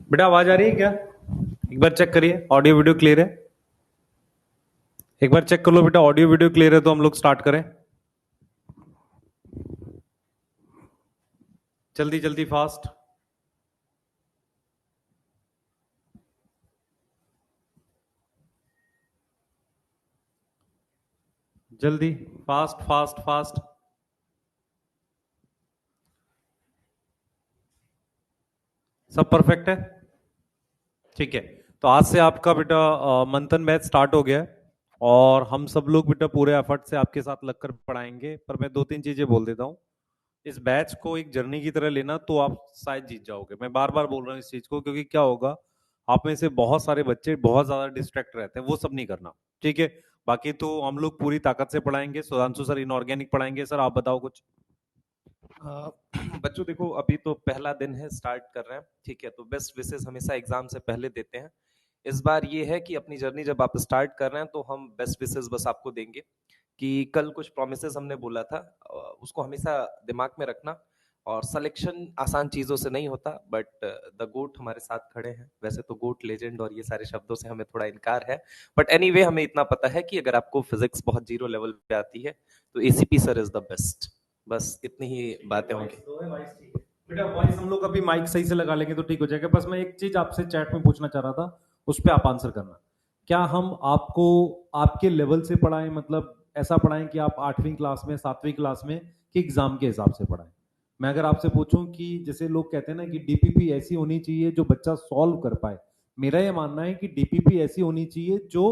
बेटा आवाज आ रही है क्या? एक बार चेक करिए, ऑडियो वीडियो क्लियर है? एक बार चेक कर लो बेटा, ऑडियो वीडियो क्लियर है तो हम लोग स्टार्ट करें। जल्दी जल्दी फास्ट। जल्दी, फास्ट फास्ट फास्ट। सब परफेक्ट है? ठीक है। तो आज से आपका बेटा मंथन बैच स्टार्ट हो गया है और हम सब लोग बेटा पूरे एफर्ट से आपके साथ लगकर पढ़ाएंगे। पर मैं दो तीन चीजें बोल देता हूँ। इस बैच को एक जर्नी की तरह लेना तो आप शायद जीत जाओगे। मैं बार बार बोल रहा हूँ इस चीज को, क्योंकि क्या होगा, आप में से बहुत सारे बच्चे बहुत ज्यादा डिस्ट्रैक्ट रहते हैं, वो सब नहीं करना। ठीक है? बाकी तो हम लोग पूरी ताकत से पढ़ाएंगे। सुधांशु सर इनऑर्गेनिक पढ़ाएंगे। सर आप बताओ कुछ। अ, बच्चों देखो, अभी तो पहला दिन है, स्टार्ट कर रहे हैं, ठीक है। तो बेस्ट विशेस हमेशा एग्जाम से पहले देते हैं। इस बार ये है कि अपनी जर्नी जब आप स्टार्ट कर रहे हैं तो हम बेस्ट विशेस बस आपको देंगे कि कल कुछ प्रोमिसेस हमने बोला था, उसको हमेशा दिमाग में रखना। और सिलेक्शन आसान चीजों से नहीं होता, बट द गोट हमारे साथ खड़े हैं। वैसे तो गोट, लेजेंड और ये सारे शब्दों से हमें थोड़ा इनकार है, बट एनीवे हमें इतना पता है कि अगर आपको फिजिक्स बहुत जीरो लेवल पे आती है तो ACP sir is the best. बस इतनी ही बातें होंगी। बेटा वॉइस हम लोग अभी माइक सही से लगा लेंगे तो ठीक हो जाएगा। बस मैं एक चीज आपसे चैट में पूछना चाह रहा था, उस पर आप आंसर करना। क्या हम आपको आपके लेवल से पढ़ाएं, मतलब ऐसा पढ़ाएं कि आप 8वीं क्लास में 7वीं क्लास में, कि एग्जाम के हिसाब से पढ़ाएं? मैं अगर आपसे पूछूं कि जैसे लोग कहते हैं ना कि डीपीपी ऐसी होनी चाहिए जो बच्चा सॉल्व कर पाए, मेरा ये मानना है कि डीपीपी ऐसी होनी चाहिए जो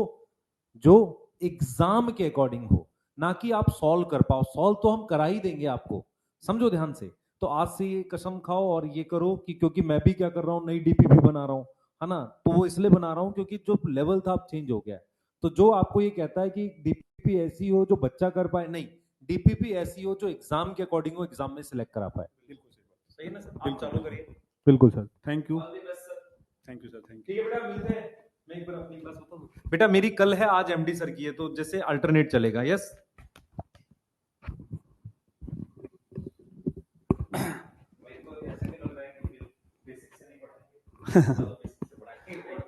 जो एग्जाम के अकॉर्डिंग हो, ना कि आप सॉल्व कर पाओ। सॉल्व तो हम करा ही देंगे आपको, समझो ध्यान से। तो आज से ये कसम खाओ और ये करो कि क्योंकि मैं भी क्या कर रहा हूँ, नई डीपीपी बना रहा हूँ, है ना? तो वो इसलिए बना रहा हूँ क्योंकि जो लेवल था अब चेंज हो गया है। तो जो आपको ये कहता है कि डीपीपी ऐसी हो जो बच्चा कर पाए, नहीं, डीपीपी ऐसी हो जो एग्जाम के अकॉर्डिंग हो, एग्जाम में सिलेक्ट करा पाए। बिल्कुल सही ना सर? आप चालू करिए। बिल्कुल sir, thank you. Thank you sir, thank you. ठीक है बेटा, मिलते हैं। मैं एक बार अपनी क्लास बता दूं बेटा, मेरी कल है, आज एमडी सर की है, तो जैसे अल्टरनेट चलेगा। यस।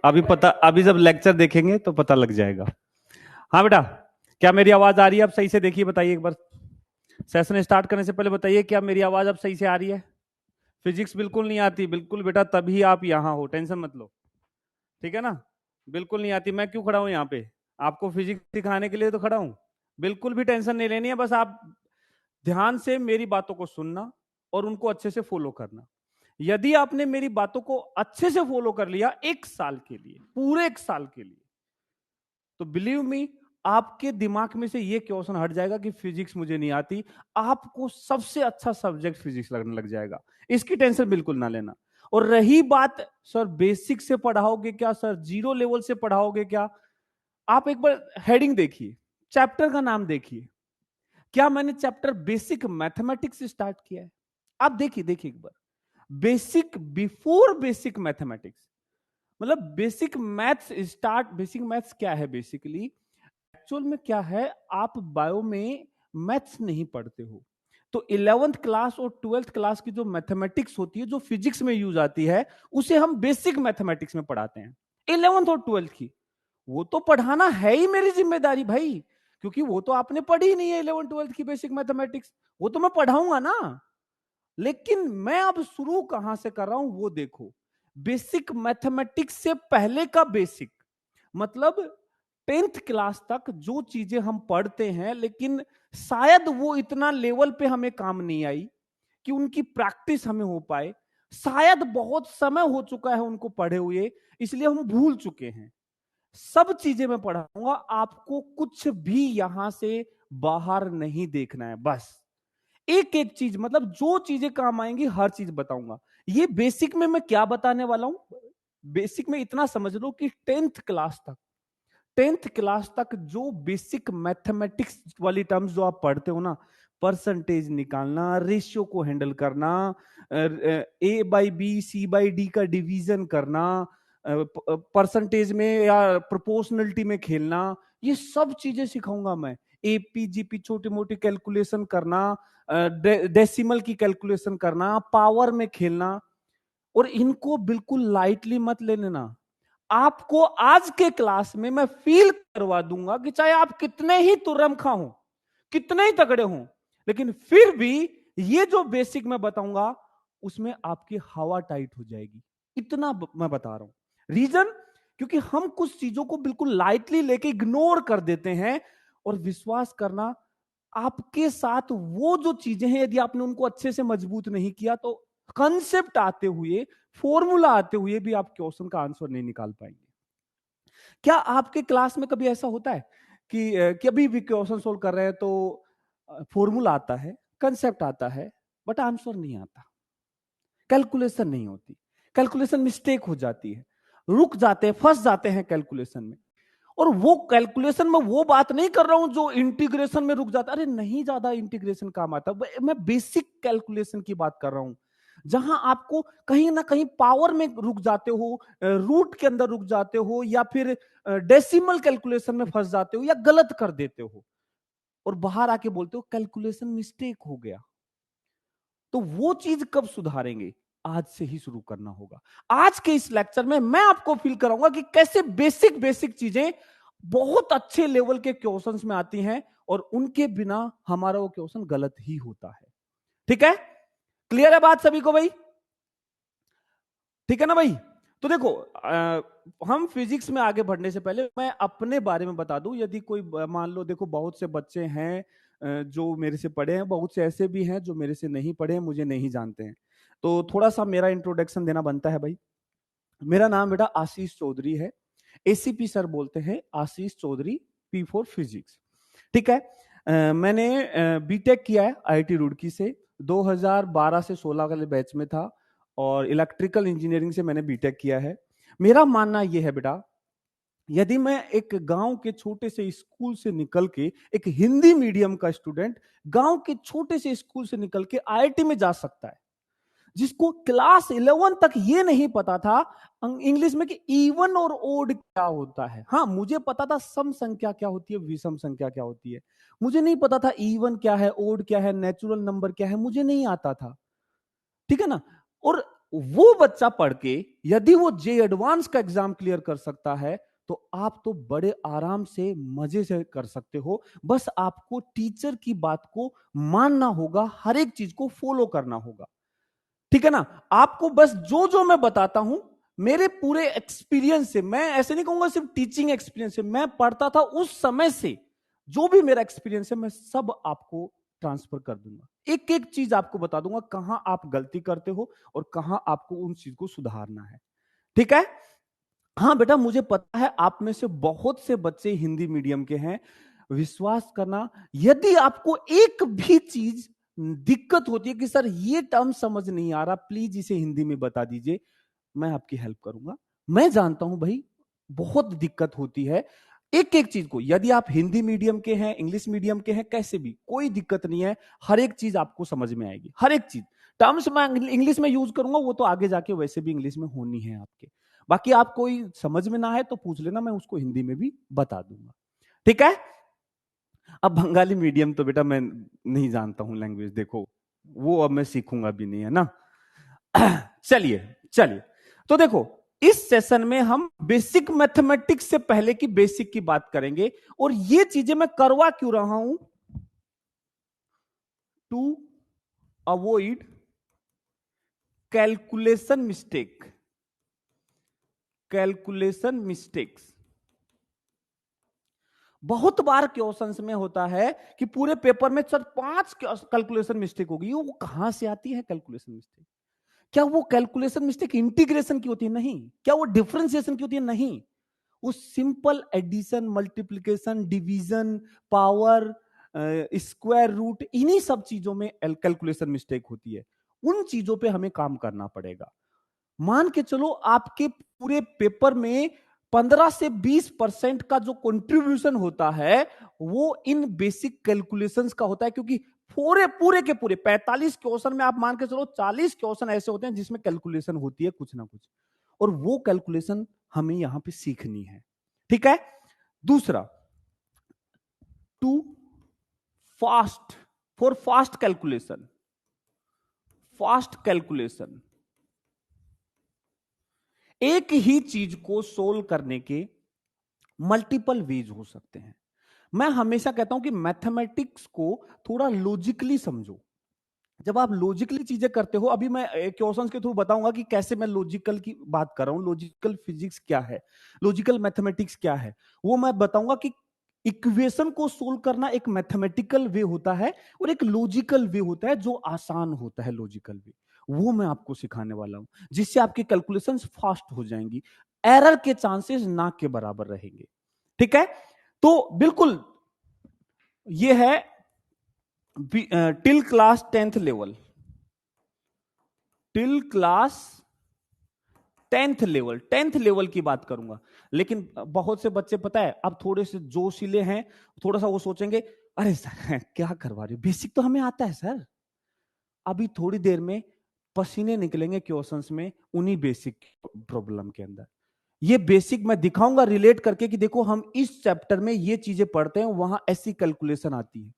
अभी जब लेक्चर देखेंगे तो पता लग जाएगा। हाँ बेटा, क्या मेरी आवाज आ रही है? अब सही से देखिए, बताइए एक बार। सेशन स्टार्ट करने से पहले बताइए, क्या मेरी आवाज अब सही से आ रही है? फिजिक्स बिल्कुल नहीं आती? बिल्कुल बेटा, तभी आप यहाँ हो, टेंशन मत लो। ठीक है ना? बिल्कुल नहीं आती, मैं क्यों खड़ा हूं यहाँ पे? आपको फिजिक्स सिखाने के लिए तो खड़ा हूं। बिल्कुल भी टेंशन नहीं लेनी है, बस आप ध्यान से मेरी बातों को सुनना और उनको अच्छे से फॉलो करना। यदि आपने मेरी बातों को अच्छे से फॉलो कर लिया 1 साल के लिए, पूरे 1 साल के लिए, तो बिलीव मी, आपके दिमाग में से ये क्वेश्चन हट जाएगा कि फिजिक्स मुझे नहीं आती। आपको सबसे अच्छा सब्जेक्ट फिजिक्स लगने लग जाएगा। इसकी टेंशन बिल्कुल ना लेना। और रही बात, सर बेसिक से पढ़ाओगे क्या, सर जीरो लेवल से पढ़ाओगे क्या? आप एक बार हेडिंग देखिए, चैप्टर का नाम देखिए। क्या मैंने चैप्टर बेसिक मैथमेटिक्स से स्टार्ट किया है? आप देखिए, देखिए एक बार, बेसिक बिफोर बेसिक मैथमेटिक्स, मतलब basic maths start. Basic maths क्या है बेसिकली? एक्चुअल में क्या है, आप बायो में मैथ्स नहीं पढ़ते हो, तो 11th क्लास और 12th क्लास की जो मैथमेटिक्स होती है, जो फिजिक्स में यूज आती है, उसे हम बेसिक मैथमेटिक्स में पढ़ाते हैं। 11th और 12th की वो तो पढ़ाना है ही मेरी जिम्मेदारी भाई, क्योंकि वो तो आपने पढ़ी ही नहीं है 11th 12th की बेसिक मैथमेटिक्स। वो तो मैं पढ़ाऊंगा ना, लेकिन मैं अब शुरू कहां से कर रहा हूं वो देखो। बेसिक मैथमेटिक्स से पहले का बेसिक, मतलब 10th क्लास तक जो चीजें हम पढ़ते हैं, लेकिन शायद वो इतना लेवल पे हमें काम नहीं आई कि उनकी प्रैक्टिस हमें हो पाए। शायद बहुत समय हो चुका है उनको पढ़े हुए, इसलिए हम भूल चुके हैं। सब चीजें मैं पढ़ाऊंगा आपको, कुछ भी यहां से बाहर नहीं देखना है। बस एक एक चीज, मतलब जो चीजें काम आएंगी हर चीज बताऊंगा। ये बेसिक में मैं क्या बताने वाला हूं, बेसिक में इतना समझ लो कि 10th क्लास तक जो बेसिक मैथमेटिक्स वाली टर्म्स जो आप पढ़ते हो ना, परसेंटेज निकालना, रेशियो को हैंडल करना, A by B C by D का डिवीजन करना, परसेंटेज में या प्रोपोर्शनलिटी में खेलना, ये सब चीजें सिखाऊंगा मैं। एपी जीपी छोटी मोटी कैलकुलेशन करना, डेसिमल की कैलकुलेशन करना, पावर में खेलना, और इनको बिल्कुल लाइटली मत ले लेना। आपको आज के क्लास में मैं फील करवा दूंगा कि चाहे आप कितने ही तुर्रमखा हो, कितने ही तगड़े हो, लेकिन फिर भी ये जो बेसिक मैं बताऊंगा उसमें आपकी हवा टाइट हो जाएगी। इतना मैं बता रहा हूं। रीजन, क्योंकि हम कुछ चीजों को बिल्कुल लाइटली लेके इग्नोर कर देते हैं, और विश्वास करना आपके साथ वो जो चीजें हैं यदि आपने उनको अच्छे से मजबूत नहीं किया तो कंसेप्ट आते हुए, फॉर्मूला आते हुए भी आप क्वेश्चन का आंसर नहीं निकाल पाएंगे। क्या आपके क्लास में कभी ऐसा होता है कि कभी भी क्वेश्चन सोल्व कर रहे हैं तो फॉर्मूला आता है, कंसेप्ट आता है, बट आंसर नहीं आता, कैलकुलेशन नहीं होती, कैलकुलेशन मिस्टेक हो जाती है, रुक जाते हैं, फंस जाते हैं कैलकुलेशन में। और वो कैलकुलेशन में वो बात नहीं कर रहा हूं जो इंटीग्रेशन में रुक जाता, अरे नहीं ज्यादा इंटीग्रेशन काम आता, मैं बेसिक कैलकुलेशन की बात कर रहा हूं, जहां आपको कहीं ना कहीं पावर में रुक जाते हो, रूट के अंदर रुक जाते हो, या फिर डेसिमल कैलकुलेशन में फंस जाते हो, या गलत कर देते हो और बाहर आके बोलते हो कैलकुलेशन मिस्टेक हो गया। तो वो चीज कब सुधारेंगे? आज से ही शुरू करना होगा। आज के इस लेक्चर में मैं आपको फील कराऊंगा कि कैसे बेसिक बेसिक चीजें बहुत अच्छे लेवल के क्वेश्चंस में आती हैं, और उनके बिना हमारा वो क्वेश्चन गलत ही होता है। ठीक है? क्लियर है बात सभी को भाई? ठीक है ना भाई? तो देखो, हम फिजिक्स में आगे बढ़ने से पहले मैं अपने बारे में बता दूं। यदि कोई मान लो, देखो बहुत से बच्चे हैं जो मेरे से पढ़े हैं, बहुत से ऐसे भी हैं जो मेरे से नहीं पढ़े हैं, मुझे नहीं जानते हैं, तो थोड़ा सा मेरा इंट्रोडक्शन देना बनता है भाई। मेरा नाम बेटा आशीष चौधरी है, एसीपी सर बोलते हैं, Ashish Chaudhary, P for physics. ठीक है? मैंने बीटेक किया है आईआईटी रुड़की से, 2012 से 16 वाले बैच में था, और इलेक्ट्रिकल इंजीनियरिंग से मैंने बीटेक किया है। मेरा मानना यह है बेटा, यदि मैं एक गांव के छोटे से स्कूल से निकल के, एक हिंदी मीडियम का स्टूडेंट गांव के छोटे से स्कूल से निकल के आईआईटी में जा सकता है, जिसको क्लास 11 तक ये नहीं पता था इंग्लिश में कि इवन और ओड क्या होता है। हाँ, मुझे पता था सम संख्या क्या होती है, विषम संख्या क्या होती है, मुझे नहीं पता था इवन क्या है, ओड क्या है, नेचुरल नंबर क्या है, मुझे नहीं आता था। ठीक है ना? और वो बच्चा पढ़ के यदि वो जे एडवांस का एग्जाम क्लियर कर सकता है, तो आप तो बड़े आराम से मजे से कर सकते हो। बस आपको टीचर की बात को मानना होगा, हर एक चीज को फॉलो करना होगा। ठीक है ना? आपको बस जो जो मैं बताता हूं मेरे पूरे एक्सपीरियंस से, मैं ऐसे नहीं कहूंगा सिर्फ टीचिंग एक्सपीरियंस से, मैं पढ़ता था उस समय से जो भी मेरा एक्सपीरियंस है मैं सब आपको ट्रांसफर कर दूंगा। एक एक चीज आपको बता दूंगा, कहां आप गलती करते हो और कहां आपको उन चीज को सुधारना है। ठीक है? हाँ बेटा, मुझे पता है आप में से बहुत से बच्चे हिंदी मीडियम के हैं। विश्वास करना, यदि आपको एक भी चीज दिक्कत होती है कि सर ये टर्म समझ नहीं आ रहा, प्लीज इसे हिंदी में बता दीजिए, मैं आपकी हेल्प करूंगा। मैं जानता हूं भाई बहुत दिक्कत होती है एक एक चीज को। यदि आप हिंदी मीडियम के हैं, इंग्लिश मीडियम के हैं, कैसे भी, कोई दिक्कत नहीं है, हर एक चीज आपको समझ में आएगी। हर एक चीज, टर्म्स मैं इंग्लिश में यूज करूंगा, वो तो आगे जाके वैसे भी इंग्लिश में होनी है आपके। बाकी आप कोई समझ में ना है तो पूछ लेना, मैं उसको हिंदी में भी बता दूंगा। ठीक है? अब बंगाली मीडियम तो बेटा मैं नहीं जानता हूं लैंग्वेज, देखो वो अब मैं सीखूंगा भी नहीं, है ना। चलिए चलिए, तो देखो इस सेशन में हम बेसिक मैथमेटिक्स से पहले की बेसिक की बात करेंगे, और ये चीजें मैं करवा क्यों रहा हूं, to avoid calculation mistake, calculation mistakes. बहुत बार क्वेश्चंस में होता है कि पूरे पेपर में सर 5 कैलकुलेशन मिस्टेक होगी, वो कहां से आती है कैलकुलेशन मिस्टेक? क्या वो कैलकुलेशन मिस्टेक इंटीग्रेशन की होती है? नहीं। क्या वो डिफरेंशिएशन की होती है? नहीं। वो simple addition, multiplication, division, power, square root, इन्हीं सब चीजों में कैलकुलेशन मिस्टेक होती है। उन चीजों पे हमें काम करना पड़ेगा। मान के चलो आपके पूरे पेपर में 15 से 20% का जो कंट्रीब्यूशन होता है वो इन बेसिक कैलकुलेशंस का होता है, क्योंकि पूरे पूरे के पूरे 45 क्वेश्चन में आप मान के चलो 40 क्वेश्चन ऐसे होते हैं जिसमें कैलकुलेशन होती है कुछ ना कुछ, और वो कैलकुलेशन हमें यहां पे सीखनी है। ठीक है? दूसरा, two fast, for fast calculation, fast calculation. एक ही चीज को सोल्व करने के मल्टीपल वेज हो सकते हैं। मैं हमेशा कहता हूं कि मैथमेटिक्स को थोड़ा लॉजिकली समझो। जब आप लॉजिकली चीजें करते हो, अभी मैं क्वेश्चंस के थ्रू बताऊंगा कि कैसे मैं लॉजिकल की बात कर रहा हूं, लॉजिकल फिजिक्स क्या है, लॉजिकल मैथमेटिक्स क्या है, वो मैं बताऊंगा कि इक्वेशन को सोल्व करना एक मैथमेटिकल वे होता है और एक लॉजिकल वे होता है जो आसान होता है। लॉजिकल वे वो मैं आपको सिखाने वाला हूं, जिससे आपकी कैलकुलेशंस फास्ट हो जाएंगी, एरर के चांसेस ना के बराबर रहेंगे। ठीक है, तो बिल्कुल ये है till class 10th level, till class 10th level, 10th level की बात करूंगा। लेकिन बहुत से बच्चे पता है अब थोड़े से जोशीले हैं, थोड़ा सा वो सोचेंगे अरे सर क्या करवा रहे हो, बेसिक तो हमें आता है सर। अभी थोड़ी देर में पसीने निकलेंगे क्वेश्चंस में उन्हीं बेसिक प्रॉब्लम के अंदर। ये बेसिक मैं दिखाऊंगा रिलेट करके कि देखो हम इस चैप्टर में ये चीजें पढ़ते हैं, वहां ऐसी कैलकुलेशन आती है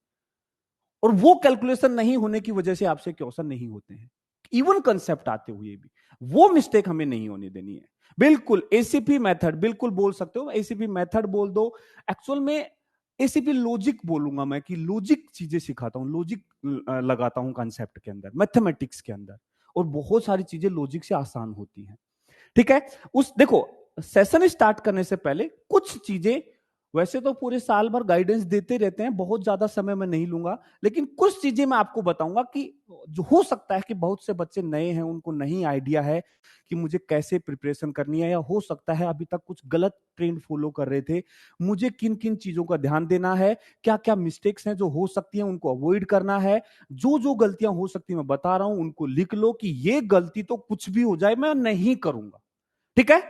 और वो कैलकुलेशन नहीं होने की वजह से आपसे क्वेश्चन नहीं होते हैं, इवन कंसेप्ट आते हुए भी। वो मिस्टेक हमें नहीं होने देनी है। बिल्कुल एसीपी मेथड बिल्कुल बोल सकते हो, एसीपी मेथड बोल दो। एक्चुअल में एसीपी लॉजिक बोलूंगा मैं, कि लॉजिक चीजें सिखाता हूं, लॉजिक लगाता हूं कंसेप्ट के अंदर, मैथमेटिक्स के अंदर, और बहुत सारी चीजें लॉजिक से आसान होती हैं। ठीक है, उस देखो सेशन स्टार्ट करने से पहले कुछ चीजें, वैसे तो पूरे साल भर गाइडेंस देते रहते हैं, बहुत ज्यादा समय मैं नहीं लूंगा, लेकिन कुछ चीजें मैं आपको बताऊंगा कि जो हो सकता है कि बहुत से बच्चे नए हैं, उनको नहीं आइडिया है कि मुझे कैसे प्रिपरेशन करनी है, या हो सकता है अभी तक कुछ गलत ट्रेंड फॉलो कर रहे थे, मुझे किन किन चीजों का ध्यान देना है, क्या क्या मिस्टेक्स हैं जो हो सकती हैं उनको अवॉइड करना है। जो जो गलतियां हो सकती मैं बता रहा हूं, उनको लिख लो कि ये गलती तो कुछ भी हो जाए मैं नहीं करूंगा। ठीक है,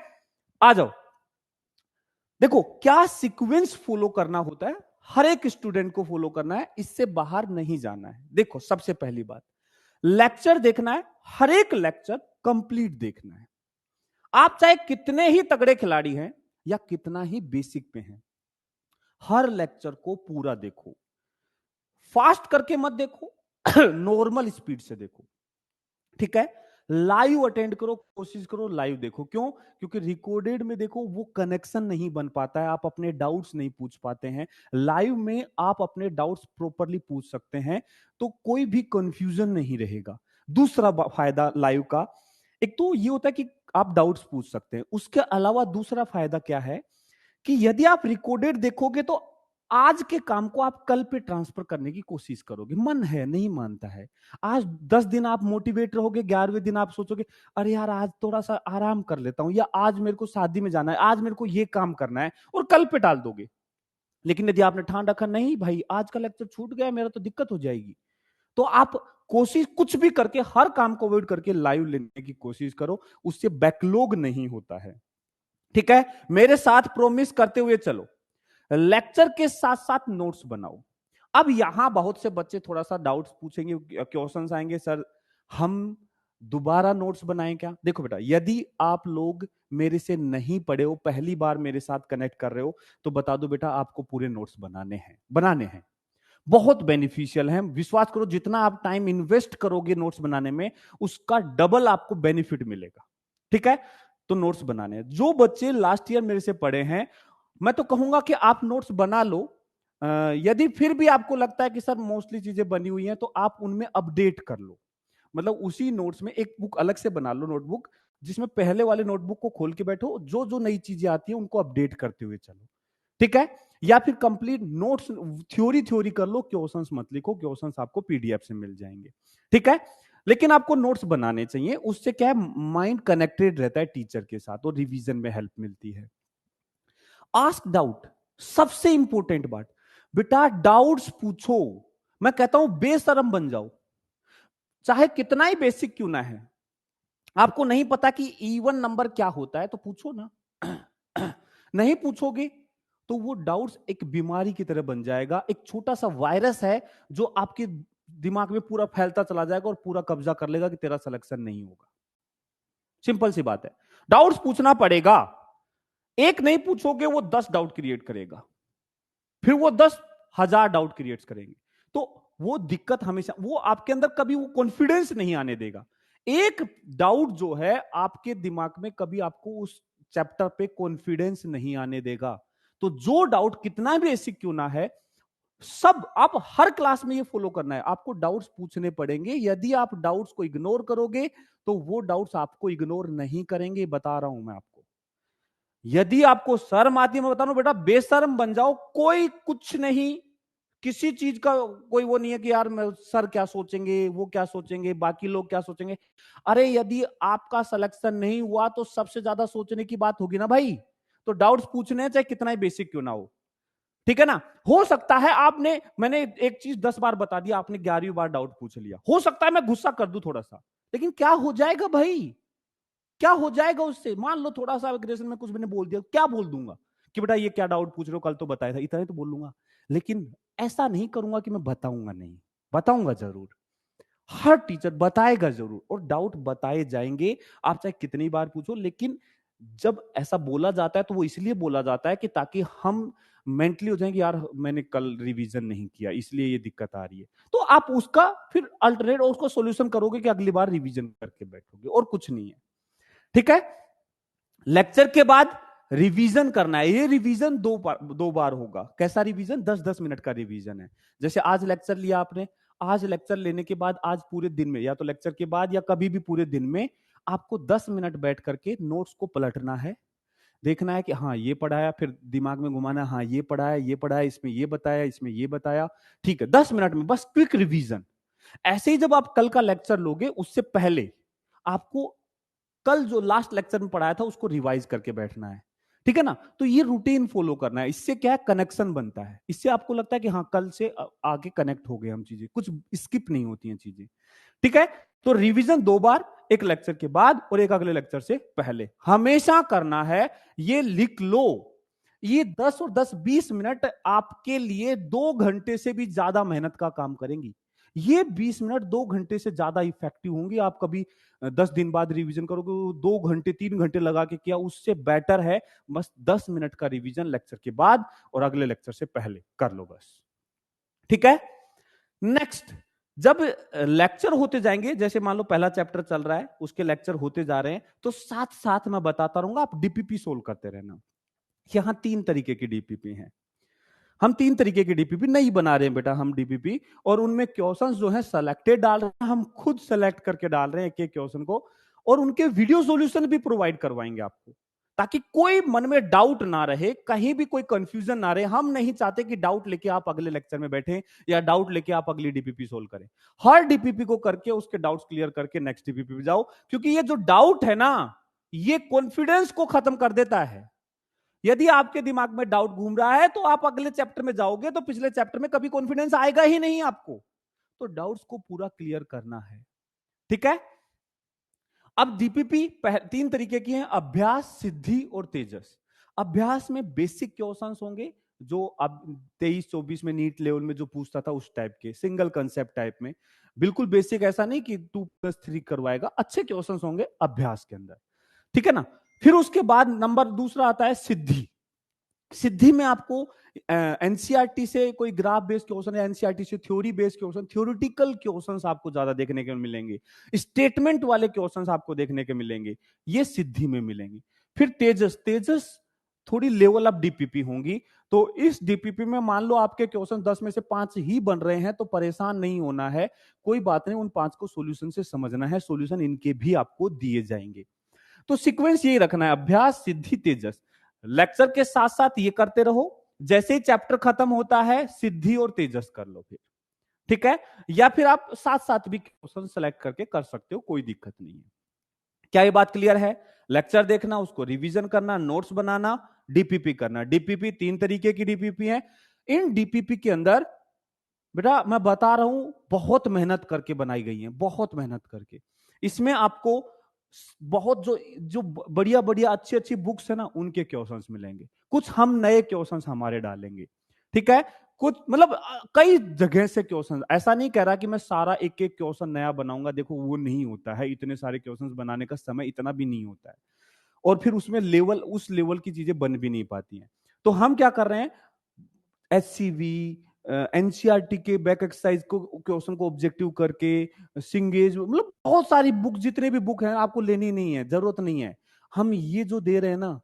आ जाओ। देखो क्या सीक्वेंस फॉलो करना होता है, हर एक स्टूडेंट को फॉलो करना है, इससे बाहर नहीं जाना है। देखो सबसे पहली बात, लेक्चर देखना है, हर एक लेक्चर कंप्लीट देखना है। आप चाहे कितने ही तगड़े खिलाड़ी हैं या कितना ही बेसिक पे हैं, हर लेक्चर को पूरा देखो। फास्ट करके मत देखो, नॉर्मल स्पीड से देखो। ठीक है, लाइव अटेंड करो, कोशिश करो लाइव देखो। क्यों? क्योंकि रिकॉर्डेड में देखो वो कनेक्शन नहीं बन पाता है, आप अपने डाउट्स नहीं पूछ पाते हैं। लाइव में आप अपने डाउट्स प्रॉपरली पूछ सकते हैं, तो कोई भी कंफ्यूजन नहीं रहेगा। दूसरा फायदा लाइव का, एक तो ये होता है कि आप डाउट्स पूछ सकते हैं, उसके अलावा दूसरा फायदा क्या है कि यदि आप रिकॉर्डेड देखोगे तो आज के काम को आप कल पे ट्रांसफर करने की कोशिश करोगे। मन है नहीं मानता है, आज 10 दिन आप मोटिवेट रहोगे, 11वें दिन आप सोचोगे अरे यार आज थोड़ा सा आराम कर लेता हूं, या आज मेरे को शादी में जाना है, आज मेरे को ये काम करना है, और कल पे टाल दोगे। लेकिन यदि आपने ठान रखा नहीं भाई आज का लेक्चर छूट गया मेरा तो दिक्कत हो जाएगी, तो आप कोशिश कुछ भी करके हर काम को अवॉइड करके लाइव लेने की कोशिश करो, उससे बैकलॉग नहीं होता है। ठीक है, मेरे साथ प्रोमिस करते हुए चलो, लेक्चर के साथ साथ नोट्स बनाओ। अब यहां बहुत से बच्चे थोड़ा सा डाउट्स पूछेंगे, क्वेश्चंस आएंगे, सर हम दोबारा नोट्स बनाएं क्या? देखो बेटा, यदि आप लोग मेरे से नहीं पढ़े हो, पहली बार मेरे साथ कनेक्ट कर रहे हो, तो बता दो बेटा आपको पूरे नोट्स बनाने हैं। बहुत बेनिफिशियल है, विश्वास करो, जितना आप टाइम इन्वेस्ट करोगे नोट्स बनाने में, उसका डबल आपको बेनिफिट मिलेगा। ठीक है, तो नोट्स बनाने हैं। जो बच्चे लास्ट ईयर मेरे से पढ़े हैं, मैं तो कहूंगा कि आप नोट्स बना लो। यदि फिर भी आपको लगता है कि सर मोस्टली चीजें बनी हुई हैं, तो आप उनमें अपडेट कर लो। मतलब उसी नोट्स में एक बुक अलग से बना लो, नोटबुक, जिसमें पहले वाले नोटबुक को खोल के बैठो, जो जो नई चीजें आती है उनको अपडेट करते हुए चलो। ठीक है, या फिर कंप्लीट नोट्स थ्योरी कर लो, क्वेश्चंस मत लिखो, क्वेश्चंस आपको पीडीएफ से मिल जाएंगे। ठीक है, लेकिन आपको नोट्स बनाने चाहिए, उससे क्या है माइंड कनेक्टेड रहता है टीचर के साथ और रिवीजन में हेल्प मिलती है। आस्क डाउट, सबसे इंपॉर्टेंट बात, बेटा डाउट्स पूछो। मैं कहता हूं बेशरम बन जाओ, चाहे कितना ही बेसिक क्यों ना है। आपको नहीं पता कि इवन नंबर क्या होता है तो पूछो ना। नहीं पूछोगे तो वो डाउट्स एक बीमारी की तरह बन जाएगा, एक छोटा सा वायरस है जो आपके दिमाग में पूरा फैलता चला जाएगा और पूरा कब्जा कर लेगा कि तेरा सिलेक्शन नहीं होगा। सिंपल सी बात है, डाउट्स पूछना पड़ेगा। एक नहीं पूछोगे वो 10 डाउट क्रिएट करेगा, फिर वो 10,000 डाउट क्रिएट करेंगे, तो वो दिक्कत हमेशा, वो आपके अंदर कभी वो कॉन्फिडेंस नहीं आने देगा। एक डाउट जो है आपके दिमाग में कभी आपको उस चैप्टर पे कॉन्फिडेंस नहीं आने देगा। तो जो डाउट कितना भी ऐसी क्यों ना है, सब आप हर क्लास में ये फॉलो करना है। आपको डाउट्स पूछने पड़ेंगे। यदि आप डाउट्स को इग्नोर करोगे तो वो डाउट्स आपको इग्नोर नहीं करेंगे, बता रहा हूं मैं आपको। यदि आपको शर्म आती है, मैं बता रहा हूं बेटा, बेशर्म बन जाओ, कोई कुछ नहीं, किसी चीज का कोई वो नहीं है कि यार मैं सर क्या सोचेंगे, वो क्या सोचेंगे, बाकी लोग क्या सोचेंगे। अरे यदि आपका सिलेक्शन नहीं हुआ तो सबसे ज्यादा सोचने की बात होगी ना भाई। तो डाउट्स पूछने चाहे कितना ही बेसिक क्यों ना हो, ठीक है ना। हो सकता है मैंने एक चीज 10 बार बता दिया, आपने 11वीं बार डाउट पूछ लिया, हो सकता है मैं गुस्सा कर दूं थोड़ा सा, लेकिन क्या हो जाएगा भाई, क्या हो जाएगा उससे। मान लो थोड़ा सा एग्रेशन में कुछ मैंने बोल दिया, क्या बोल दूंगा कि बेटा ये क्या डाउट पूछ रहे हो, कल तो बताया था, इतना ही तो बोल लूंगा। लेकिन ऐसा नहीं करूंगा कि मैं बताऊंगा नहीं, बताऊंगा जरूर। हर टीचर बताएगा जरूर, और डाउट बताए जाएंगे, आप चाहे कितनी बार पूछो। लेकिन जब ऐसा बोला जाता है तो वो इसलिए बोला जाता है कि ताकि हम मेंटली हो जाएंगे, यार मैंने कल रिवीजन नहीं किया इसलिए ये दिक्कत आ रही है। तो आप उसका फिर अल्टरनेट और उसको सॉल्यूशन करोगे कि अगली बार रिवीजन करके बैठोगे, और कुछ नहीं है, ठीक है। लेक्चर के बाद रिवीजन करना है। ये रिवीजन दो बार होगा। कैसा रिवीजन? 10-10 मिनट का रिवीजन है। जैसे आज लेक्चर लिया आपने, आज लेक्चर लेने के बाद आज पूरे दिन में, या तो लेक्चर के बाद या कभी भी पूरे दिन में, आपको 10 मिनट बैठ करके नोट्स को पलटना है, देखना है कि हाँ ये पढ़ाया, फिर दिमाग में घुमाना, हाँ ये पढ़ाया, ये पढ़ाया, इसमें ये बताया, इसमें ये बताया, ठीक है। 10 मिनट में बस क्विक रिवीजन। ऐसे ही जब आप कल का लेक्चर लोगे, उससे पहले आपको कल जो लास्ट लेक्चर में पढ़ाया था उसको रिवाइज करके बैठना है, ठीक है ना। तो ये रूटीन फॉलो करना है। इससे क्या है, कनेक्शन बनता है। इससे आपको लगता है कि हाँ कल से आगे कनेक्ट हो गए हम, चीजें कुछ स्किप नहीं होती हैं चीजें, ठीक है। तो रिवीजन 2 बार, एक लेक्चर के बाद और एक अगले लेक्चर से पहले हमेशा करना है। ये लिख लो, ये 10 और 10-20 मिनट आपके लिए 2 घंटे से भी ज्यादा मेहनत का काम करेंगी। ये 20 मिनट 2 घंटे से ज्यादा इफेक्टिव होंगी। आप कभी 10 दिन बाद रिवीजन करोगे, 2 घंटे 3 घंटे लगा के किया, उससे बेटर है बस 10 मिनट का रिवीजन लेक्चर के बाद और अगले लेक्चर से पहले कर लो बस, ठीक है। नेक्स्ट, जब लेक्चर होते जाएंगे, जैसे मान लो पहला चैप्टर चल रहा है, उसके लेक्चर होते जा रहे हैं, तो साथ साथ मैं बताता रहूंगा, आप डीपीपी सोल्व करते रहना। यहां 3 तरीके की डीपीपी हैं। हम 3 तरीके की डीपीपी नहीं बना रहे हैं बेटा, हम डीपीपी, और उनमें क्वेश्चंस जो है सेलेक्टेड डाल रहे हैं, हम खुद सेलेक्ट करके डाल रहे हैं एक एक क्वेश्चन को, और उनके वीडियो सॉल्यूशन भी प्रोवाइड करवाएंगे आपको, ताकि कोई मन में डाउट ना रहे, कहीं भी कोई कंफ्यूजन ना रहे। हम नहीं चाहते कि डाउट लेके आप अगले लेक्चर में बैठे या डाउट लेके आप अगली डीपीपी सोल्व करें। हर डीपीपी को करके उसके डाउट्स क्लियर करके नेक्स्ट डीपीपी पे जाओ, क्योंकि ये जो डाउट है ना, ये कॉन्फिडेंस को खत्म कर देता है। यदि आपके दिमाग में डाउट घूम रहा है तो आप अगले चैप्टर में जाओगे तो पिछले चैप्टर में कभी कॉन्फिडेंस आएगा ही नहीं आपको। तो डाउट्स को पूरा क्लियर करना है, ठीक है। अब डीपीपी 3 तरीके की हैं, अभ्यास, सिद्धि और तेजस। अभ्यास में बेसिक क्वेश्चंस होंगे, जो अब 23-24 में नीट लेवल में जो पूछता था उस टाइप के, सिंगल कंसेप्ट टाइप में, बिल्कुल बेसिक, ऐसा नहीं कि 2+3 करवाएगा। अच्छे क्वेश्चंस होंगे अभ्यास के अंदर, ठीक है ना। फिर उसके बाद नंबर दूसरा आता है सिद्धि। सिद्धि में आपको एनसीईआरटी से कोई ग्राफ बेस्ड क्वेश्चन या एनसीईआरटी से theory based question, theoretical questions आपको ज्यादा देखने के मिलेंगे, स्टेटमेंट वाले क्वेश्चंस आपको देखने के मिलेंगे, ये सिद्धि में मिलेंगे। फिर तेजस, तेजस थोड़ी लेवल अप डीपीपी होंगी। तो इस डीपीपी में मान लो आपके क्वेश्चन 10 में से 5 ही बन रहे हैं, तो परेशान नहीं होना है, कोई बात नहीं, उन 5 को सॉल्यूशन से समझना है, सॉल्यूशन इनके भी आपको दिए जाएंगे। तो सीक्वेंस यही रखना है, अभ्यास, सिद्धि, तेजस। लेक्चर के साथ साथ ये करते रहो, जैसे ही चैप्टर खत्म होता है सिद्धि और तेजस कर लो फिर, ठीक है। या फिर आप साथ साथ भी क्वेश्चन सेलेक्ट करके कर सकते हो, कोई दिक्कत नहीं है। क्या ये बात क्लियर है? लेक्चर देखना, उसको रिवीजन करना, नोट्स बनाना, डीपीपी करना। डीपीपी 3 तरीके की डीपीपी है। इन डीपीपी के अंदर बेटा मैं बता रहा हूं, बहुत मेहनत करके बनाई गई है, बहुत मेहनत करके। इसमें आपको बहुत जो जो बढ़िया बढ़िया अच्छी अच्छी बुक्स है ना, उनके क्वेश्चंस मिलेंगे। कुछ हम नए क्वेश्चंस हमारे डालेंगे, ठीक है। कुछ मतलब कई जगह से क्वेश्चन, ऐसा नहीं कह रहा कि मैं सारा एक एक क्वेश्चन नया बनाऊंगा, देखो वो नहीं होता है, इतने सारे क्वेश्चंस बनाने का समय इतना भी नहीं होता है, और फिर उसमें लेवल, उस लेवल की चीजें बन भी नहीं पाती हैं। तो हम क्या कर रहे हैं, एचसीवी, एनसीईआरटी के बैक एक्सरसाइज को क्वेश्चन को ऑब्जेक्टिव करके, सिंगेज, मतलब बहुत सारी बुक, जितने भी बुक हैं आपको लेनी नहीं है, जरूरत नहीं है। हम ये जो दे रहे हैं ना,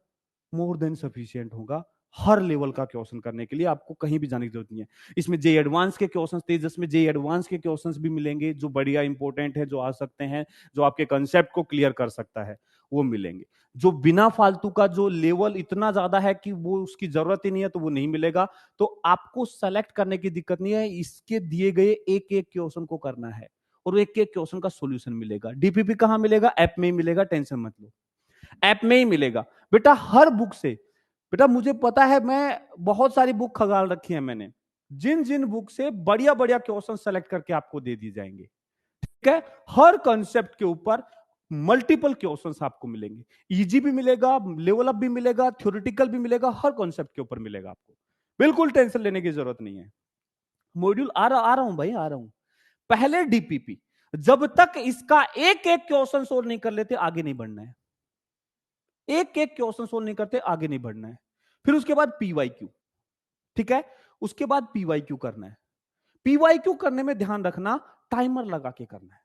मोर देन सफिशिएंट होगा हर लेवल का क्वेश्चन करने के लिए। आपको कहीं भी जाने की जरूरत नहीं है। इसमें जे एडवांस के क्वेश्चन, तेजस में जे एडवांस के क्वेश्चंस भी मिलेंगे जो बढ़िया इंपॉर्टेंट है, जो आ सकते हैं, जो आपके कंसेप्ट को क्लियर कर सकता है, वो मिलेंगे। जो बिना फालतू का, जो लेवल इतना ज्यादा है कि वो उसकी जरूरत ही नहीं है, तो वो नहीं मिलेगा। तो आपको सेलेक्ट करने की दिक्कत नहीं है, इसके दिए गए एक एक क्वेश्चन को करना है और एक एक क्वेश्चन का सॉल्यूशन मिलेगा। डीपीपी कहां मिलेगा? ऐप में ही मिलेगा, टेंशन मत लो, ऐप में ही मिलेगा बेटा। हर बुक से, बेटा मुझे पता है, मैं बहुत सारी बुक खंगाल रखी है मैंने, जिन जिन बुक से बढ़िया बढ़िया क्वेश्चन सेलेक्ट करके आपको दे दी जाएंगे, ठीक है। हर कंसेप्ट के ऊपर मल्टीपल क्वेश्चंस आपको मिलेंगे, इजी भी मिलेगा, लेवल अप भी मिलेगा, थ्योरेटिकल भी मिलेगा, हर कॉन्सेप्ट के ऊपर मिलेगा आपको। बिल्कुल टेंशन लेने की जरूरत नहीं है। मॉड्यूल आ रहा हूं भाई, आ रहा हूं। पहले डीपीपी, जब तक इसका एक एक क्वेश्चन सोल्व नहीं कर लेते आगे नहीं बढ़ना है। एक एक क्वेश्चन सोल्व नहीं करते आगे नहीं बढ़ना है। फिर उसके बाद पीवाईक्यू, ठीक है। उसके बाद पीवाईक्यू करना है। पीवाईक्यू करने में ध्यान रखना, टाइमर लगा के करना है।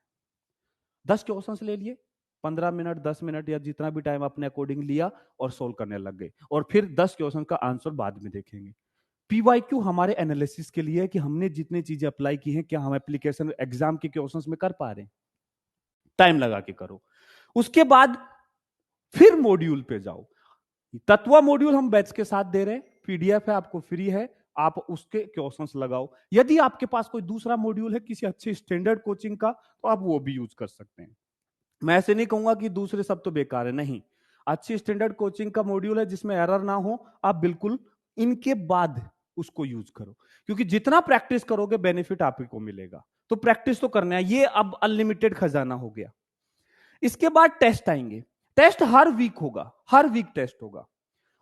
10 क्वेश्चंस ले लिए, 15 मिनट, 10 मिनट या जितना भी टाइम अपने अकॉर्डिंग लिया और सोल्व करने लग गए, और फिर 10 क्वेश्चन का आंसर बाद में देखेंगे। पीवाईक्यू हमारे एनालिसिस के लिए है कि हमने जितनी चीजें अप्लाई की हैं, क्या हम एप्लीकेशन एग्जाम के क्वेश्चंस में कर पा रहे हैं। टाइम लगा के करो। उसके बाद फिर मॉड्यूल पे जाओ। तत्वा मॉड्यूल हम बैच के साथ दे रहे हैं, पीडीएफ है, आपको फ्री है, आप उसके क्वेश्चंस लगाओ। यदि आपके पास कोई दूसरा मॉड्यूल है किसी अच्छे स्टैंडर्ड कोचिंग का, तो आप वो भी यूज कर सकते हैं। मैं ऐसे नहीं कहूंगा कि दूसरे सब तो बेकार है, नहीं। अच्छी स्टैंडर्ड कोचिंग का मॉड्यूल है जिसमें एरर ना हो, आप बिल्कुल इनके बाद उसको यूज करो, क्योंकि जितना प्रैक्टिस करोगे बेनिफिट आप ही को मिलेगा। तो प्रैक्टिस तो करना है, ये अब अनलिमिटेड खजाना हो गया। इसके बाद टेस्ट आएंगे। टेस्ट हर वीक होगा, हर वीक टेस्ट होगा।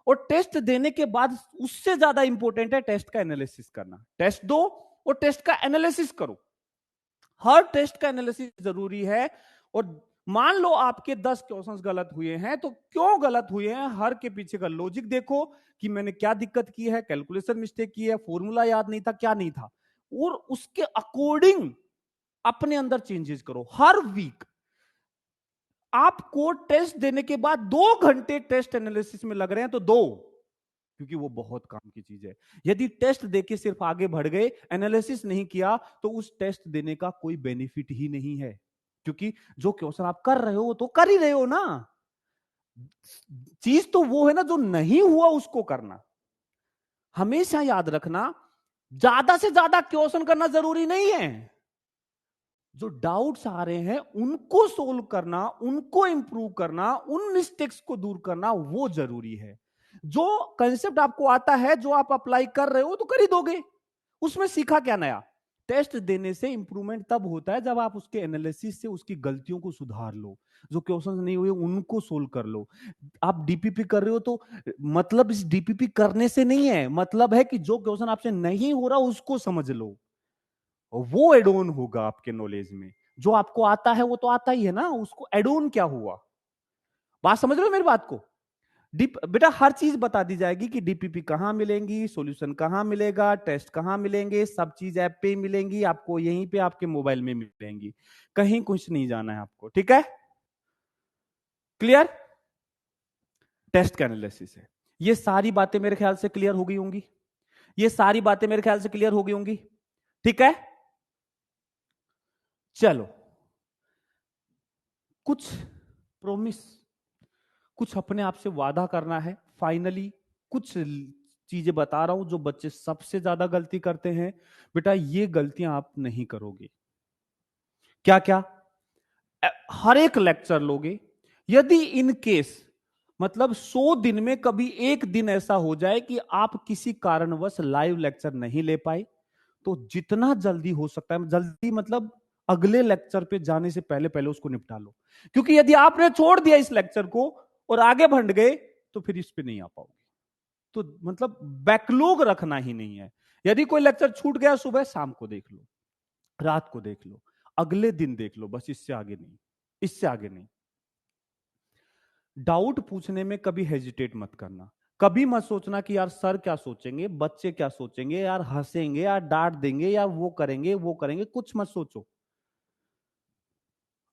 और टेस्ट देने के बाद उससे ज्यादा इंपॉर्टेंट है टेस्ट का एनालिसिस करना। टेस्ट दो और टेस्ट का एनालिसिस करो। हर टेस्ट का एनालिसिस जरूरी है। और मान लो आपके 10 क्वेश्चंस गलत हुए हैं, तो क्यों गलत हुए हैं, हर के पीछे का लॉजिक देखो कि मैंने क्या दिक्कत की है, कैलकुलेशन मिस्टेक की है, फॉर्मूला याद नहीं था, क्या नहीं था, और उसके अकॉर्डिंग अपने अंदर चेंजेस करो हर वीक। आपको टेस्ट देने के बाद 2 घंटे टेस्ट एनालिसिस में लग रहे हैं तो 2, क्योंकि वो बहुत काम की चीज है। यदि टेस्ट देके सिर्फ आगे बढ़ गए, एनालिसिस नहीं किया, तो उस टेस्ट देने का कोई बेनिफिट ही नहीं है। क्योंकि जो क्वेश्चन आप कर रहे हो तो कर ही रहे हो ना, चीज तो वो है ना जो नहीं हुआ उसको करना। हमेशा याद रखना, ज्यादा से ज्यादा क्वेश्चन करना जरूरी नहीं है। जो डाउट्स आ रहे हैं उनको सोल्व करना, उनको इंप्रूव करना, उन मिस्टेक्स को दूर करना, वो जरूरी है। जो कंसेप्ट आपको आता है, जो आप अप्लाई कर रहे हो तो कर ही दोगे, उसमें सीखा क्या नया। टेस्ट देने से इंप्रूवमेंट तब होता है जब आप उसके एनालिसिस से उसकी गलतियों को सुधार लो, जो क्वेश्चन नहीं हुए उनको सोल्व कर लो। आप डीपीपी कर रहे हो तो मतलब इस डीपीपी करने से नहीं है, मतलब है कि जो क्वेश्चन आपसे नहीं हो रहा उसको समझ लो, वो एड ऑन होगा आपके नॉलेज में। जो आपको आता है वो तो आता ही है ना, उसको एड ऑन क्या हुआ। बात समझ रहे हो मेरी बात को? बेटा हर चीज बता दी जाएगी कि डीपीपी कहां मिलेंगी, सॉल्यूशन कहां मिलेगा, टेस्ट कहां मिलेंगे, सब चीज ऐप पे ही मिलेंगी आपको, यहीं पे आपके मोबाइल में मिलेंगी, कहीं कुछ नहीं जाना है आपको, ठीक है। क्लियर? टेस्ट का एनालिसिस है। ये सारी बातें मेरे ख्याल से क्लियर हो गई होंगी, ये सारी बातें मेरे ख्याल से क्लियर हो गई होंगी, ठीक है। चलो, कुछ प्रोमिस, कुछ अपने आप से वादा करना है। फाइनली कुछ चीजें बता रहा हूं जो बच्चे सबसे ज्यादा गलती करते हैं। बेटा ये गलतियां आप नहीं करोगे। क्या क्या? हर एक लेक्चर लोगे, यदि इन केस मतलब 100 दिन में कभी एक दिन ऐसा हो जाए कि आप किसी कारणवश लाइव लेक्चर नहीं ले पाए, तो जितना जल्दी हो सकता है, जल्दी मतलब अगले लेक्चर पे जाने से पहले पहले उसको निपटा लो। क्योंकि यदि आपने छोड़ दिया इस लेक्चर को और आगे बढ़ गए तो फिर इस पे नहीं आ पाओगे। तो मतलब बैकलॉग रखना ही नहीं है। यदि कोई लेक्चर छूट गया, सुबह शाम को देख लो, रात को देख लो, अगले दिन देख लो, बस इससे आगे नहीं, इससे आगे नहीं। डाउट पूछने में कभी हेजिटेट मत करना। कभी मत सोचना कि यार सर क्या सोचेंगे, बच्चे क्या सोचेंगे, यार हंसेंगे, यार डांट देंगे, यार वो करेंगे, कुछ मत सोचो।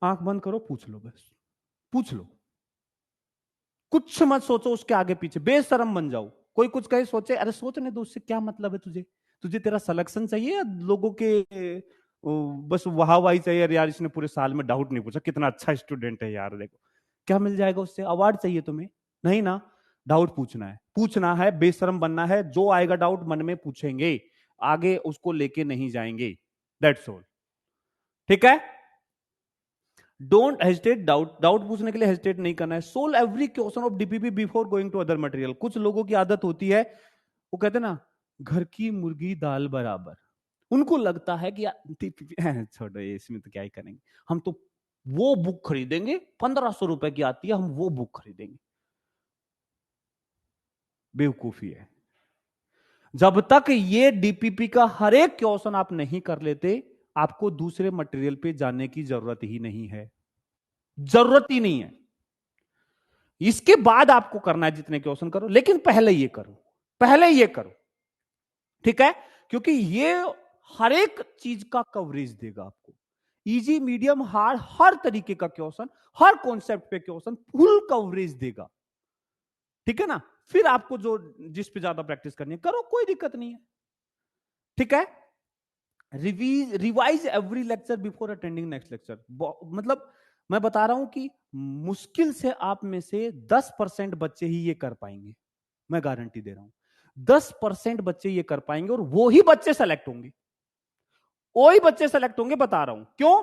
आंख बंद करो, पूछ लो, बस पूछ लो, कुछ मत सोचो उसके आगे पीछे, बेशरम बन जाओ। कोई कुछ कहे सोचे, अरे सोचने दो, उससे क्या मतलब है तुझे? तुझे तेरा सिलेक्शन चाहिए या लोगों के बस वाहवाही चाहिए? अरे यार इसने पूरे साल में डाउट नहीं पूछा, कितना अच्छा स्टूडेंट है यार, देखो क्या मिल जाएगा उससे? अवार्ड चाहिए तुम्हें? नहीं ना। डाउट पूछना है, बेशरम बनना है। जो आएगा डाउट मन में पूछेंगे, आगे उसको लेके नहीं जाएंगे। That's all. ठीक है? डोंट हेजिटेट, डाउट पूछने के लिए हेजिटेट नहीं करना है। Solve every question of DPP before going to other material. कुछ लोगों की आदत होती है, वो कहते हैं ना, घर की मुर्गी दाल बराबर। उनको लगता है कि यार छोड़ो ये, इसमें तो क्या ही करेंगे, हम तो वो बुक खरीदेंगे, 1500 रुपए की आती है, हम वो बुक खरीदेंगे। बेवकूफी है। जब तक ये डीपीपी का हर एक क्वेश्चन आप नहीं कर लेते, आपको दूसरे मटेरियल पे जाने की जरूरत ही नहीं है, जरूरत ही नहीं है। इसके बाद आपको करना है जितने क्वेश्चन करो, लेकिन पहले ये करो, पहले ये करो। ठीक है? क्योंकि ये हर एक चीज का कवरेज देगा आपको, इजी, मीडियम, हार्ड, हर तरीके का क्वेश्चन, हर कॉन्सेप्ट पे क्वेश्चन, फुल कवरेज देगा। ठीक है ना? फिर आपको जो जिस पे ज्यादा प्रैक्टिस करनी है करो, कोई दिक्कत नहीं है। ठीक है? Revise every lecture before attending next lecture. मतलब मैं बता रहा हूं कि मुश्किल से आप में से 10% बच्चे ही ये कर पाएंगे, मैं गारंटी दे रहा हूं। 10% बच्चे ये कर पाएंगे, और वो ही बच्चे सेलेक्ट होंगे, वही बच्चे सेलेक्ट होंगे, बता रहा हूं क्यों।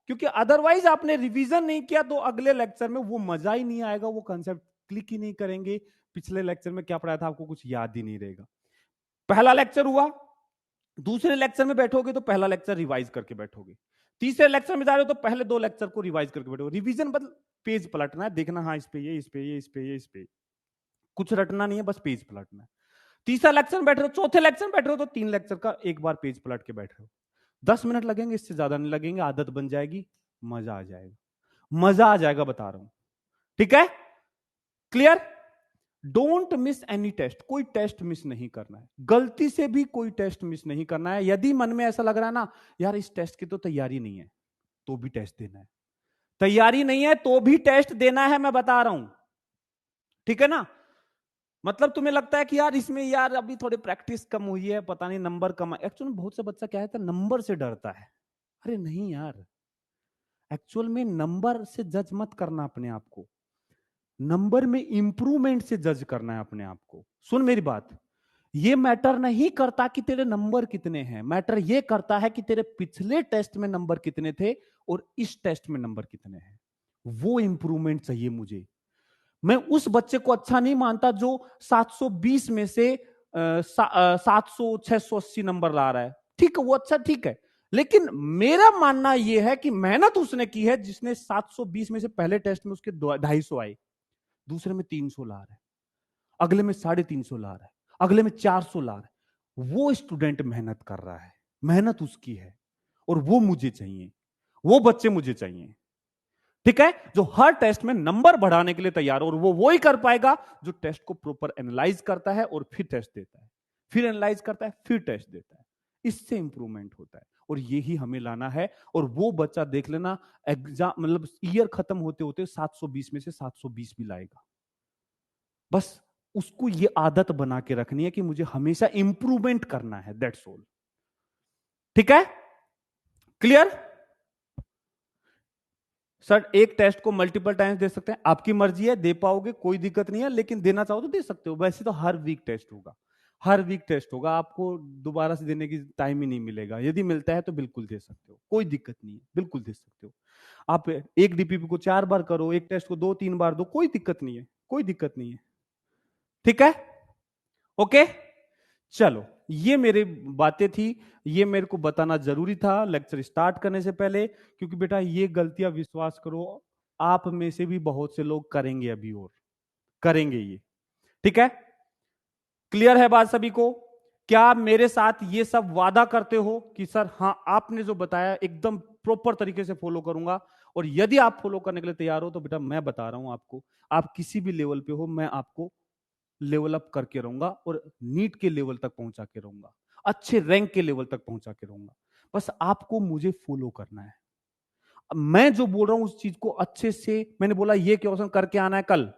क्योंकि अदरवाइज आपने रिवीजन नहीं किया तो अगले लेक्चर में वो मजा ही नहीं आएगा, वो कंसेप्ट क्लिक ही नहीं करेंगे। पिछले लेक्चर में क्या पढ़ाया था आपको कुछ याद ही नहीं रहेगा। पहला लेक्चर हुआ, दूसरे लेक्चर में बैठोगे तो पहला लेक्चर रिवाइज करके बैठोगे, तीसरे लेक्चर में जा रहे हो तो पहले 2 लेक्चर को रिवाइज करके बैठोगे। रिवीजन मतलब पेज पलटना है, देखना हाँ इस पे ये, इस पे ये, इस पे ये, इस पे, कुछ रटना नहीं है, बस पेज पलटना है। तीसरा लेक्चर में बैठ रहे हो, चौथे लेक्चर में बैठ रहे हो तो 3 लेक्चर का एक बार पेज पलट के बैठ रहे हो। 10 मिनट लगेंगे, इससे ज्यादा नहीं लगेंगे, आदत बन जाएगी, मजा आ जाएगा, मजा आ जाएगा, बता रहा हूं। ठीक है? Clear? Don't miss any test, कोई टेस्ट मिस नहीं करना है, गलती से भी कोई टेस्ट मिस नहीं करना है। यदि मन में ऐसा लग रहा है ना, यार इस टेस्ट की तो तैयारी नहीं है, तो भी टेस्ट देना है। तैयारी नहीं है तो भी टेस्ट देना है, मैं बता रहा हूं। ठीक है ना? मतलब तुम्हें लगता है कि यार इसमें यार अभी थोड़ी प्रैक्टिस कम हुई है, पता नहीं नंबर कम, एक्चुअली बहुत से बच्चा क्या है, नंबर से डरता है। अरे नहीं यार, एक्चुअल में नंबर से जज मत करना अपने आप को, नंबर में इंप्रूवमेंट से जज करना है अपने आप को। सुन मेरी बात, ये मैटर नहीं करता कि तेरे नंबर कितने हैं, मैटर ये करता है कि तेरे पिछले टेस्ट में नंबर कितने थे और इस टेस्ट में नंबर कितने हैं। वो इंप्रूवमेंट चाहिए मुझे। मैं उस बच्चे को अच्छा नहीं मानता जो 720 में से 700 680 नंबर ला रहा है। ठीक है, वो अच्छा, ठीक है, लेकिन मेरा मानना यह है कि मेहनत उसने की है, जिसने 720 में से पहले टेस्ट में उसके 250 आए, दूसरे में 300 ला रहा है, अगले में 350 ला रहा है, अगले में 400 ला रहा है। वो स्टूडेंट मेहनत कर रहा है, मेहनत उसकी है, और वो मुझे चाहिए, वो बच्चे मुझे चाहिए। ठीक है? जो हर टेस्ट में नंबर बढ़ाने के लिए तैयार हो, और वो ही कर पाएगा जो टेस्ट को प्रॉपर एनालाइज करता है और फिर टेस्ट देता है, फिर एनालाइज करता है, फिर टेस्ट देता है। इससे इंप्रूवमेंट होता है, और यही हमें लाना है। और वो बच्चा देख लेना, एग्जाम मतलब ईयर खत्म होते होते 720 में से 720 भी लाएगा। बस उसको ये आदत बना के रखनी है कि मुझे हमेशा इंप्रूवमेंट करना है, दैट्स ऑल। ठीक है? क्लियर? सर एक टेस्ट को मल्टीपल टाइम्स दे सकते हैं, आपकी मर्जी है, दे पाओगे कोई दिक्कत नहीं है, लेकिन देना चाहो तो दे सकते हो। वैसे तो हर वीक टेस्ट होगा, हर वीक टेस्ट होगा, आपको दोबारा से देने की टाइम ही नहीं मिलेगा। यदि मिलता है तो बिल्कुल दे सकते हो, कोई दिक्कत नहीं है, बिल्कुल दे सकते हो। आप एक डीपीपी को 4 बार करो, एक टेस्ट को 2-3 बार दो, कोई दिक्कत नहीं है, कोई दिक्कत नहीं है। ठीक है? ओके, चलो, ये मेरी बातें थी, ये मेरे को बताना जरूरी था लेक्चर स्टार्ट करने से पहले, क्योंकि बेटा ये गलतियां विश्वास करो आप में से भी बहुत से लोग करेंगे, अभी और करेंगे ये। ठीक है? क्लियर है बात सभी को? क्या आप मेरे साथ ये सब वादा करते हो कि सर हाँ, आपने जो बताया एकदम प्रॉपर तरीके से फॉलो करूंगा? और यदि आप फॉलो करने के लिए तैयार हो तो बेटा मैं बता रहा हूं आपको, आप किसी भी लेवल पे हो, मैं आपको लेवल अप करके रहूंगा और नीट के लेवल तक पहुंचा के रहूंगा, अच्छे रैंक के लेवल तक पहुंचा के रहूंगा। बस आपको मुझे फॉलो करना है। अब मैं जो बोल रहा हूं उस चीज को अच्छे से, मैंने बोला ये क्वेश्चन करके आना है कल,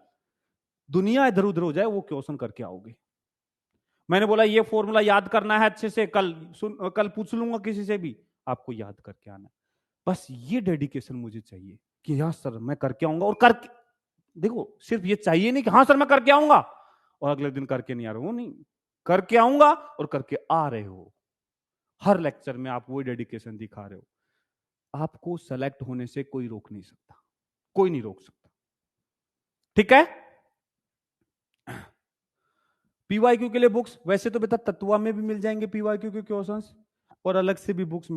दुनिया इधर उधर हो जाए वो क्वेश्चन करके आओगे। मैंने बोला ये फॉर्मूला याद करना है अच्छे से, कल पूछ लूंगा किसी से भी, आपको याद करके आना है। बस ये डेडिकेशन मुझे चाहिए कि हाँ सर मैं करके आऊंगा, और करके देखो, सिर्फ ये चाहिए नहीं कि हाँ सर मैं करके आऊंगा और अगले दिन करके नहीं आ रहा हूं, नहीं, करके आऊंगा और करके आ रहे हो। हर लेक्चर में आप वो डेडिकेशन दिखा रहे हो। आपको सेलेक्ट होने से कोई रोक नहीं सकता, कोई नहीं रोक सकता, ठीक है। पीवाईक्यू के लिए बुक्स वैसे तो बेटा तत्वा में भी मिल जाएंगे पीवाईक्यू के क्वेश्चंस, और अलग से भी बुक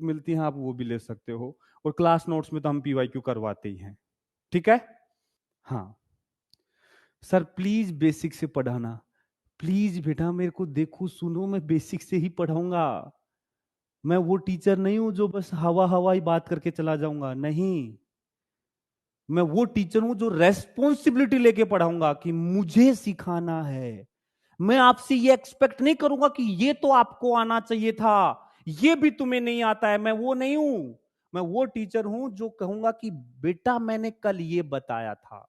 मिलती हैं, आप वो भी ले सकते हो। और क्लास नोट्स में तो हम पीवाईक्यू करवाते ही हैं, ठीक है। हाँ सर प्लीज बेसिक से पढ़ाना, प्लीज बेटा मेरे को देखो सुनो, मैं बेसिक से ही पढ़ाऊंगा। मैं वो टीचर नहीं हूं जो बस हवा हवाई बात करके चला जाऊंगा, नहीं। मैं वो टीचर हूं जो रेस्पॉन्सिबिलिटी लेके पढ़ाऊंगा कि मुझे सिखाना है। मैं आपसे ये एक्सपेक्ट नहीं करूंगा कि ये तो आपको आना चाहिए था, ये भी तुम्हें नहीं आता है। मैं वो नहीं हूं। मैं वो टीचर हूं जो कहूंगा कि बेटा मैंने कल ये बताया था।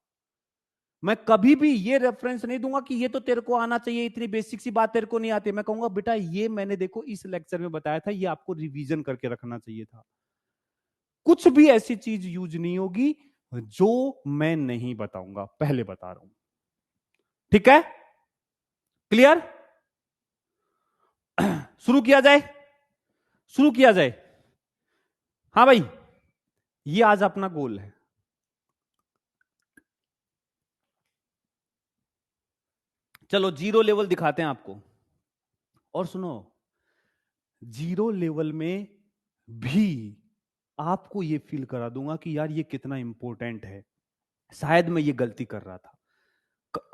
मैं कभी भी ये रेफरेंस नहीं दूंगा कि ये तो तेरे को आना चाहिए, इतनी बेसिक सी बात तेरे को नहीं आती। मैं कहूंगा बेटा ये मैंने देखो इस लेक्चर में बताया था, ये आपको रिवीजन करके रखना चाहिए था। कुछ भी ऐसी चीज यूज नहीं होगी जो मैं नहीं बताऊंगा, पहले बता रहा हूं, ठीक है। क्लियर? शुरू किया जाए, शुरू किया जाए। हाँ भाई, ये आज अपना गोल है। चलो जीरो लेवल दिखाते हैं आपको। और सुनो, जीरो लेवल में भी आपको ये फील करा दूंगा कि यार ये कितना इंपॉर्टेंट है। शायद मैं ये गलती कर रहा था,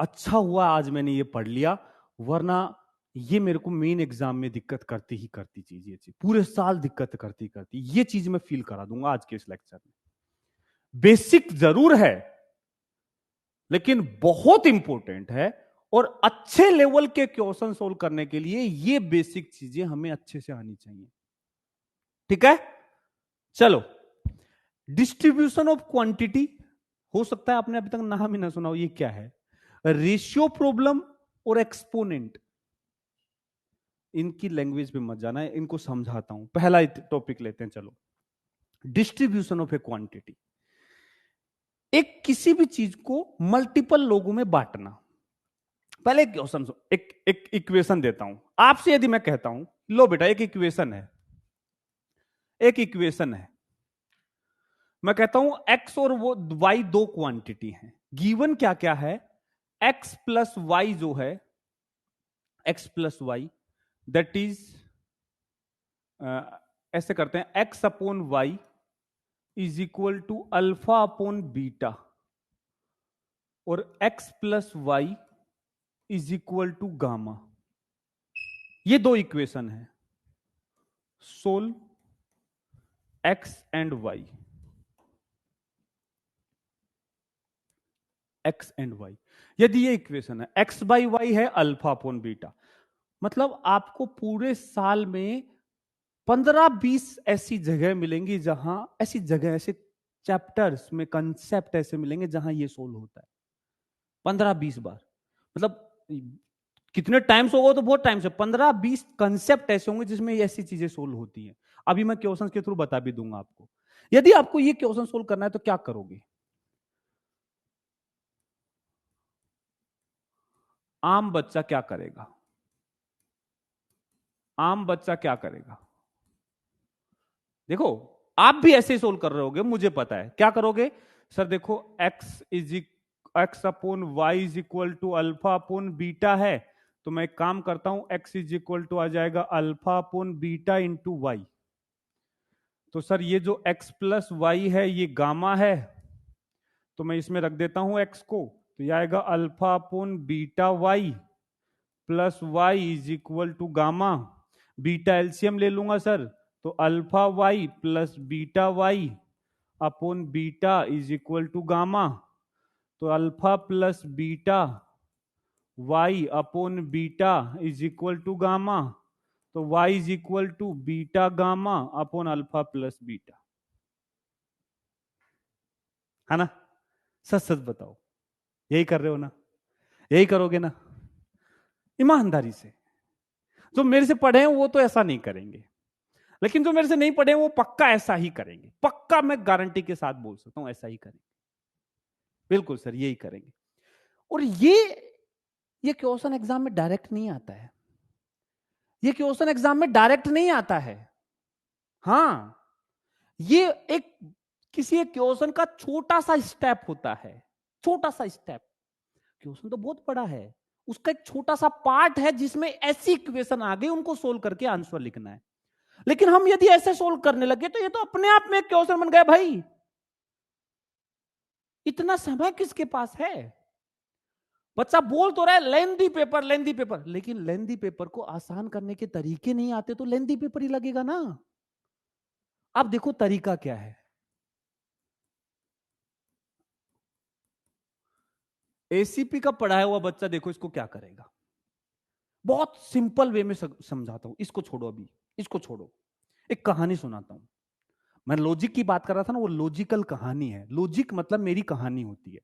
अच्छा हुआ आज मैंने ये पढ़ लिया, वरना ये मेरे को मेन एग्जाम में दिक्कत करती ही करती चीज, ये चीज पूरे साल दिक्कत करती करती, ये चीज मैं फील करा दूंगा आज के इस लेक्चर में। बेसिक जरूर है लेकिन बहुत इंपॉर्टेंट है, और अच्छे लेवल के क्वेश्चन सोल्व करने के लिए ये बेसिक चीजें हमें अच्छे से आनी चाहिए, ठीक है। चलो, डिस्ट्रीब्यूशन ऑफ क्वांटिटी, हो सकता है आपने अभी तक नाम ही ना सुना हो, ये क्या है? रेशियो प्रॉब्लम और एक्सपोनेंट, इनकी लैंग्वेज पे मत जाना है, इनको समझाता हूं। पहला टॉपिक लेते हैं, चलो। डिस्ट्रीब्यूशन ऑफ ए क्वांटिटी, एक किसी भी चीज को मल्टीपल लोगों में बांटना। पहले एक क्वेश्चन, एक इक्वेशन देता हूं आपसे। यदि मैं कहता हूं लो बेटा एक इक्वेशन है, एक इक्वेशन है, मैं कहता हूं x और वो y दो क्वांटिटी हैं, गिवन क्या क्या है, x प्लस वाई जो है, x plus y that is, ऐसे करते हैं, x upon y is equal to alpha upon beta, और x plus y is equal to gamma. ये दो इक्वेशन है, solve x and y, x and y। यदि ये इक्वेशन है, x बाई वाई है अल्फा अपॉन बीटा, मतलब आपको पूरे साल में 15-20 ऐसी जगह मिलेंगी जहां, ऐसी जगह, ऐसे चैप्टर्स में कंसेप्ट ऐसे मिलेंगे जहां ये सोल्व होता है 15-20 बार। मतलब कितने टाइम्स होगा तो बहुत टाइम से, 15-20 कंसेप्ट ऐसे होंगे जिसमें ऐसी चीजें सोल्व होती हैं। अभी मैं क्वेश्चंस के थ्रू बता भी दूंगा आपको। यदि आपको ये क्वेश्चन सोल्व करना है तो क्या करोगे? आम बच्चा क्या करेगा? आम बच्चा क्या करेगा? देखो आप भी ऐसे ही सोल्व कर रहे होगे, मुझे पता है क्या करोगे। सर देखो x upon y is equal to alpha upon beta है, तो मैं एक काम करता हूं, x इज इक्वल टू आ जाएगा alpha upon beta into y. तो सर ये जो x प्लस वाई है ये गामा है, तो मैं इसमें रख देता हूं x को, तो ये आएगा alpha upon beta y plus y is equal to gamma. Beta LCM ले लूंगा सर, तो alpha y plus beta y upon beta is equal to gamma. तो alpha plus beta y upon beta is equal to gamma, तो y is equal to beta gamma upon alpha plus beta, है ना? सच सच बताओ, यही कर रहे हो ना? यही करोगे ना? ईमानदारी से। जो मेरे से पढ़े हैं वो तो ऐसा नहीं करेंगे, लेकिन जो मेरे से नहीं पढ़े हैं वो पक्का ऐसा ही करेंगे, पक्का मैं गारंटी के साथ बोल सकता हूं, ऐसा ही करेंगे। बिल्कुल सर, यही करेंगे। और ये क्वेश्चन एग्जाम में डायरेक्ट नहीं आता है, ये क्वेश्चन एग्जाम में डायरेक्ट नहीं आता है। हाँ, ये एक किसी एक क्वेश्चन का छोटा सा स्टेप होता है, छोटा सा स्टेप। क्वेश्चन तो बहुत बड़ा है, उसका एक छोटा सा पार्ट है जिसमें ऐसी इक्वेशन आ गई, उनको सोल्व करके आंसर लिखना है। लेकिन हम यदि ऐसे सोल्व करने लगे तो ये तो अपने आप में एक क्वेश्चन बन गया भाई। इतना समय किसके पास है? बच्चा बोल तो रहा है लेंदी पेपर, लेंदी पेपर, लेकिन लेंदी पेपर को आसान करने के तरीके नहीं आते तो लेंदी पेपर ही लगेगा ना। अब देखो तरीका क्या है। एसीपी का पढ़ाया हुआ बच्चा देखो इसको क्या करेगा, बहुत सिंपल वे में समझाता हूं। इसको छोड़ो, अभी इसको छोड़ो, एक कहानी सुनाता हूं। मैं लॉजिक की बात कर रहा था ना, वो लॉजिकल कहानी है। लॉजिक मतलब मेरी कहानी होती है,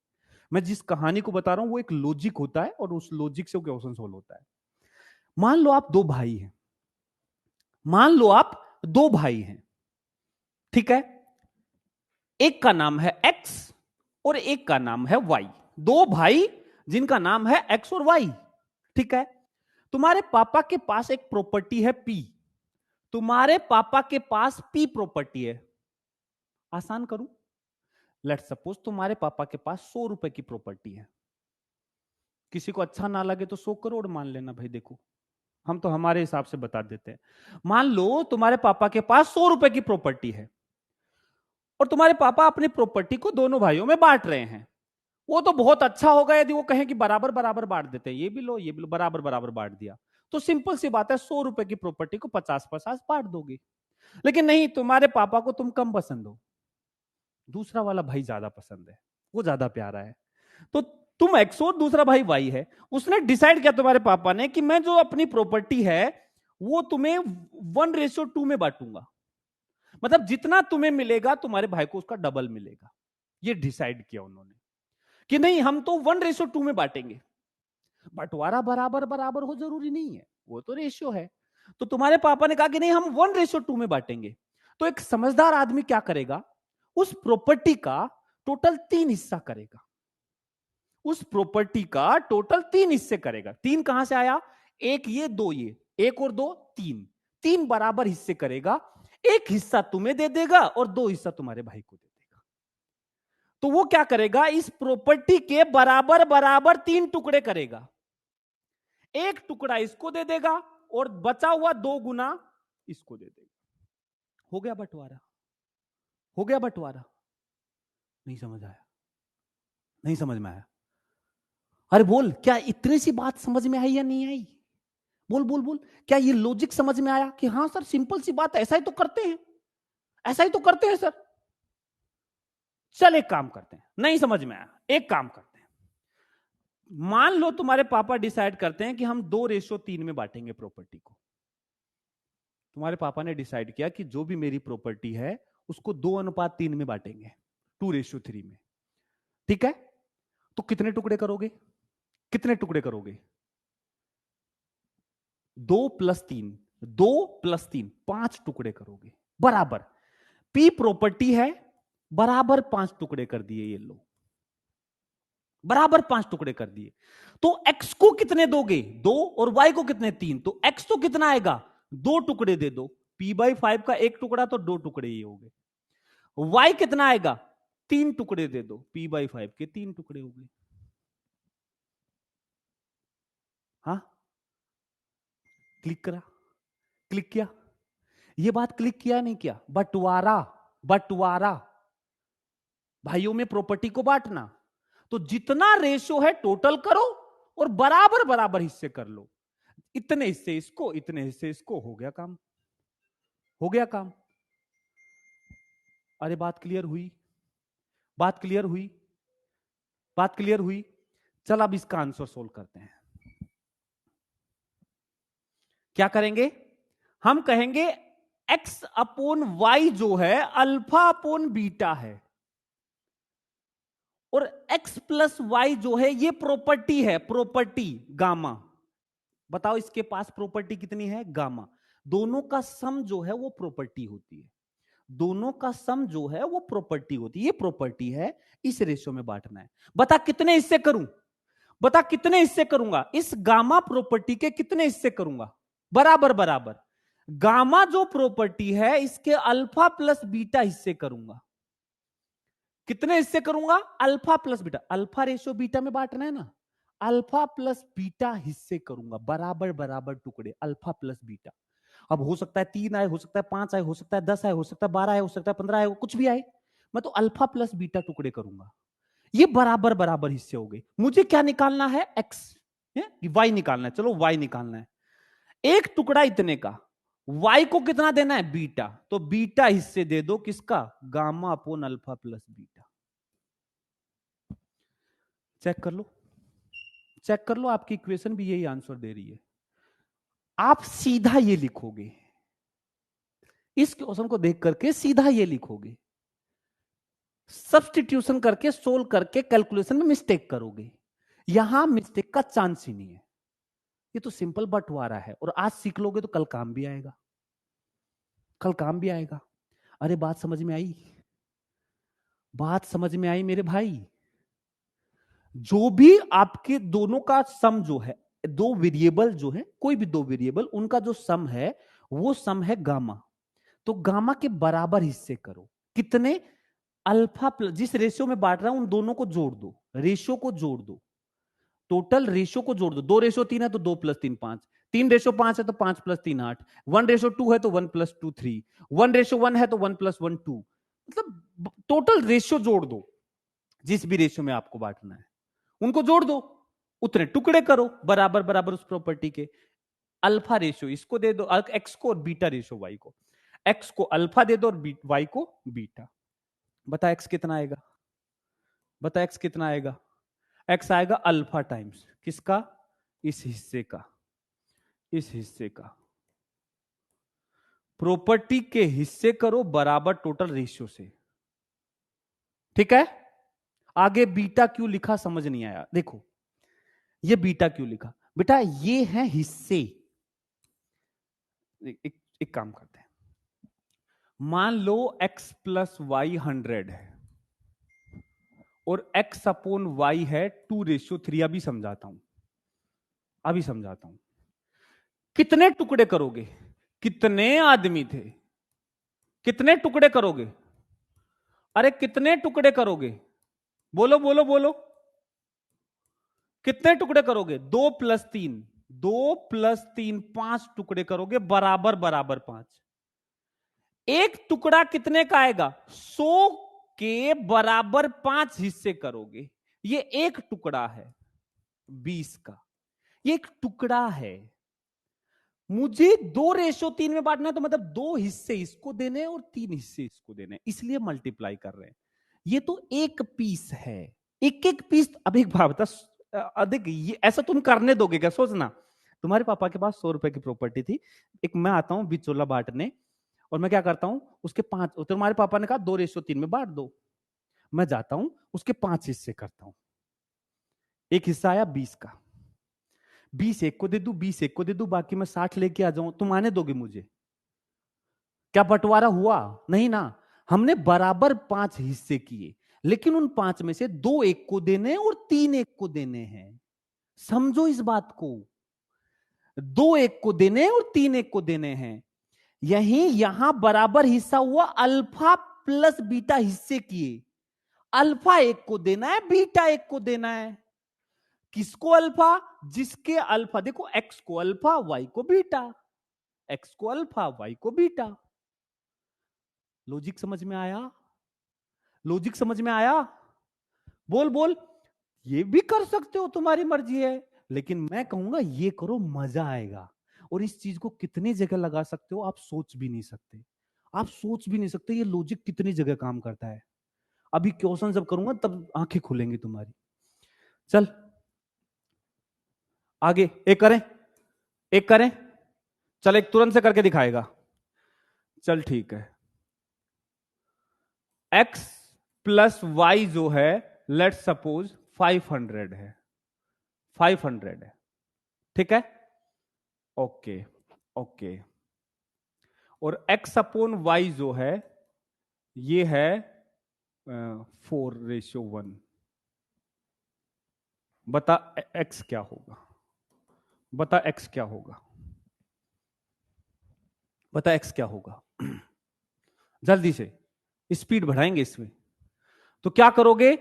मैं जिस कहानी को बता रहा हूं वो एक लॉजिक होता है और उस लॉजिक से वो क्वेश्चन सोल्व होता है। मान लो आप दो भाई हैं, मान लो आप दो भाई हैं, ठीक है? एक का नाम है एक्स और एक का नाम है वाई, दो भाई जिनका नाम है एक्स और वाई, ठीक है? तुम्हारे पापा के पास एक प्रॉपर्टी है पी, तुम्हारे पापा के पास पी प्रॉपर्टी है। आसान करूं, लेट सपोज तुम्हारे पापा के पास 100 रुपए की प्रॉपर्टी है। किसी को अच्छा ना लगे तो 100 करोड़ मान लेना भाई, देखो हम तो हमारे हिसाब से बता देते हैं। मान लो तुम्हारे पापा के पास 100 रुपए की प्रॉपर्टी है और तुम्हारे पापा अपनी प्रॉपर्टी को दोनों भाइयों में बांट रहे हैं। वो तो बहुत अच्छा होगा यदि वो कहें कि बराबर बराबर बांट देते हैं, ये भी लो ये भी लो, बराबर बराबर बांट दिया तो सिंपल सी बात है 100 रुपए की प्रॉपर्टी को 50-50 बांट दोगे। लेकिन नहीं, तुम्हारे पापा को तुम कम पसंद हो, दूसरा वाला भाई ज्यादा पसंद है, वो ज्यादा प्यारा है, तो तुम एक्स और दूसरा भाई वाई है, उसने डिसाइड किया तुम्हारे पापा ने कि मैं जो अपनी प्रॉपर्टी है वो तुम्हें 1:2 में बांटूंगा, मतलब जितना तुम्हें मिलेगा तुम्हारे भाई को उसका डबल मिलेगा। ये डिसाइड किया उन्होंने कि नहीं हम तो 1:2 में बांटेंगे। बंटवारा बराबर बराबर हो जरूरी नहीं है, वो तो रेशियो है। तो तुम्हारे पापा ने कहा कि नहीं हम 1:2 में बांटेंगे। तो एक समझदार आदमी क्या करेगा, उस प्रॉपर्टी का टोटल 3 हिस्सा करेगा, उस प्रॉपर्टी का टोटल 3 हिस्से करेगा। 3 कहां से आया, एक ये दो ये, एक और दो 3, 3 बराबर हिस्से करेगा। एक हिस्सा तुम्हें दे देगा और 2 हिस्सा तुम्हारे भाई को दे देगा। तो वो क्या करेगा, इस प्रॉपर्टी के बराबर बराबर 3 टुकड़े करेगा, एक टुकड़ा इसको दे देगा और बचा हुआ 2 गुना इसको दे देगा। हो गया बंटवारा, हो गया बंटवारा। नहीं समझ आया, नहीं समझ में आया? अरे बोल, क्या इतनी सी बात समझ में आई या नहीं आई? बोल बोल बोल, क्या ये लॉजिक समझ में आया कि हाँ सर सिंपल सी बात, ऐसा ही तो करते हैं, ऐसा ही तो करते हैं सर। चल एक काम करते हैं, नहीं समझ में आया, एक काम करते हैं। मान लो तुम्हारे पापा डिसाइड करते हैं कि हम 2:3 में बांटेंगे प्रॉपर्टी को। तुम्हारे पापा ने डिसाइड किया कि जो भी मेरी प्रॉपर्टी है उसको 2:3 में बांटेंगे, 2:3 में, ठीक है? तो कितने टुकड़े करोगे, कितने टुकड़े करोगे? 2 + 3, 2 + 3, 5 टुकड़े करोगे बराबर। पी प्रॉपर्टी है, बराबर 5 टुकड़े कर दिए, ये लो बराबर 5 टुकड़े कर दिए। तो x को कितने दोगे, 2, और y को कितने, 3, तो x तो कितना आएगा, 2 टुकड़े दे दो, p/5 का एक टुकड़ा तो 2 टुकड़े ही हो गए। y कितना आएगा, 3 टुकड़े दे दो, p/5 के 3 टुकड़े हो गए। हाँ, क्लिक करा, क्लिक किया, ये बात क्लिक किया नहीं किया? बंटवारा, बंटवारा, भाइयों में प्रॉपर्टी को बांटना। तो जितना रेशो है टोटल करो और बराबर बराबर हिस्से कर लो, इतने हिस्से इसको, इतने हिस्से इसको, हो गया काम, हो गया काम। अरे बात क्लियर हुई, बात क्लियर हुई, बात क्लियर हुई? चल अब इसका आंसर सोल्व करते हैं। क्या करेंगे? हम कहेंगे x अपॉन वाई जो है अल्फा अपॉन बीटा है, और x प्लस वाई जो है ये प्रॉपर्टी है, प्रॉपर्टी गामा। बताओ इसके पास प्रॉपर्टी कितनी है? गामा। दोनों का सम जो है वो प्रॉपर्टी होती है, दोनों का सम जो है वो प्रॉपर्टी होती है। ये प्रॉपर्टी है, इस रेशियो में बांटना है। बता कितने हिस्से करूं? बता कितने हिस्से करूंगा? इस गामा प्रॉपर्टी के कितने हिस्से करूंगा? बराबर बराबर। गामा जो प्रॉपर्टी है इसके अल्फा प्लस बीटा हिस्से करूंगा। कितने हिस्से करूंगा? Alpha plus beta. Alpha ratio beta में बांटना है ना, अल्फा प्लस बीटा हिस्से करूंगा, बराबर बराबर टुकड़े, अल्फा प्लस बीटा। अब हो सकता है 3 आए, हो सकता है 5 आए, हो सकता है 10 आए, हो सकता है 12 आए, हो सकता है 15 आए, कुछ भी आए, मैं तो अल्फा प्लस बीटा टुकड़े करूंगा। ये बराबर बराबर हिस्से हो गए। मुझे क्या निकालना है? एक्स, वाई निकालना है। चलो वाई निकालना है। एक टुकड़ा इतने का, वाई को कितना देना है? बीटा। तो बीटा हिस्से दे दो किसका? Gamma upon alpha plus beta. Check कर लो, चेक कर लो, आपकी इक्वेशन भी यही आंसर दे रही है। आप सीधा ये लिखोगे, इस क्वेश्चन को देख करके सीधा ये लिखोगे, सब्स्टिट्यूशन करके सोल्व करके कैलकुलेशन में मिस्टेक करोगे। यहां मिस्टेक का चांस ही नहीं है। ये तो सिंपल बंटवारा है, और आज सीख लोगे तो कल काम भी आएगा, कल काम भी आएगा। अरे बात समझ में आई? बात समझ में आई मेरे भाई? जो भी आपके दोनों का सम जो है, दो वेरिएबल जो है, कोई भी दो वेरिएबल, उनका जो सम है वो सम है गामा। तो गामा के बराबर हिस्से करो। कितने? अल्फा प्लस, जिस रेशियो में बांट रहा हूं उन दोनों को जोड़ दो, रेशियो को जोड़ दो, टोटल रेशियो को जोड़ दो। 2:3 है तो 2 + 3 5, 3:5 है तो 5 + 3 8, 1:2 है तो 1 + 2 3, 1:1 है तो 1 + 1 2। मतलब टोटल रेशियो जोड़ दो, जिस भी रेशियो में आपको बांटना है उनको जोड़ दो, उतने टुकड़े करो बराबर बराबर उस प्रॉपर्टी के। अल्फा रेशियो इसको दे दो एक्स को, और बीटा रेशियो वाई को। एक्स को अल्फा दे दो और वाई को बीटा। बता एक्स कितना आएगा? बता एक्स कितना आएगा? एक्स आएगा अल्फा टाइम्स किसका? इस हिस्से का, इस हिस्से का। प्रॉपर्टी के हिस्से करो बराबर टोटल रेशियो से, ठीक है? आगे बीटा क्यों लिखा समझ नहीं आया? देखो ये बीटा क्यों लिखा बेटा, ये है हिस्से। एक काम करते हैं, मान लो x + y 100 है और x अपॉन y है 2:3। अभी समझाता हूं, अभी समझाता हूं। कितने टुकड़े करोगे? कितने आदमी थे? कितने टुकड़े करोगे? अरे कितने टुकड़े करोगे? बोलो बोलो बोलो, कितने टुकड़े करोगे? 2 + 3, 2 + 3 5 टुकड़े करोगे, बराबर बराबर 5। एक टुकड़ा कितने का आएगा? 100 के बराबर 5 हिस्से करोगे। ये एक टुकड़ा है 20 का, ये एक टुकड़ा है। मुझे 2:3 में बांटना है, तो मतलब 2 हिस्से इसको देने हैं और 3 हिस्से इसको देने हैं, इसलिए मल्टीप्लाई कर रहे हैं। ये तो एक पीस है, एक एक पीस। अब एक बात बता, अधिक ये ऐसा तुम करने दोगे क्या? सोचना, तुम्हारे पापा के पास 100 रुपए की प्रॉपर्टी थी, एक मैं आता हूं बिचौला बांटने, और मैं क्या करता हूं, उसके 5, तुम्हारे पापा ने कहा 2:3 में बांट दो, मैं जाता हूं उसके 5 हिस्से करता हूं। एक हिस्सा आया 20 का, 20 एक को दे दूं, 20 एक को दे दूं, बाकी मैं 60 लेके आ जाऊं, तुम आने दोगे मुझे? क्या बंटवारा हुआ? नहीं ना। हमने बराबर 5 हिस्से किए, लेकिन उन 5 में से 2 एक को देने हैं और 3 एक को देने हैं। समझो इस बात को, 2 एक को देने हैं और 3 एक को देने हैं। यही यहां बराबर हिस्सा हुआ, अल्फा प्लस बीटा हिस्से किए। अल्फा एक को देना है, बीटा एक को देना है। किसको अल्फा? जिसके अल्फा, देखो एक्स को अल्फा, वाई को बीटा, एक्स को अल्फा, वाई को बीटा। लॉजिक समझ में आया? लॉजिक समझ में आया? बोल बोल। ये भी कर सकते हो, तुम्हारी मर्जी है, लेकिन मैं कहूंगा ये करो, मजा आएगा। और इस चीज को कितनी जगह लगा सकते हो आप सोच भी नहीं सकते, आप सोच भी नहीं सकते ये लॉजिक कितनी जगह काम करता है। अभी क्वेश्चन जब करूंगा तब आंखें खुलेंगी तुम्हारी। चल आगे, एक करें, एक करें, चल एक तुरंत से करके दिखाएगा, चल ठीक है। x प्लस वाई जो है लेट सपोज 500 है, 500 है, ठीक है, ओके ओके। और x अपॉन वाई जो है ये है 4:1। बता x क्या होगा, बता x क्या होगा, बता x क्या होगा। जल्दी से स्पीड बढ़ाएंगे इसमें। तो क्या करोगे,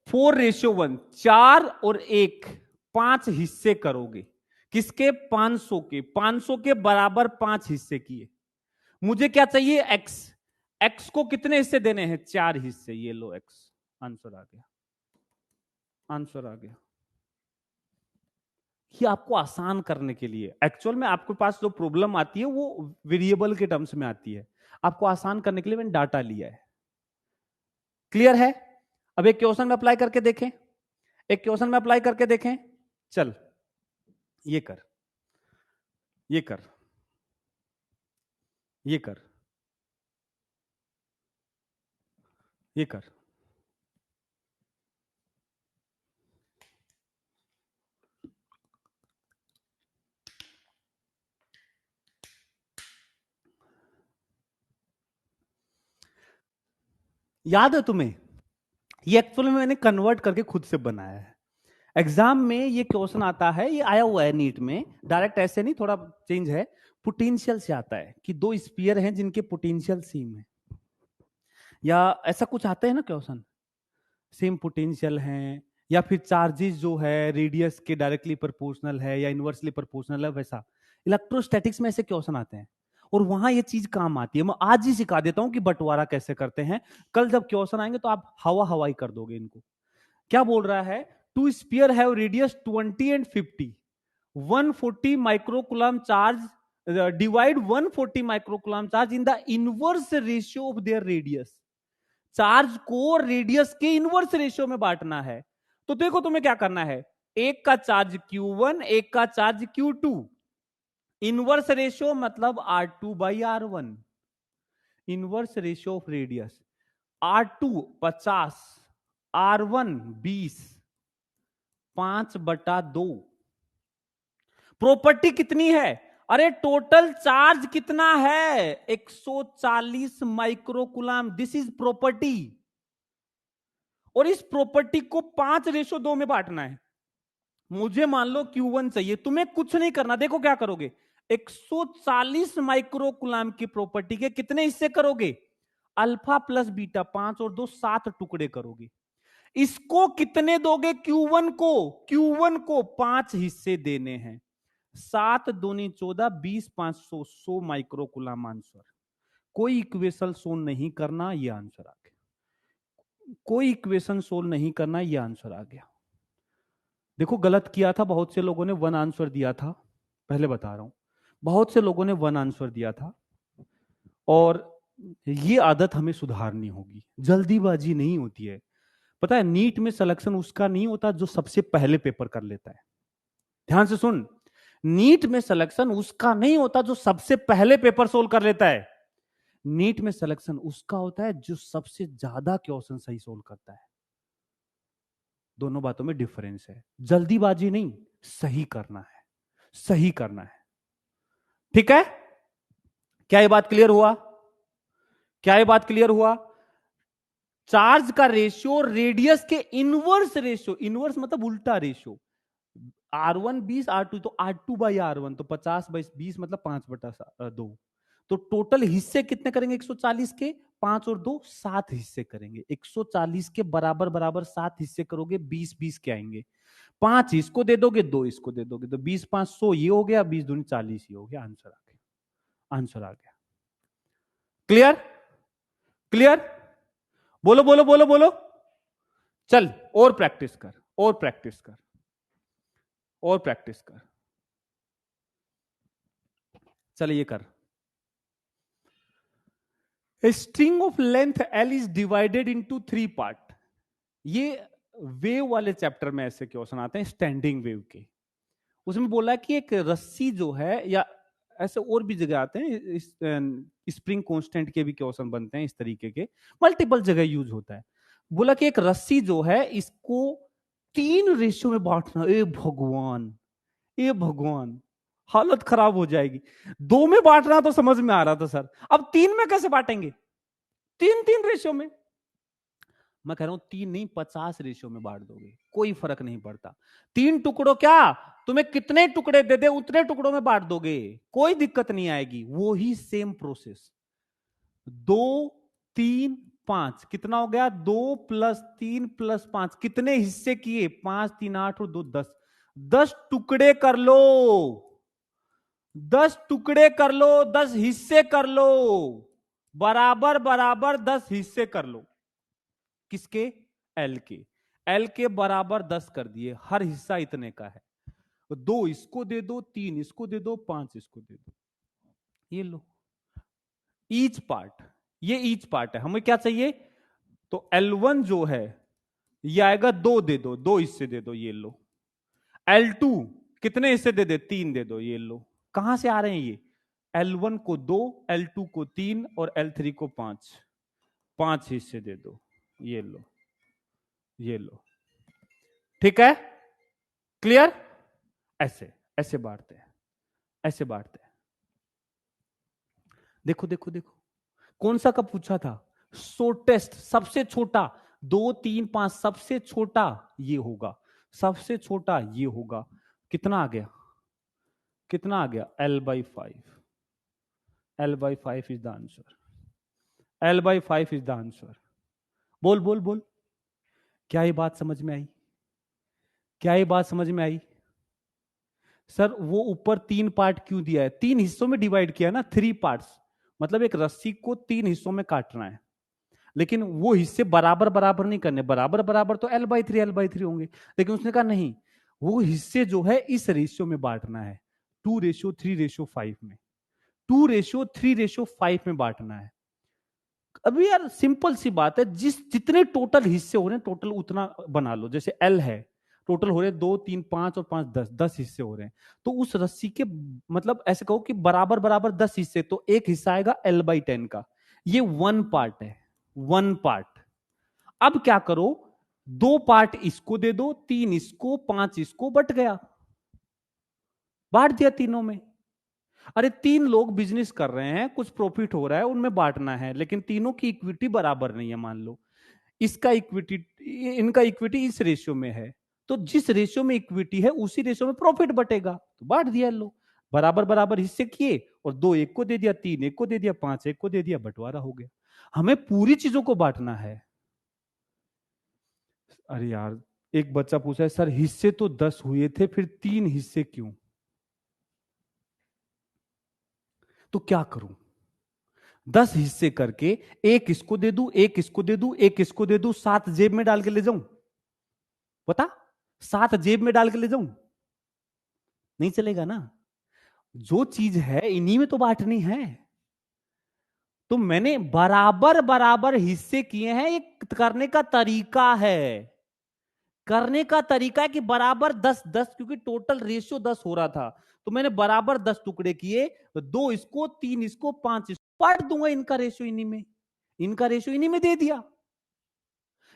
4:1, 4 और 1, 5 हिस्से करोगे। किसके, 500 के, 500 के बराबर 5 हिस्से किए। मुझे क्या चाहिए, x, x को कितने हिस्से देने हैं, 4 हिस्से। ये लो x, आंसर आ गया, आंसर आ गया। ये आपको आसान करने के लिए, एक्चुअल में आपके पास जो प्रॉब्लम आती है वो वेरिएबल के टर्म्स में आती है, आपको आसान करने के लिए मैंने डाटा लिया है। क्लियर है। अब एक क्वेश्चन में अप्लाई करके देखें, एक क्वेश्चन में अप्लाई करके देखें। चल ये कर, ये कर, ये कर, ये कर। याद है तुम्हें, ये एक्चुअली में मैंने कन्वर्ट करके खुद से बनाया है। एग्जाम में ये क्वेश्चन आता है, ये आया हुआ है नीट में, डायरेक्ट ऐसे नहीं, थोड़ा चेंज है, पोटेंशियल से आता है कि दो स्फीयर हैं जिनके पोटेंशियल सेम है, या ऐसा कुछ आता है ना क्वेश्चन, सेम पोटेंशियल हैं, या फिर चार्जेस जो है रेडियस के डायरेक्टली प्रोपोर्शनल है या इनवर्सली प्रोपोर्शनल है, वैसा इलेक्ट्रोस्टैटिक्स में ऐसे क्वेश्चन आते हैं और वहां ये चीज काम आती है। मैं आज ही सिखा देता हूं कि बंटवारा कैसे करते हैं, कल जब क्वेश्चन आएंगे तो आप हवा हवाई कर दोगे इनको। क्या बोल रहा है, two sphere have radius 20 and 50, 140 microcoulomb charge, divide 140 microcoulomb charge in the inverse ratio of their radius. Charge को रेडियस के इनवर्स रेशियो में बांटना है। तो देखो तुम्हें क्या करना है, एक का चार्ज Q1, एक का चार्ज Q2, इनवर्स रेशियो मतलब R2/R1, inverse ratio of radius, R2 50, R1 20, 5/2। Property कितनी है, अरे टोटल चार्ज कितना है, 140 माइक्रोकुलम, दिस इज प्रॉपर्टी। और इस प्रॉपर्टी को 5:2 में बांटना है। मुझे मान लो Q1 चाहिए, तुम्हें कुछ नहीं करना, देखो क्या करोगे, 140 माइक्रोकुलम की प्रॉपर्टी के कितने हिस्से करोगे, अल्फा प्लस बीटा, 5 और 2 7 टुकड़े करोगे। इसको कितने दोगे, Q1 को, Q1 को 5 हिस्से देने हैं, 7 दूनी 14, 20 500, 100 माइक्रोकुलम आंसर। कोई इक्वेशन सोल्व नहीं करना, ये आंसर आ गया। कोई इक्वेशन सोल्व नहीं करना, ये आंसर आ गया। देखो गलत किया था, बहुत से लोगों ने 1 आंसर दिया था, पहले बता रहा हूं, बहुत से लोगों ने 1 आंसर दिया था, और ये आदत हमें सुधारनी होगी। जल्दीबाजी नहीं होती है, पता है नीट में सिलेक्शन उसका नहीं होता जो सबसे पहले पेपर कर लेता है। ध्यान से सुन, नीट में सिलेक्शन उसका नहीं होता जो सबसे पहले पेपर सोल्व कर लेता है। नीट में सिलेक्शन उसका होता है जो सबसे ज्यादा क्वेश्चन सही सोल्व करता है। दोनों बातों में डिफरेंस है, जल्दीबाजी नहीं, सही करना है, सही करना है। ठीक है, क्या ये बात क्लियर हुआ, क्या ये बात क्लियर हुआ। चार्ज का रेशियो रेडियस के इनवर्स रेशियो, इनवर्स मतलब उल्टा रेशियो, R1 20, R2 तो R2/R1, तो 50/20 मतलब 5/2। तो टोटल हिस्से कितने करेंगे 140 के, 5 और 2 7 हिस्से करेंगे। 140 के बराबर बराबर 7 हिस्से करोगे, 20 के आएंगे, 5 इसको दे दोगे, 2 इसको दे दोगे, तो 20 5 100 ये हो गया, 20 दूनी 40 ये हो गया, आंसर आ गया, आंसर आ गया। क्लियर, क्लियर, बोलो बोलो बोलो बोलो। चल और प्रैक्टिस कर, और प्रैक्टिस कर, और प्रैक्टिस कर। चलिए ये कर, A string of length L is divided into 3 part. ये वेव वाले चैप्टर में ऐसे क्वेश्चन आते हैं, स्टैंडिंग वेव के। उसमें बोला कि एक रस्सी जो है, या ऐसे और भी जगह आते हैं, इस स्प्रिंग कांस्टेंट के भी क्वेश्चन बनते हैं इस तरीके के, मल्टीपल जगह यूज होता है। बोला कि एक रस्सी जो है इसको 3 रेशियो में बांटना। ए भगवान, ए भगवान, हालत खराब हो जाएगी। 2 में बांटना तो समझ में आ रहा था सर, अब 3 में कैसे बांटेंगे? 3 रेशियो में। मैं कह रहा हूं 3 नहीं 50 रेशियो में बांट दोगे, कोई फर्क नहीं पड़ता। 3 टुकड़ों क्या, तुम्हें कितने टुकड़े दे दे उतने टुकड़ों में बांट दोगे, कोई दिक्कत नहीं आएगी। वो ही सेम प्रोसेस। 2 3 5 कितना हो गया? 2 + 3 + 5 कितने हिस्से किए? 5 3 8 और 2 10। 10 टुकड़े कर लो, 10 टुकड़े कर लो, 10 हिस्से कर लो, बराबर बराबर 10 हिस्से कर लो। किसके? एल के। एल के बराबर 10 कर दिए, हर हिस्सा इतने का है। 2 इसको दे दो, 3 इसको दे दो, 5 इसको दे दो, ये लो। ईच पार्ट, ये ईच पार्ट है। हमें क्या चाहिए? तो L1 जो है ये आएगा 2 दे दो, 2 हिस्से दे दो, ये लो। L2 कितने हिस्से दे दे? 3 दे दो, ये लो। कहां से आ रहे हैं ये? L1 को 2, L2 को 3 और L3 को 5। 5 हिस्से दे दो, ये लो, ये लो। ठीक है, क्लियर? ऐसे ऐसे बांटते हैं, ऐसे बांटते हैं। देखो देखो देखो, कौन सा कब पूछा था? शॉर्टेस्ट, सबसे छोटा। 2 3 5 सबसे छोटा ये होगा, सबसे छोटा ये होगा। कितना आ गया? कितना आ गया? L/5। L/5 is the answer. L/5 is the answer. बोल बोल बोल, क्या ये बात समझ में आई? क्या ये बात समझ में आई? सर वो ऊपर 3 पार्ट क्यों दिया है? 3 हिस्सों में डिवाइड किया ना, 3 पार्ट्स। मतलब एक रस्सी को 3 हिस्सों में काटना है, लेकिन वो हिस्से बराबर बराबर नहीं करने। बराबर बराबर तो L/3 होंगे, लेकिन उसने कहा नहीं, वो हिस्से जो है इस रेशियो में बांटना है, 2:3:5 में। 2:3:5 में बांटना है। अभी यार सिंपल सी बात है, जितने टोटल हिस्से हो रहे हैं टोटल उतना बना लो। जैसे L है, टोटल हो रहे हैं 2 3 5 और 5 10 हिस्से हो रहे हैं। तो उस रस्सी के मतलब ऐसे कहो कि बराबर बराबर 10 हिस्से, तो एक हिस्सा आएगा L/10 का। ये 1 पार्ट है, 1 पार्ट। अब क्या करो, 2 पार्ट इसको दे दो, 3 इसको, 5 इसको, बट गया, बांट दिया तीनों में। अरे 3 लोग बिजनेस कर रहे हैं, कुछ प्रॉफिट हो रहा है, उनमें बांटना है, लेकिन तीनों की इक्विटी बराबर नहीं है। मान लो इसका इक्विटी, इनका इक्विटी इस रेशियो में है, तो जिस रेशियो में इक्विटी है उसी रेशियो में प्रॉफिट बटेगा, तो बांट दिया लो। बराबर बराबर हिस्से किए, और 2 एक को दे दिया, 3 एक को दे दिया, 5 एक को दे दिया, बंटवारा हो गया। हमें पूरी चीजों को बांटना है। अरे यार, एक बच्चा पूछा है, सर हिस्से तो 10 हुए थे, फिर 3 हिस्से क्यों? तो क्या करूं? 10 हिस्से करके एक इसको दे दूं, एक इसको दे दूं, एक इसको दे दूं, 7 जेब में डाल के ले जाऊं? बता, 7 जेब में डाल के ले जाऊं? नहीं चलेगा ना। जो चीज है इन्हीं में तो बांटनी है। तो मैंने बराबर बराबर हिस्से किए हैं, ये करने का तरीका है। करने का तरीका है कि बराबर 10 10, क्योंकि टोटल रेशियो 10 हो रहा था, तो मैंने बराबर 10 टुकड़े किए, 2 इसको, 3 इसको, 5 इसको, बांट दूंगा इनका रेशियो इन्हीं में, इनका रेशियो इन्हीं में दे दिया।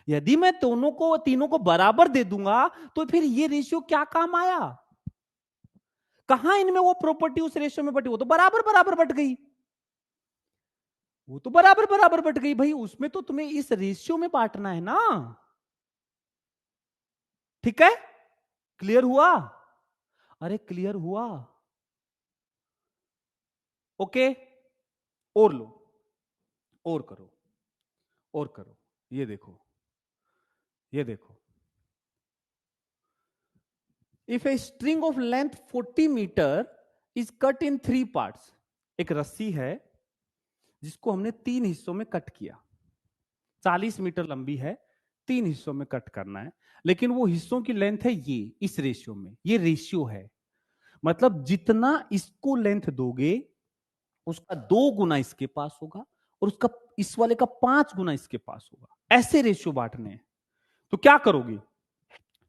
यदि मैं दोनों को, तीनों को बराबर दे दूंगा, तो फिर ये रेशियो क्या काम आया? कहां इनमें वो प्रॉपर्टी उस रेशियो में बटी? वो तो बराबर बराबर बट गई, वो तो बराबर बराबर बट गई भाई। उसमें तो तुम्हें इस रेशियो में बांटना है ना। ठीक है, क्लियर हुआ? अरे क्लियर हुआ? ओके, और लो, और करो, और करो। ये देखो, ये देखो, if a string of length 40 metre is cut in 3 parts. एक रस्सी है जिसको हमने 3 हिस्सों में कट किया, 40 मीटर लंबी है, 3 हिस्सों में कट करना है, लेकिन वो हिस्सों की लेंथ है ये, इस रेशियो में। ये रेशियो है, मतलब जितना इसको लेंथ दोगे उसका 2 गुना इसके पास होगा, और उसका इस वाले का 5 गुना इसके पास होगा। ऐसे रेशियो बांटने हैं। तो क्या करोगे?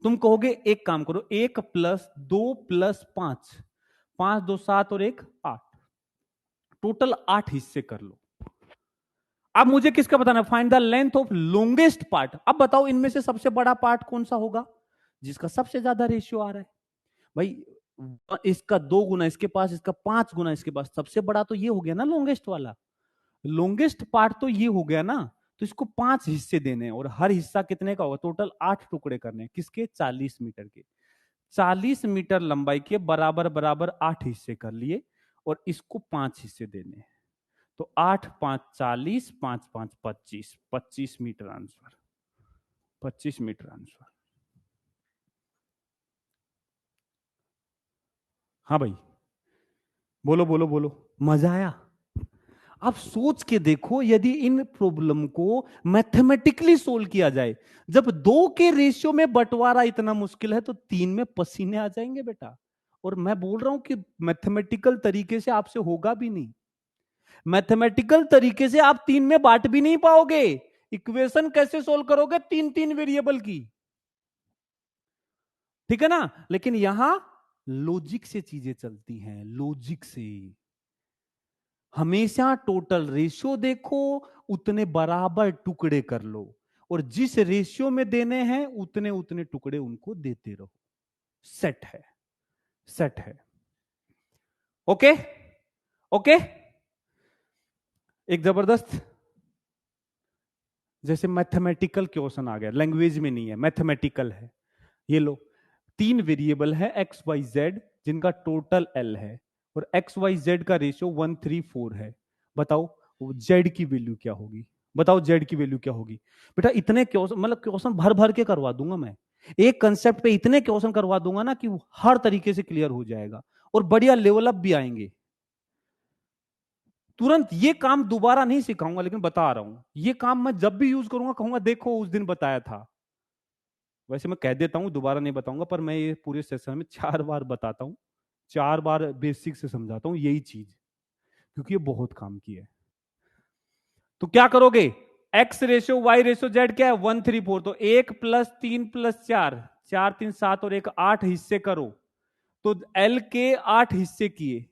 तुम कहोगे एक काम करो, 1 + 2 + 5, 5 2 7 और 1 8, टोटल 8 हिस्से कर लो। अब मुझे किसका बताना, find the length of longest part. अब बताओ इनमें से सबसे बड़ा पार्ट कौन सा होगा, जिसका सबसे ज्यादा रेशियो आ रहा है। भाई इसका 2 गुना इसके पास, इसका 5 गुना इसके पास, सबसे बड़ा तो ये हो गया ना लॉन्गेस्ट वाला। लॉन्गेस्ट पार्ट तो ये हो गया ना, तो इसको 5 हिस्से देने हैं और हर हिस्सा कितने का होगा, टोटल 8 टुकड़े करने हैं। किसके, 40 मीटर के। 40 मीटर लंबाई के बराबर बराबर 8 हिस्से कर लिए और इसको 5 हिस्से देने हैं। तो 8 5 40, 5 5 25, 25 मीटर आंसर, 25 मीटर आंसर। हाँ भाई, बोलो बोलो बोलो, मजा आया। आप सोच के देखो, यदि इन प्रॉब्लम को मैथमेटिकली सोल्व किया जाए, जब 2 के रेशियो में बंटवारा इतना मुश्किल है तो 3 में पसीने आ जाएंगे बेटा। और मैं बोल रहा हूं कि मैथमेटिकल तरीके से आपसे होगा भी नहीं। मैथमेटिकल तरीके से आप 3 में बांट भी नहीं पाओगे। इक्वेशन कैसे सोल्व करोगे 3 वेरिएबल की, ठीक है ना। लेकिन यहां लॉजिक से चीजें चलती हैं, लॉजिक से। हमेशा टोटल रेशियो देखो, उतने बराबर टुकड़े कर लो और जिस रेशियो में देने हैं उतने उतने टुकड़े उनको देते रहो। सेट है, सेट है। Okay okay. एक जबरदस्त जैसे मैथमेटिकल क्वेश्चन आ गया, लैंग्वेज में नहीं है, मैथमेटिकल है। ये लो, 3 वेरिएबल है एक्स वाई जेड, जिनका टोटल एल है और एक्स वाई जेड का रेशियो 1 3 4 है। बताओ जेड की वैल्यू क्या होगी, बताओ जेड की वैल्यू क्या होगी। बेटा इतने क्वेश्चन, मतलब क्वेश्चन भर भर के करवा दूंगा मैं, एक कंसेप्ट पे इतने क्वेश्चन करवा दूंगा ना कि हर तरीके से क्लियर हो जाएगा और बढ़िया लेवल अप भी आएंगे। तुरंत ये काम दोबारा नहीं सिखाऊंगा, लेकिन बता रहा हूं, ये काम मैं जब भी यूज करूंगा कहूंगा देखो उस दिन बताया था। वैसे मैं कह देता हूं दोबारा नहीं बताऊंगा, पर मैं ये पूरे सेशन में 4 बार बताता हूं, 4 बार बेसिक से समझाता हूं यही चीज, क्योंकि ये बहुत काम की है। तो क्या करोगे, x ratio y ratio z क्या है 1 3 4, तो 1 + 3 + 4, 4 3 7 और 1 8 हिस्से करो। तो एल के 8 हिस्से किए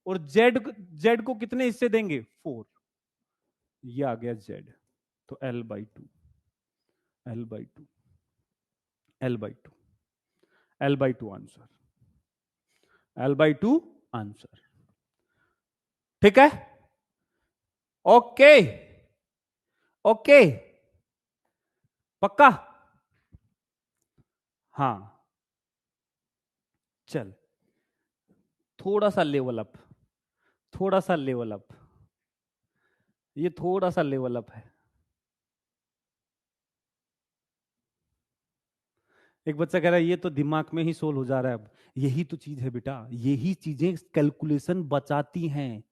और जेड को कितने हिस्से देंगे 4। ये आ गया जेड, तो L/2, L/2, L/2, L/2 answer, L/2 answer. ठीक है, ओके ओके, पक्का। हाँ चल, थोड़ा सा लेवल अप, थोड़ा सा लेवल अप, ये थोड़ा सा लेवल अप है। एक बच्चा कह रहा है ये तो दिमाग में ही सोल्व हो जा रहा है। अब यही तो चीज है बेटा, यही चीजें कैलकुलेशन बचाती हैं,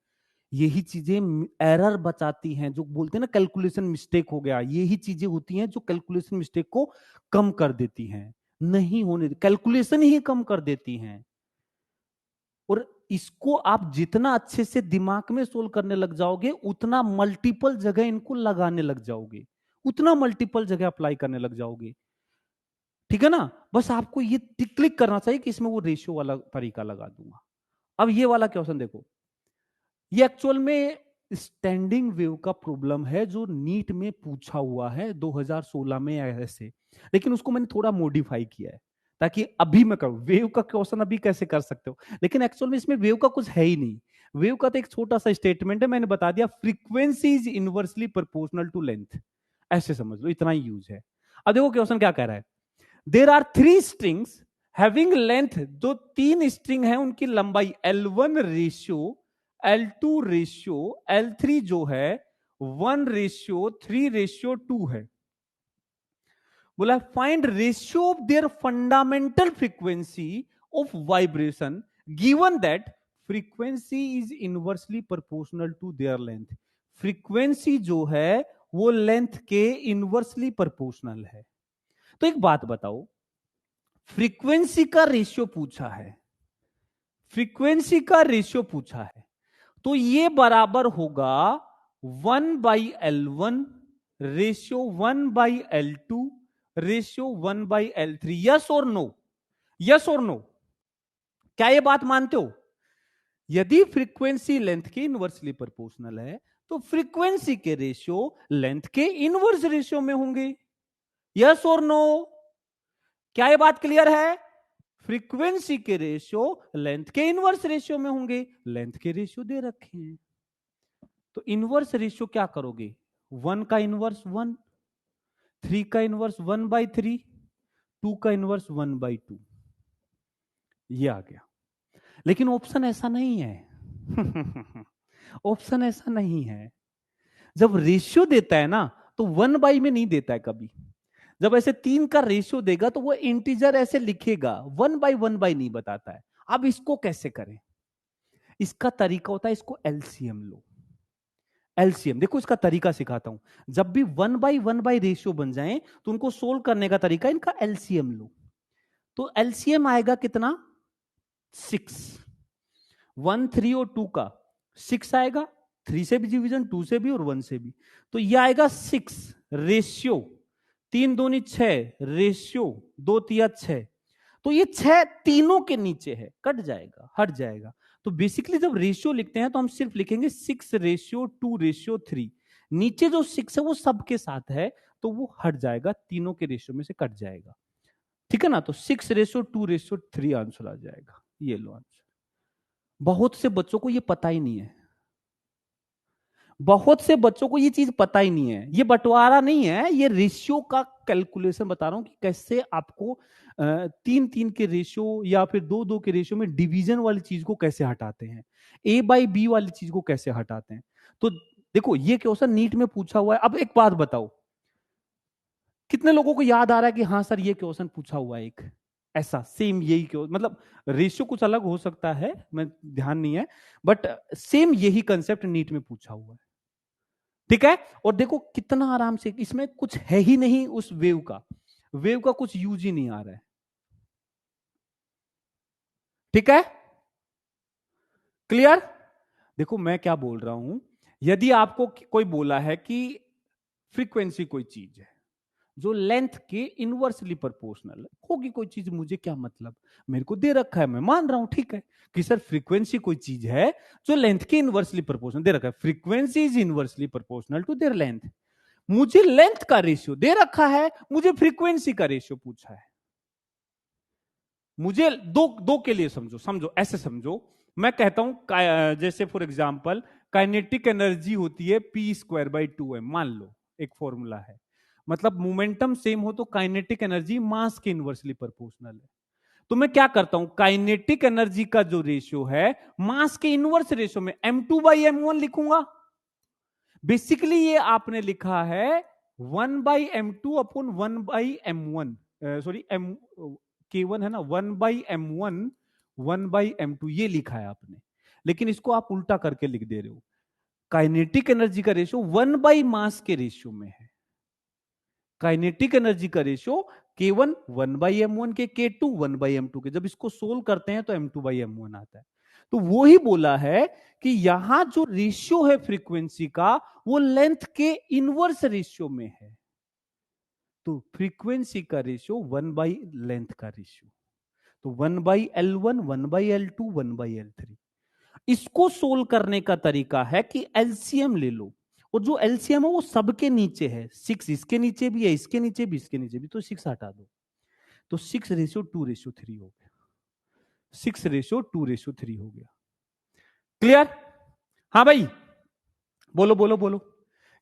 यही चीजें एरर बचाती हैं। जो बोलते हैं ना कैलकुलेशन मिस्टेक हो गया, यही चीजें होती हैं जो कैलकुलेशन मिस्टेक को कम कर देती हैं, नहीं होने, कैलकुलेशन ही कम कर देती हैं। और इसको आप जितना अच्छे से दिमाग में सोल्व करने लग जाओगे, उतना मल्टीपल जगह इनको लगाने लग जाओगे, उतना मल्टीपल जगह अप्लाई करने लग जाओगे। ठीक है ना, बस आपको ये क्लिक करना चाहिए कि इसमें वो रेशियो वाला तरीका लगा दूंगा। अब ये वाला क्वेश्चन देखो, ये एक्चुअल में स्टैंडिंग वेव का प्रॉब्लम है जो नीट में पूछा हुआ है 2016 में ऐसे, लेकिन उसको मैंने थोड़ा मॉडिफाई किया है ताकि अभी मैं करूं। वेव का क्वेश्चन अभी कैसे कर सकते हो, लेकिन एक्चुअल में इसमें वेव का कुछ है ही नहीं। वेव का तो एक छोटा सा स्टेटमेंट है, मैंने बता दिया frequency is inversely proportional to length, ऐसे समझ लो, इतना ही यूज है। अब देखो क्वेश्चन क्या कह रहा है, there are 3 strings having length, जो 3 स्ट्रिंग है उनकी लंबाई L1 ratio, L2 ratio, L3 जो है 1:3:2 है। बोला find ratio of their fundamental frequency of vibration given that frequency is inversely proportional to their length. Frequency जो है वो लेंथ के इनवर्सली प्रोपोर्शनल है। तो एक बात बताओ, फ्रीक्वेंसी का रेशियो पूछा है, फ्रीक्वेंसी का रेशियो पूछा है, तो ये बराबर होगा 1/L1 ratio 1/L2 ratio 1/L3। Yes और नो, यस और नो, क्या ये बात मानते हो? यदि फ्रीक्वेंसी लेंथ के इनवर्सली प्रोपोर्शनल है तो फ्रीक्वेंसी के रेशियो लेंथ के इनवर्स रेशियो में होंगे। यस और नो? क्या ये बात क्लियर है? फ्रीक्वेंसी के रेशियो लेंथ के इनवर्स रेशियो में होंगे। लेंथ के रेशियो दे रखे हैं तो इनवर्स रेशियो क्या करोगे? 1 का इनवर्स 1, 3 का इनवर्स 1/3, 2 का इनवर्स 1/2। ये आ गया। लेकिन ऑप्शन ऐसा नहीं है। ऑप्शन ऐसा नहीं है। जब रेशियो देता है ना तो 1 में नहीं देता है कभी। जब ऐसे 3 का रेशियो देगा तो वो इंटीजर ऐसे लिखेगा, 1/1 नहीं बताता है। अब इसको कैसे करें? इसका तरीका होता है, इसको एलसीएम लो। एलसीएम देखो, इसका तरीका सिखाता हूं। जब भी 1/1 रेशियो बन जाए तो उनको सोल्व करने का तरीका इनका एलसीएम लो। तो एलसीएम आएगा कितना? 6। 1, 3 और 2 का 6 आएगा। 3 से भी डिवीजन, 2 से भी और 1 से भी। तो यह आएगा 6 रेशियो 3 दूनी 6 रेशियो 2 तिया 6। तो ये 6 तीनों के नीचे है, कट जाएगा, हट जाएगा। तो बेसिकली जब रेशियो लिखते हैं तो हम सिर्फ लिखेंगे 6:2:3। नीचे जो 6 है वो सबके साथ है तो वो हट जाएगा, तीनों के रेशियो में से कट जाएगा। ठीक है ना? तो 6:2:3 आंसर आ जाएगा। ये लो आंसर। बहुत से बच्चों को ये पता ही नहीं है। बहुत से बच्चों को ये चीज पता ही नहीं है। ये बंटवारा नहीं है, ये रेशियो का कैलकुलेशन बता रहा हूं कि कैसे आपको 3-3 के रेशियो या फिर 2-2 के रेशियो में डिवीजन वाली चीज को कैसे हटाते हैं, A/B वाली चीज को कैसे हटाते हैं। तो देखो, ये क्वेश्चन नीट में पूछा हुआ है। अब एक बात बताओ, कितने लोगों को याद आ रहा है कि हाँ सर ये क्वेश्चन पूछा हुआ है एक ऐसा सेम यही क्यों, मतलब रेशियो कुछ अलग हो सकता है, मैं ध्यान नहीं है, बट सेम यही कंसेप्ट नीट में पूछा हुआ है। ठीक है? और देखो कितना आराम से, इसमें कुछ है ही नहीं उस वेव का कुछ यूज ही नहीं आ रहा है। ठीक है? क्लियर? देखो मैं क्या बोल रहा हूं, यदि आपको कोई बोला है कि फ्रीक्वेंसी कोई चीज है जो लेंथ के इनवर्सली प्रोपोर्शनल होगी, कोई चीज, मुझे क्या मतलब, मेरे को दे रखा है, मैं मान रहा हूं ठीक है कि सर फ्रीक्वेंसी कोई चीज है जो लेंथ के इनवर्सली प्रोपोर्शनल दे रखा है। Frequency is inversely proportional to their length. मुझे लेंथ का रेशियो दे रखा है, मुझे फ्रीक्वेंसी का रेशियो पूछा है। मुझे दो दो के लिए समझो, ऐसे समझो। मैं कहता हूं जैसे फॉर एग्जांपल काइनेटिक एनर्जी होती है p²/2m, मान लो एक फॉर्मूला है, मतलब मोमेंटम सेम हो तो काइनेटिक एनर्जी मास के इनवर्सली प्रोपोर्शनल है। तो मैं क्या करता हूं, काइनेटिक एनर्जी का जो रेशियो है मास के इनवर्स रेशियो में m2/m1 लिखूंगा। बेसिकली ये आपने लिखा है 1/m2 upon 1/m1, sorry m K1 है ना, 1/m1 1/m2 ये लिखा है आपने, लेकिन इसको आप उल्टा करके लिख दे रहे हो। काइनेटिक एनर्जी का रेशियो 1/मास के रेशियो में है। काइनेटिक एनर्जी का रेशियो K1 1/m1 के, K2 1/m2 के। जब इसको सोल्व करते हैं तो m2/m1 आता है। तो वो ही बोला है कि यहां जो रेशियो है फ्रीक्वेंसी का वो लेंथ के इनवर्स रेशियो में है। तो फ्रीक्वेंसी का रेशियो 1/लेंथ का रेशियो, तो 1/L1 1/L2 1/L3। इसको सोल्व करने का तरीका है कि एलसीएम ले लो, और जो एलसीएम है वो सबके नीचे है। 6 इसके नीचे भी है, इसके नीचे भी, इसके नीचे भी, तो 6 हटा दो तो 6:2:3 हो गया। 6:2:3 हो गया। क्लियर? हाँ भाई, बोलो बोलो बोलो।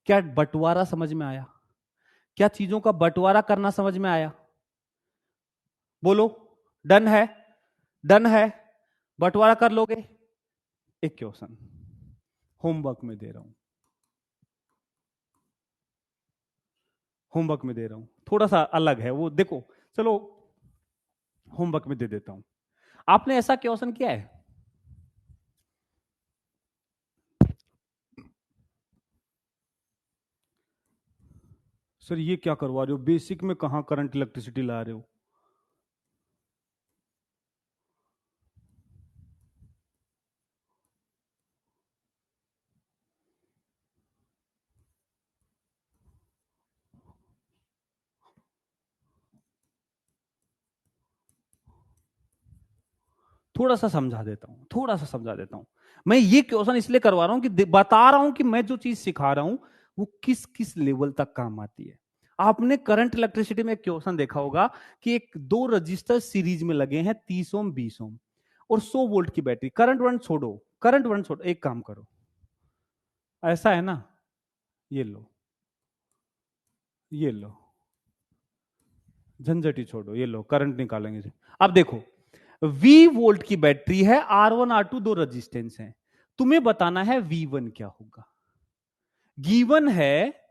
क्या बंटवारा समझ में आया? क्या चीजों का बंटवारा करना समझ में आया? बोलो। डन है? डन है? बंटवारा कर लोगे? एक क्वेश्चन होमवर्क में दे रहा हूं, होमवर्क में दे रहा हूं, थोड़ा सा अलग है वो, देखो चलो होमवर्क में दे देता हूं। आपने ऐसा क्वेश्चन किया है? सर ये क्या करवा रहे हो, बेसिक में कहां करंट इलेक्ट्रिसिटी ला रहे हो? थोड़ा सा समझा देता हूं। मैं ये क्वेश्चन इसलिए करवा रहा हूं कि बता रहा हूं कि मैं जो चीज सिखा रहा हूं वो किस किस लेवल तक काम आती है। आपने करंट इलेक्ट्रिसिटी में एक क्वेश्चन देखा होगा कि एक दो रजिस्टर सीरीज में लगे हैं 30 ओम 20 ओम और 100 वोल्ट की बैटरी। करंट वन छोड़ो, एक काम करो, ऐसा है ना, ये लो, झंझट ही छोड़ो, ये लो, करंट निकालेंगे। अब देखो, V वोल्ट की बैटरी है, R1 R2 दो रजिस्टेंस हैं, तुम्हें बताना है V1 क्या होगा। गिवन है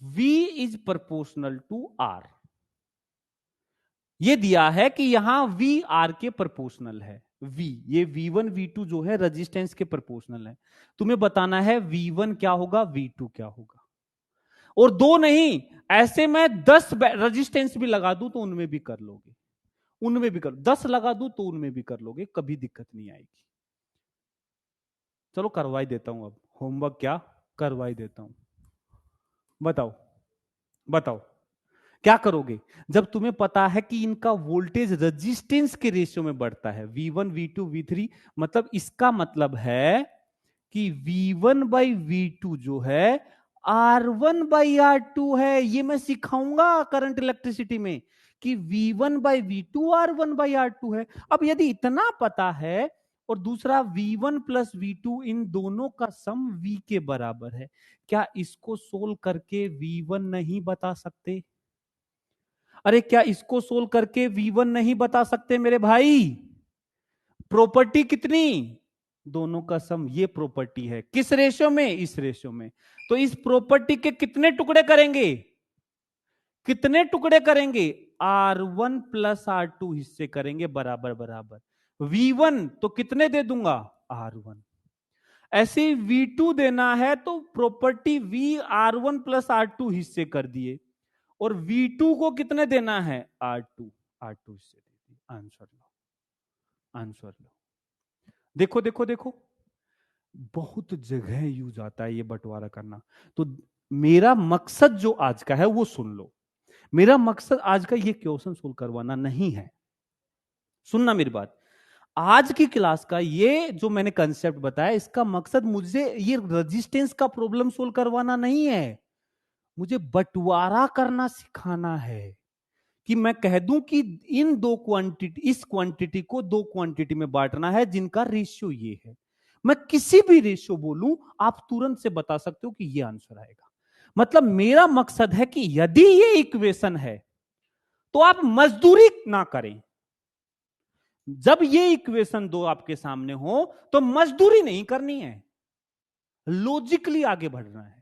V is proportional to R, ये दिया है कि यहां V R के प्रोपोर्शनल है। V, ये V1 V2 जो है रजिस्टेंस के प्रोपोर्शनल है। तुम्हें बताना है V1 क्या होगा, V2 क्या होगा। और दो नहीं, ऐसे मैं 10 रजिस्टेंस भी लगा दूं तो उनमें भी कर लोगे, 10 लगा दूं तो उनमें भी कर लोगे, कभी दिक्कत नहीं आएगी। चलो करवाई देता हूं, अब होमवर्क क्या करवाई देता हूं। बताओ क्या करोगे जब तुम्हें पता है कि इनका वोल्टेज रेजिस्टेंस के रेशियो में बढ़ता है, V1 V2 V3, मतलब इसका मतलब है कि V1 बाई V2 जो है R1 बाई R2 है। ये मैं सिखाऊंगा करंट इलेक्ट्रिसिटी में कि V1 by V2 R1 by R2 है। अब यदि इतना पता है और दूसरा V1 प्लस V2 इन दोनों का सम V के बराबर है, क्या इसको सोल्व करके V1 नहीं बता सकते? अरे क्या इसको सोल्व करके V1 नहीं बता सकते मेरे भाई? प्रॉपर्टी कितनी, दोनों का सम, ये प्रॉपर्टी है किस रेशियो में, इस रेशियो में। तो इस प्रॉपर्टी के कितने टुकड़े करेंगे, R1 प्लस R2 हिस्से करेंगे बराबर बराबर। V1 तो कितने दे दूंगा, R1। ऐसे V2 देना है तो property V R1 plus R2 हिस्से कर दिए, और V2 को कितने देना है, R2 हिस्से दे दिए। आंसर लो। देखो बहुत जगह यूज आता है ये बंटवारा करना। तो मेरा मकसद जो आज का है वो सुन लो, मेरा मकसद आज का ये क्वेश्चन सोल्व करवाना नहीं है। सुनना मेरी बात, आज की क्लास का ये जो मैंने कंसेप्ट बताया, इसका मकसद मुझे ये रेजिस्टेंस का प्रॉब्लम सोल्व करवाना नहीं है, मुझे बंटवारा करना सिखाना है। कि मैं कह दूं कि इन दो क्वांटिटी, इस क्वांटिटी को दो क्वांटिटी में बांटना है जिनका रेशियो ये है। मैं किसी भी रेशियो बोलूं आप तुरंत से बता सकते हो कि ये आंसर आएगा। मतलब मेरा मकसद है कि यदि ये इक्वेशन है तो आप मजदूरी ना करें। जब ये इक्वेशन दो आपके सामने हो तो मजदूरी नहीं करनी है, लॉजिकली आगे बढ़ना है।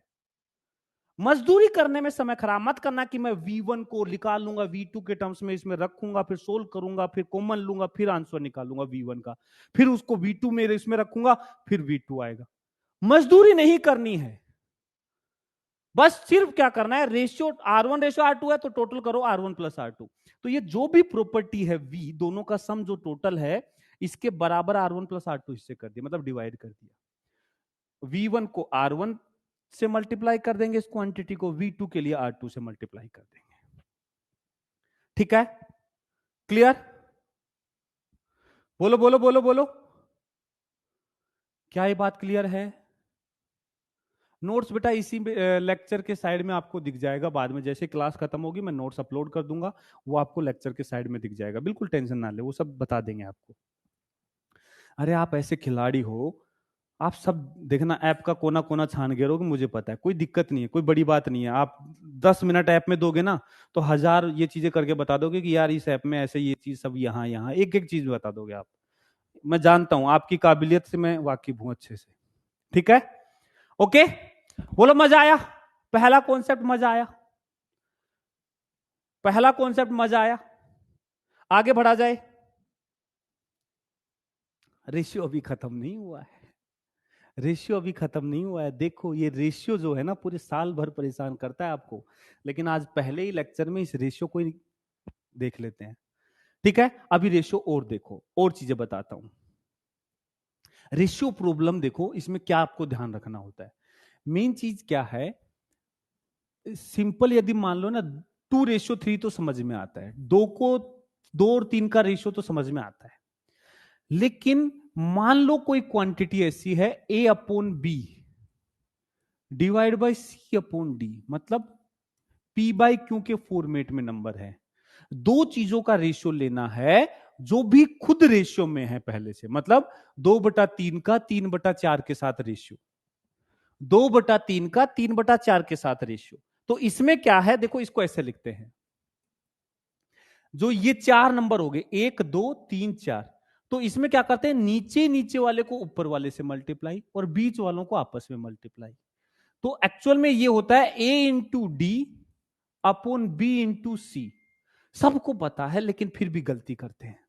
मजदूरी करने में समय खराब मत करना कि मैं V1 को निकाल लूंगा, V2 के टर्म्स में इसमें रखूंगा, फिर सोल्व करूंगा, फिर कॉमन लूंगा, फिर आंसर निकालूंगा V1 का, फिर उसको V2 में इसमें रखूंगा, फिर V2 आएगा। मजदूरी नहीं करनी है, बस सिर्फ क्या करना है, रेशियो R1 रेशियो R2 है तो टोटल करो R1 प्लस R2। तो ये जो भी प्रॉपर्टी है V, दोनों का सम जो टोटल है इसके बराबर R1 प्लस R2 इससे कर दिया, मतलब डिवाइड कर दिया। V1 को R1 से मल्टीप्लाई कर देंगे, इस क्वांटिटी को V2 के लिए R2 से मल्टीप्लाई कर देंगे। ठीक है, क्लियर? बोलो बोलो बोलो बोलो, क्या ये बात क्लियर है? नोट्स बेटा इसी लेक्चर के साइड में आपको दिख जाएगा, बाद में जैसे क्लास खत्म होगी मैं नोट्स अपलोड कर दूंगा, वो आपको लेक्चर के साइड में दिख जाएगा, बिल्कुल टेंशन ना ले, वो सब बता देंगे आपको। अरे आप ऐसे खिलाड़ी हो, आप सब देखना ऐप का कोना कोना छान गिरोगे, मुझे पता है, कोई दिक्कत नहीं है, कोई बड़ी बात नहीं है। आप 10 मिनट ऐप में दोगे ना तो 1000 ये चीजें करके बता दोगे कि यार इस ऐप में ऐसे ये चीज सब यहाँ यहाँ एक एक चीज बता दोगे आप। मैं जानता हूं आपकी काबिलियत से, मैं वाकिफ हूं अच्छे से। ठीक है, ओके, बोलो मजा आया? पहला कॉन्सेप्ट मजा आया? पहला कॉन्सेप्ट मजा आया? आगे बढ़ा जाए। रेशियो अभी खत्म नहीं हुआ है, रेशियो अभी खत्म नहीं हुआ है। देखो ये रेशियो जो है ना पूरे साल भर परेशान करता है आपको, लेकिन आज पहले ही लेक्चर में इस रेशियो को देख लेते हैं। ठीक है, अभी रेशियो और देखो, और चीजें बताता हूं। रेशियो प्रॉब्लम देखो, इसमें क्या आपको ध्यान रखना होता है, मेन चीज क्या है, सिंपल यदि मान लो ना 2:3 तो समझ में आता है, 2 और 3 का रेशियो तो समझ में आता है, लेकिन मान लो कोई क्वांटिटी ऐसी है a upon B divide by c upon d, मतलब p बाई क्यू के फॉर्मेट में नंबर है। दो चीजों का रेशियो लेना है जो भी खुद रेशियो में है पहले से, मतलब 2/3 का 3/4 के साथ रेशियो, 2/3 का 3/4 के साथ रेशियो। तो इसमें क्या है, देखो इसको ऐसे लिखते हैं, जो ये 4 नंबर हो गए 1 2 3 4, तो इसमें क्या करते हैं, नीचे नीचे वाले को ऊपर वाले से मल्टीप्लाई और बीच वालों को आपस में मल्टीप्लाई। तो एक्चुअल में ये होता है a into D upon B into C. सबको पता है लेकिन फिर भी गलती करते हैं,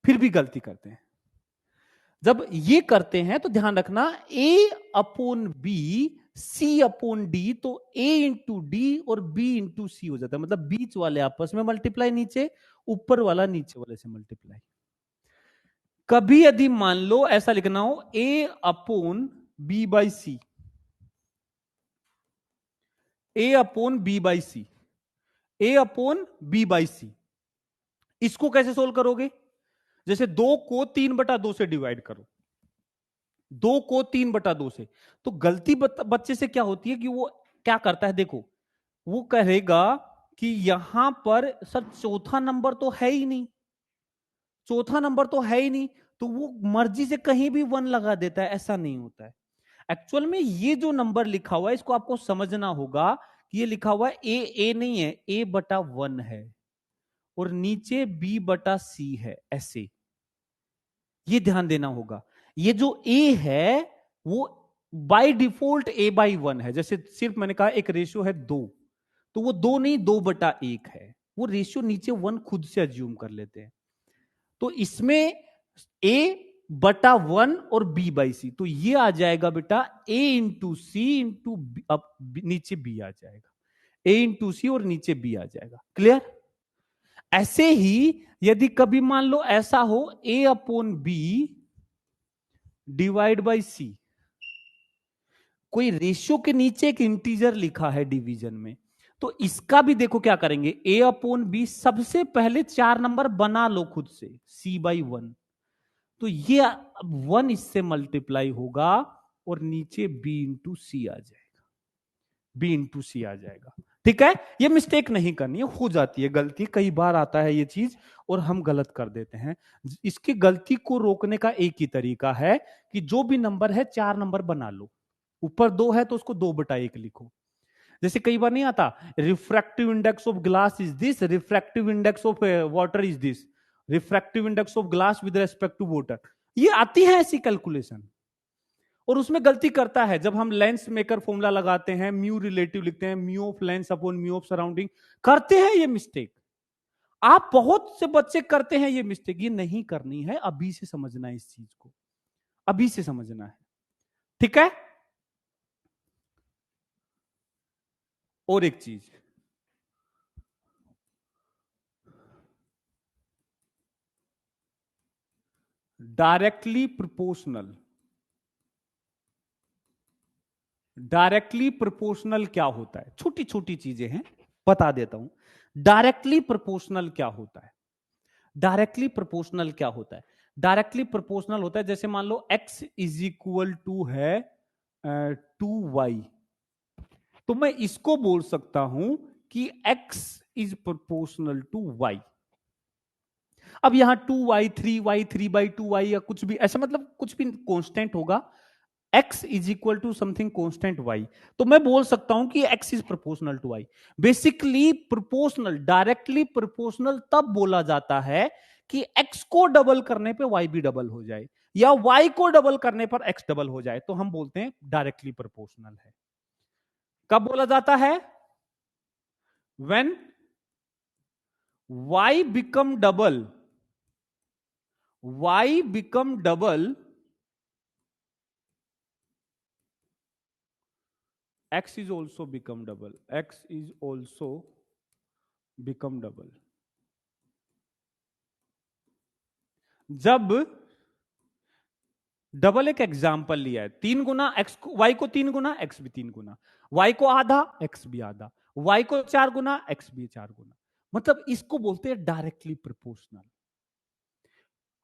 फिर भी गलती करते हैं। जब ये करते हैं तो ध्यान रखना a upon b c upon d, तो a इंटू डी और b इंटू सी हो जाता है, मतलब बीच वाले आपस में मल्टीप्लाई, नीचे ऊपर वाला नीचे वाले से मल्टीप्लाई। कभी यदि मान लो ऐसा लिखना हो a upon B by C, a upon B by C, a upon B by C, इसको कैसे सोल्व करोगे, जैसे 2 को 3/2 से डिवाइड करो, 2 को 3/2 से, तो गलती बच्चे से क्या होती है कि वो क्या करता है, देखो वो कहेगा कि यहां पर सर चौथा नंबर तो है ही नहीं, चौथा नंबर तो है ही नहीं, तो वो मर्जी से कहीं भी 1 लगा देता है। ऐसा नहीं होता है। एक्चुअल में ये जो नंबर लिखा हुआ है इसको आपको समझना होगा कि ये लिखा हुआ है ए नहीं है, a/1 है और नीचे b/c है, ऐसे ये ध्यान देना होगा। ये जो a है वो बाय डिफॉल्ट a/1 है, जैसे सिर्फ मैंने कहा एक रेशियो है 2, तो वो 2 नहीं 2/1 है, वो रेशियो नीचे 1 खुद से अज्यूम कर लेते हैं। तो इसमें a/1 और b/c, तो ये आ जाएगा बेटा a इंटू सी इंटू, अब नीचे b आ जाएगा, a इंटू सी और नीचे b आ जाएगा। क्लियर? ऐसे ही यदि कभी मान लो ऐसा हो a upon B divide by C, कोई रेशियो के नीचे एक इंटीजर लिखा है डिवीजन में, तो इसका भी देखो क्या करेंगे, a अपॉन बी, सबसे पहले 4 नंबर बना लो खुद से c/1, तो ये 1 इससे मल्टीप्लाई होगा और नीचे b इंटू सी आ जाएगा, b इंटू सी आ जाएगा। ठीक है, ये मिस्टेक नहीं करनी है, हो जाती है गलती, कई बार आता है ये चीज और हम गलत कर देते हैं। इसकी गलती को रोकने का एक ही तरीका है कि जो भी नंबर है 4 नंबर बना लो, ऊपर 2 है तो उसको 2/1 लिखो। जैसे कई बार नहीं आता, refractive index of glass is this, refractive index of water is this, refractive index of glass with respect to water, ये आती है ऐसी कैलकुलेशन, और उसमें गलती करता है। जब हम लेंस मेकर फॉर्मूला लगाते हैं, म्यू रिलेटिव लिखते हैं, mu of lens upon mu of surrounding, करते हैं ये मिस्टेक। आप बहुत से बच्चे करते हैं ये मिस्टेक, ये नहीं करनी है, अभी से समझना है इस चीज को, अभी से समझना है। ठीक है, और एक चीज, डायरेक्टली प्रोपोर्शनल, डायरेक्टली प्रोपोर्शनल क्या होता है, छोटी छोटी चीजें हैं, बता देता हूं। डायरेक्टली प्रोपोर्शनल क्या होता है, डायरेक्टली प्रोपोर्शनल क्या होता है, डायरेक्टली प्रोपोर्शनल होता है जैसे मान लो x इज इक्वल टू है 2y, तो मैं इसको बोल सकता हूं कि x is proportional to y। अब यहां 2y 3y 3/2y या कुछ भी ऐसा, मतलब कुछ भी कांस्टेंट होगा, x is equal to something constant y, तो मैं बोल सकता हूं कि x is proportional to y। Basically proportional, directly proportional तब बोला जाता है कि x को डबल करने पे y भी डबल हो जाए, या y को डबल करने पर x डबल हो जाए, तो हम बोलते हैं डायरेक्टली प्रोपोर्शनल है। कब बोला जाता है? When y become double, y become double, x is also become double, x is also become double। जब डबल एक एग्जाम्पल लिया है, 3 गुना x को, y को 3 गुना, x भी 3 गुना, y को आधा, x भी आधा, y को 4 गुना, x भी 4 गुना, मतलब इसको बोलते हैं डायरेक्टली प्रोपोर्शनल।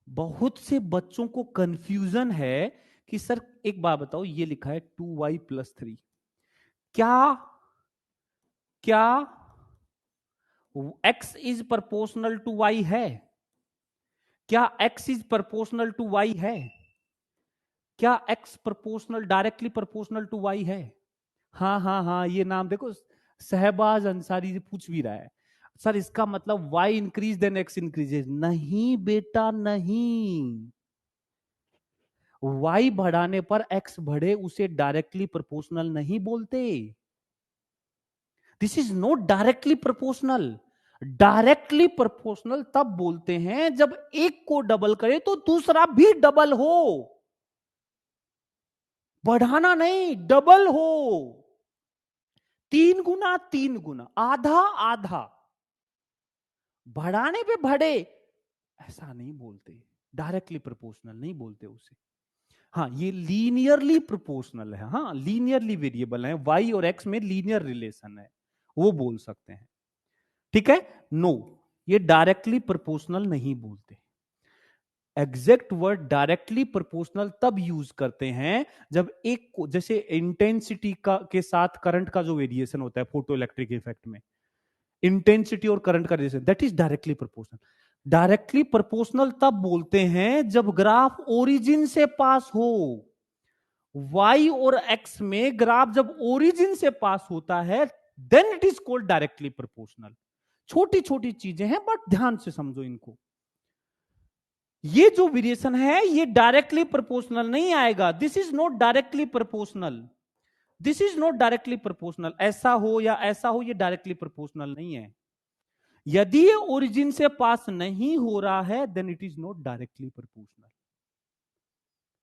बहुत से बच्चों को कंफ्यूजन है कि सर एक बात बताओ, ये लिखा है 2y+3, क्या क्या x is proportional to y है? क्या x is proportional to y है? क्या x proportional, directly proportional to y है? हाँ हाँ हाँ, ये नाम देखो, शहबाज अंसारी जी पूछ भी रहा है, सर इसका मतलब y increase then x increases. नहीं बेटा नहीं, y बढ़ाने पर x बढ़े उसे डायरेक्टली प्रोपोर्शनल नहीं बोलते। This is not directly proportional. Directly proportional तब बोलते हैं जब एक को डबल करे तो दूसरा भी डबल हो, बढ़ाना नहीं, डबल हो। 3 गुना 3 गुना, आधा आधा, बढ़ाने पे बढ़े, ऐसा नहीं बोलते, डायरेक्टली प्रोपोर्शनल नहीं बोलते उसे। हाँ, ये लीनियरली प्रोपोर्शनल है, हाँ लीनियरली वेरिएबल है, y और x में लीनियर रिलेशन है, वो बोल सकते हैं, ठीक है। नो, ये डायरेक्टली प्रोपोर्शनल नहीं बोलते। एग्जैक्ट वर्ड डायरेक्टली प्रोपोर्शनल तब यूज करते हैं जब एक को, जैसे इंटेंसिटी का के साथ करंट का जो वेरिएशन होता है फोटो इलेक्ट्रिक इफेक्ट में, इंटेंसिटी और करंट का relation, that is directly proportional. Directly proportional तब बोलते हैं जब ग्राफ ओरिजिन से पास हो। y और x में ग्राफ जब ओरिजिन से पास होता है then it is called directly proportional. छोटी छोटी चीजें हैं बट ध्यान से समझो इनको। ये जो वेरिएशन है ये डायरेक्टली प्रोपोर्शनल नहीं आएगा, this is not directly proportional, this is not directly proportional. ऐसा हो या ऐसा हो, ये डायरेक्टली प्रोपोर्शनल नहीं है। यदि ये ओरिजिन से पास नहीं हो रहा है then it is not directly proportional.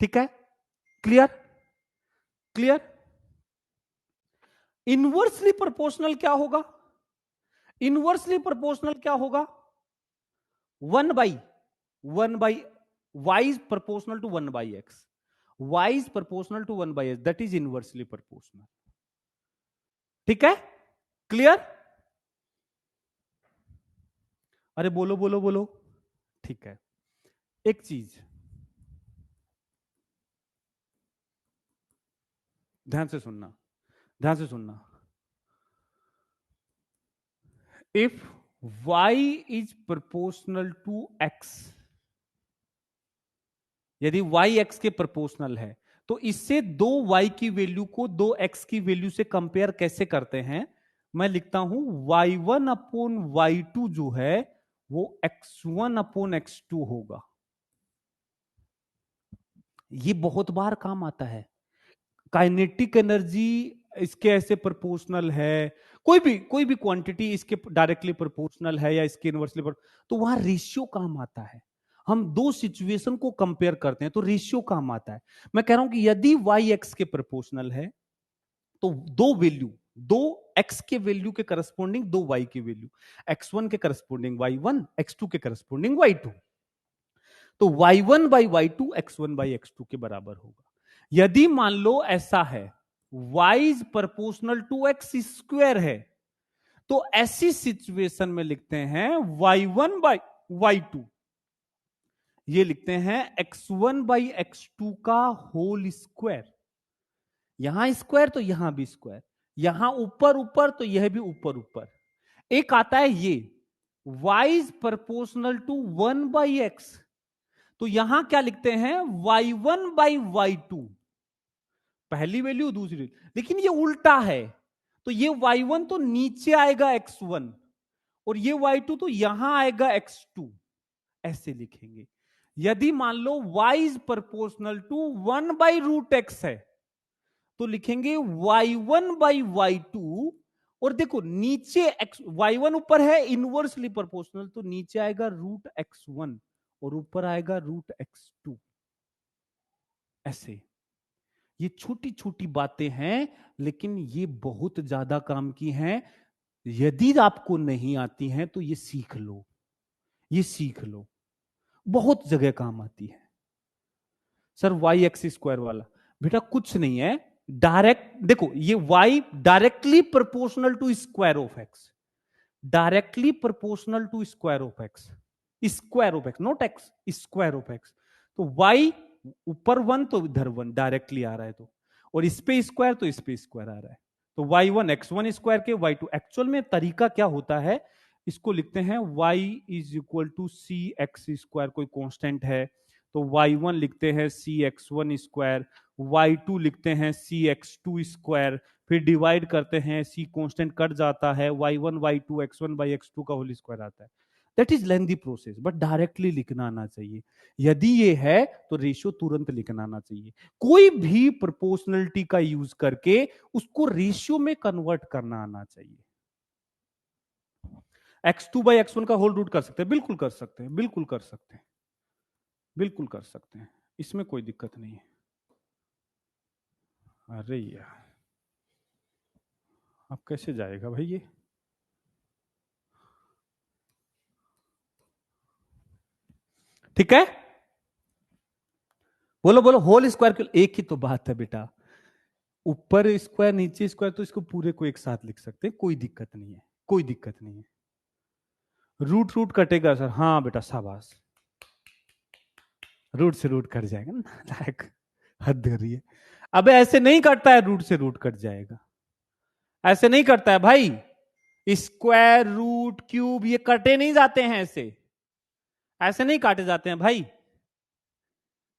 ठीक है, क्लियर क्लियर। इनवर्सली प्रोपोर्शनल क्या होगा? इनवर्सली प्रोपोर्शनल क्या होगा? 1/y is proportional to 1/x, y is proportional to 1/x, that is inversely proportional. ठीक है, क्लियर। अरे बोलो बोलो बोलो। ठीक है, एक चीज ध्यान से सुनना, ध्यान से सुनना। If y is proportional to x, यदि y x के प्रोपोर्शनल है तो इससे 2y की वैल्यू को 2x की वैल्यू से कंपेयर कैसे करते हैं? मैं लिखता हूं y1/y2 जो है वो x1/x2 होगा। ये बहुत बार काम आता है। काइनेटिक एनर्जी इसके ऐसे प्रोपोर्शनल है, कोई भी क्वांटिटी इसके डायरेक्टली प्रोपोर्शनल है या इसके इनवर्सली, तो वहां रेशियो काम आता है। हम दो सिचुएशन को कंपेयर करते हैं तो रेशियो काम आता है। मैं कह रहा हूं कि यदि y x के प्रोपोर्शनल है तो दो वैल्यू, दो x के वैल्यू के करस्पॉन्डिंग दो y की वैल्यू, x1 के करस्पॉन्डिंग y1, x2 के करस्पॉन्डिंग y2, तो y1/y2 x1/x2 के बराबर होगा। यदि मान लो ऐसा है y is proportional to x square है तो ऐसी सिचुएशन में लिखते हैं y1/y2, ये लिखते हैं x1/x2 का होल स्क्वायर। यहां स्क्वायर तो यहां भी स्क्वायर, यहां ऊपर ऊपर तो यह भी ऊपर ऊपर। एक आता है ये y is proportional to 1/x, तो यहां क्या लिखते हैं y1/y2, पहली वैल्यू दूसरी, लेकिन ये उल्टा है तो ये y1 तो नीचे आएगा x1 और ये y2 तो यहां आएगा x2, ऐसे लिखेंगे। यदि मान लो y is proportional to 1/√x है तो लिखेंगे y1/y2, और देखो नीचे y1 ऊपर है इनवर्सली प्रोपोर्शनल तो नीचे आएगा √x1 और ऊपर आएगा √x2, ऐसे। ये छोटी छोटी बातें हैं लेकिन ये बहुत ज्यादा काम की हैं। यदि आपको नहीं आती हैं तो ये सीख लो, ये सीख लो, बहुत जगह काम आती है। सर y(x²) वाला बेटा कुछ नहीं है, डायरेक्ट देखो ये y directly proportional to square of x, directly proportional to square of x। Square of x, not x, square of x. तो y ऊपर 1 तो इधर 1 डायरेक्टली आ रहा है, तो और इस पे स्क्वायर तो इस पे स्क्वायर आ रहा है, तो y1 x1 स्क्वायर के y2। एक्चुअल में तरीका क्या होता है, इसको लिखते हैं y is equal to c x square, कोई कांस्टेंट है तो y1 लिखते हैं सी x1 स्क्वायर, y2 लिखते हैं सी x2 स्क्वायर, फिर डिवाइड करते हैं, सी कांस्टेंट कट जाता है, y1 y2 x1 by x2 का होल स्क्वायर आता है। That is lengthy process, but directly लिखना आना चाहिए। यदि ये है तो रेशियो तुरंत लिखना आना चाहिए। कोई भी प्रोपोर्शनलिटी का यूज करके उसको रेशियो में कन्वर्ट करना आना चाहिए। x2 by x1 का होल रूट कर सकते हैं, बिल्कुल कर सकते हैं, बिल्कुल कर सकते हैं, बिल्कुल कर सकते हैं, इसमें कोई दिक्कत नहीं है। अरे यार अब कैसे जाएगा भाई ये? ठीक है, बोलो बोलो, होल स्क्वायर एक ही तो बात है बेटा, ऊपर स्क्वायर नीचे स्क्वायर, तो इसको पूरे को एक साथ लिख सकते हैं, कोई दिक्कत नहीं है, कोई दिक्कत नहीं है। रूट रूट कटेगा सर, हाँ बेटा शाबाश, रूट से रूट कट जाएगा ना, लायक हद कर रही है। अबे ऐसे नहीं कटता है, रूट से रूट कट जाएगा, ऐसे नहीं कटता है भाई, स्क्वायर रूट क्यूब ये कटे नहीं जाते हैं, ऐसे ऐसे नहीं काटे जाते हैं भाई,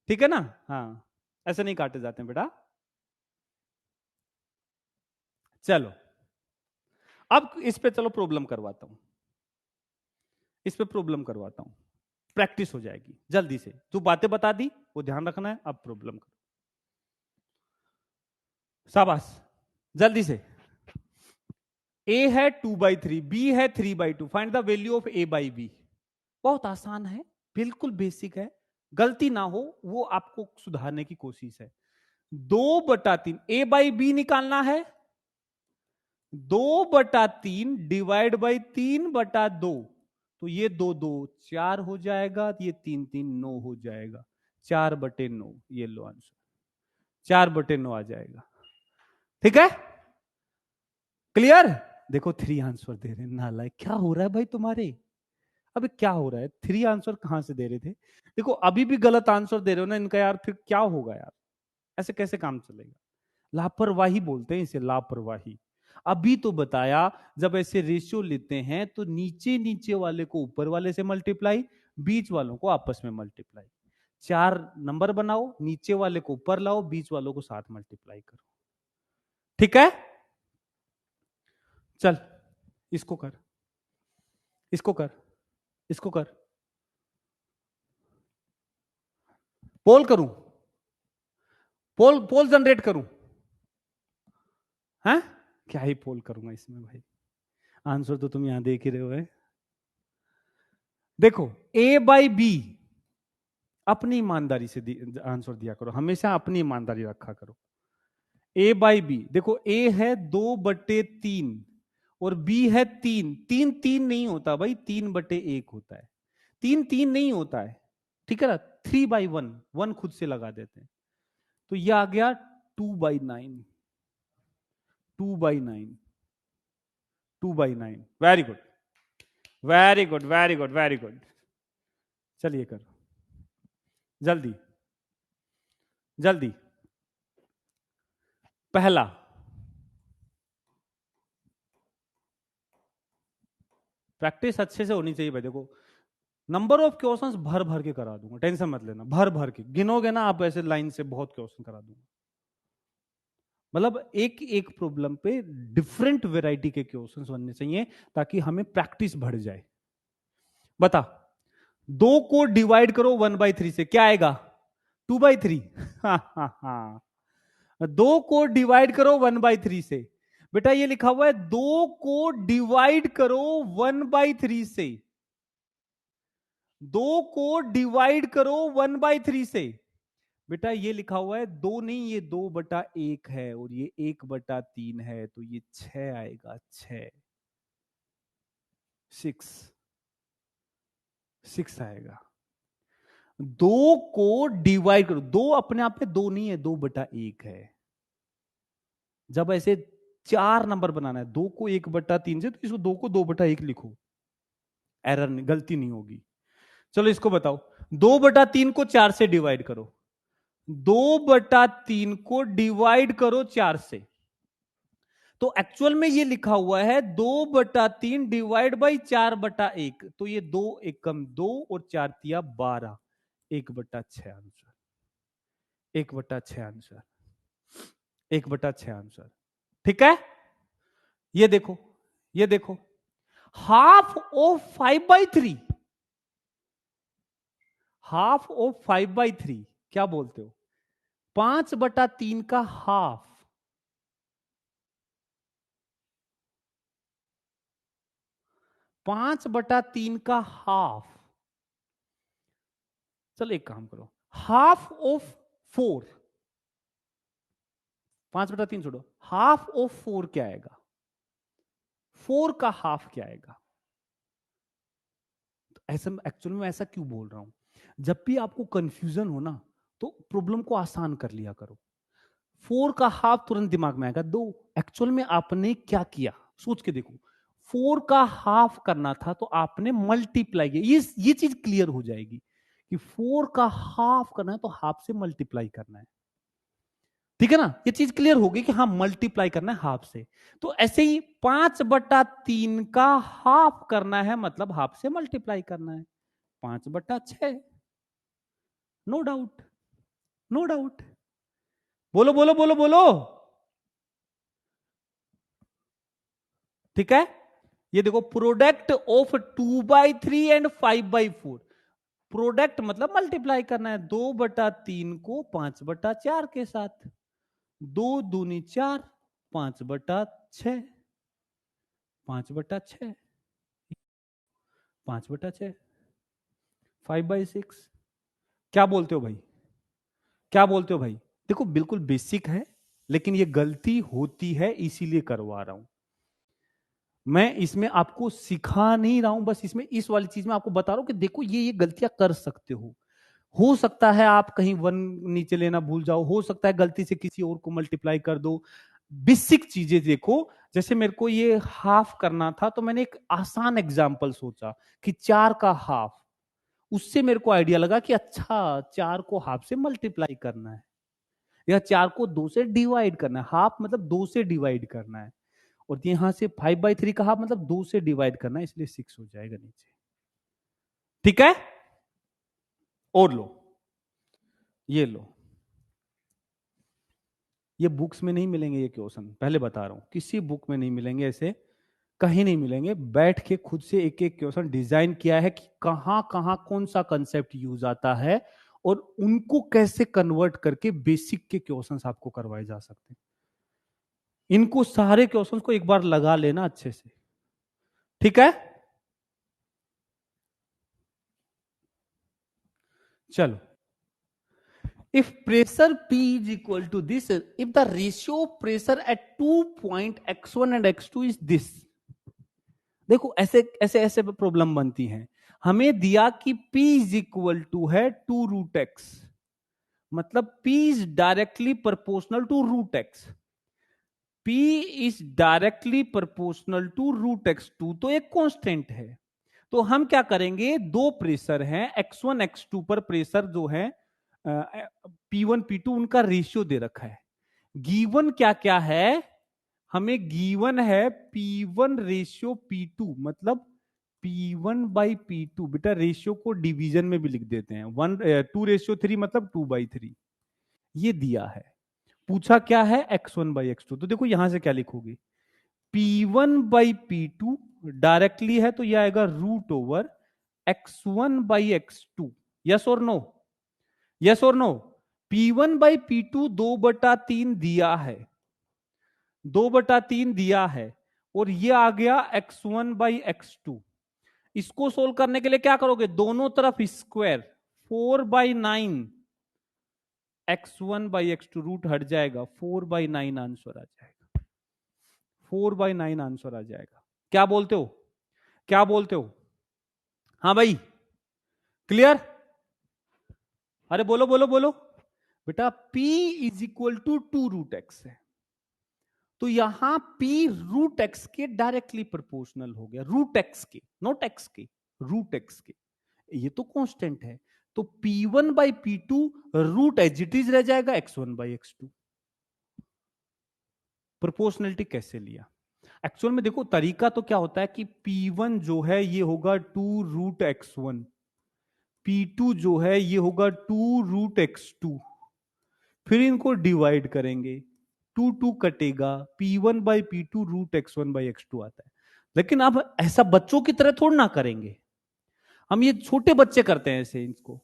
ठीक है ना, हाँ ऐसे नहीं काटे जाते हैं बेटा। चलो अब इस पे चलो प्रॉब्लम करवाता हूं, इस पे प्रॉब्लम करवाता हूं, प्रैक्टिस हो जाएगी जल्दी से। जो बातें बता दी वो ध्यान रखना है, अब प्रॉब्लम करो, शाबाश जल्दी से। a है 2/3, b है 3/2, find the value of a by b। बहुत आसान है, बिल्कुल बेसिक है, गलती ना हो वो आपको सुधारने की कोशिश है। 2/3 a बाई b निकालना है, 2/3 डिवाइड बाई 3/2, तो ये 2 2 4 हो जाएगा, ये 3 3 9 हो जाएगा, 4/9, ये लो आंसर, 4/9 आ जाएगा। ठीक है, क्लियर? देखो 3 आंसर दे रहे हैं, नालायक, क्या हो रहा है भाई तुम्हारे? अबे क्या हो रहा है, 3 आंसर कहां से दे रहे थे? देखो अभी भी गलत आंसर दे रहे हो ना इनका, यार फिर क्या होगा यार, ऐसे कैसे काम चलेगा? लापरवाही बोलते हैं इसे, लापरवाही। अभी तो बताया, जब ऐसे रेशियो लेते हैं तो नीचे नीचे वाले को ऊपर वाले से मल्टीप्लाई, बीच वालों को आपस में मल्टीप्लाई, 4 नंबर बनाओ, नीचे वाले को ऊपर लाओ, बीच वालों को साथ मल्टीप्लाई करो। ठीक है, चल इसको कर, इसको कर, इसको कर, पोल करूं, पोल पोल जनरेट करूं, हैं? क्या ही पोल करूंगा इसमें भाई, आंसर तो तुम यहां देख ही रहे हो है? देखो a बाई बी, अपनी ईमानदारी से आंसर दिया करो, हमेशा अपनी ईमानदारी रखा करो। a बाई बी, देखो a है 2/3 और b है 3, 3 3 नहीं होता भाई, 3/1 होता है, 3 3 नहीं होता है, ठीक है ना, 3/1, 1 खुद से लगा देते हैं, तो यह आ गया 2/9, 2/9, 2/9। Very good, very good, very good, very good. चलिए करो जल्दी जल्दी। पहला, प्रैक्टिस अच्छे से होनी चाहिए भाई। देखो नंबर ऑफ क्वेश्चंस भर भर के करा दूंगा, टेंशन मत लेना, भर भर के गिनोगे ना आप ऐसे लाइन से, बहुत क्वेश्चन करा दूंगा, मतलब एक एक प्रॉब्लम पे डिफरेंट वैरायटी के क्वेश्चंस बनने चाहिए ताकि हमें प्रैक्टिस बढ़ जाए। बता, 2 को डिवाइड करो 1/3 से, क्या आएगा? 2/3। हाँ हाँ हाँ, 2 को डिवाइड करो 1/3 से, बेटा ये लिखा हुआ है 2 को डिवाइड करो 1/3 से, 2 को डिवाइड करो 1/3 से, बेटा ये लिखा हुआ है 2 नहीं, ये 2/1 है और ये 1/3 है, तो ये 6 आएगा, 6 6 आएगा। 2 को डिवाइड करो, 2 अपने आप में 2 नहीं है, 2/1 है। जब ऐसे 4 नंबर बनाना है, 2 को 1/3 से, तो इसको 2 को 2/1 लिखो, एरर नहीं, गलती नहीं होगी। चलो इसको बताओ, 2/3 को 4 से डिवाइड करो, 2/3 को डिवाइड करो 4 से, तो एक्चुअल में ये लिखा हुआ है 2/3 डिवाइड बाई 4/1, तो ये 2 एकम 2 और 4 तिया 12, 1/6 आंसर, 1/6 आंसर, 1/6 आंसर। ठीक है, ये देखो, ये देखो, हाफ ऑफ 5/3, हाफ ऑफ 5/3 क्या बोलते हो, 5/3 का हाफ, 5/3 का हाफ, चलो एक काम करो, हाफ ऑफ 4, 5/3 छोड़ो, हाफ ऑफ 4 क्या आएगा, 4 का हाफ क्या आएगा। तो ऐसा एक्चुअली में ऐसा क्यों बोल रहा हूं, जब भी आपको कंफ्यूजन हो ना तो प्रॉब्लम को आसान कर लिया करो। 4 का हाफ तुरंत दिमाग में आएगा 2, एक्चुअल में आपने क्या किया सोच के देखो, 4 का हाफ करना था तो आपने मल्टीप्लाई किया, ये चीज क्लियर हो जाएगी कि 4 का हाफ करना है तो हाफ से मल्टीप्लाई करना है। ठीक है ना, ये चीज क्लियर होगी कि हाँ मल्टीप्लाई करना है हाफ से। तो ऐसे ही 5/3 का हाफ करना है मतलब हाफ से मल्टीप्लाई करना है, 5/6, नो डाउट, नो डाउट, बोलो बोलो बोलो बोलो। ठीक है, ये देखो प्रोडक्ट ऑफ 2/3 एंड 5/4, प्रोडक्ट मतलब मल्टीप्लाई करना है, 2/3 को 5/4 के साथ, 2 दूनी 4, 5/6, 5/6, 5/6, 5/6, क्या बोलते हो भाई, क्या बोलते हो भाई। देखो बिल्कुल बेसिक है लेकिन ये गलती होती है इसीलिए करवा रहा हूं मैं, इसमें आपको सिखा नहीं रहा हूं, बस इसमें इस वाली चीज में आपको बता रहा हूं कि देखो ये गलतियां कर सकते हो सकता है आप कहीं 1 नीचे लेना भूल जाओ, हो सकता है गलती से किसी और को मल्टीप्लाई कर दो। बेसिक चीजें देखो, जैसे मेरे को ये हाफ करना था तो मैंने एक आसान एग्जांपल सोचा कि 4 का हाफ, उससे मेरे को आइडिया लगा कि अच्छा 4 को हाफ से मल्टीप्लाई करना है या 4 को 2 से डिवाइड करना है, हाफ मतलब 2 से डिवाइड करना है, और यहां से 5/3 का हाफ मतलब 2 से डिवाइड करना है, इसलिए 6 हो जाएगा नीचे। ठीक है, और लो, ये लो, ये बुक्स में नहीं मिलेंगे ये क्वेश्चन, पहले बता रहा हूं किसी बुक में नहीं मिलेंगे, ऐसे कहीं नहीं मिलेंगे। बैठ के खुद से एक एक क्वेश्चन डिजाइन किया है कि कहां कहां कौन सा कंसेप्ट यूज आता है और उनको कैसे कन्वर्ट करके बेसिक के क्वेश्चंस आपको करवाए जा सकते हैं। इनको सारे क्वेश्चंस को एक बार लगा लेना अच्छे से, ठीक है। चलो, if pressure P is equal to this, if the ratio of pressure at 2 point x1 and x2 is this, देखो ऐसे ऐसे ऐसे प्रॉब्लम बनती हैं। हमें दिया कि P इज इक्वल टू है 2√x, मतलब P is directly proportional to √x, P is directly proportional to √x, 2 तो एक कांस्टेंट है। तो हम क्या करेंगे, दो प्रेशर हैं x1 x2 पर, प्रेशर जो है P1 P2 उनका रेशियो दे रखा है। गिवन क्या क्या है, हमें गिवन है P1 रेशियो P2, मतलब P1/P2, बेटा रेशियो को डिवीजन में भी लिख देते हैं, 2:3 मतलब 2/3, ये दिया है। पूछा क्या है, x1/x2, तो देखो यहां से क्या लिखोगे, P1/P2 डायरेक्टली है तो यह आएगा √x1/x2, यस और नो, यस और नो। P1/P2 2/3 दिया है, 2/3 दिया है, और ये आ गया x1/x2। इसको सोल्व करने के लिए क्या करोगे, दोनों तरफ स्क्वायर, 4/9 x1/x2, रूट हट जाएगा, 4/9 आंसर आ जाएगा, 4/9 आंसर आ जाएगा। क्या बोलते हो, क्या बोलते हो, हाँ भाई क्लियर, अरे बोलो बोलो बोलो। बेटा P is equal to 2√x है, तो यहां P √x के डायरेक्टली प्रोपोर्शनल हो गया, √x के, नॉट x के, √x के। ये तो कांस्टेंट है, तो P1 by P2 root as it is रह जाएगा X1 बाई X2। प्रोपोर्शनलिटी कैसे लिया? एक्चुअल में देखो तरीका तो क्या होता है कि P1 जो है ये होगा 2 रूट X1, P2 जो है ये होगा 2 रूट X2, फिर इनको डिवाइड करेंगे, 2 2 कटेगा, P1 by P2 root X1 by X2 आता है। लेकिन अब ऐसा बच्चों की तरह थोड़ा ना करेंगे, हम ये छोटे बच्चे करते हैं ऐसे, इसको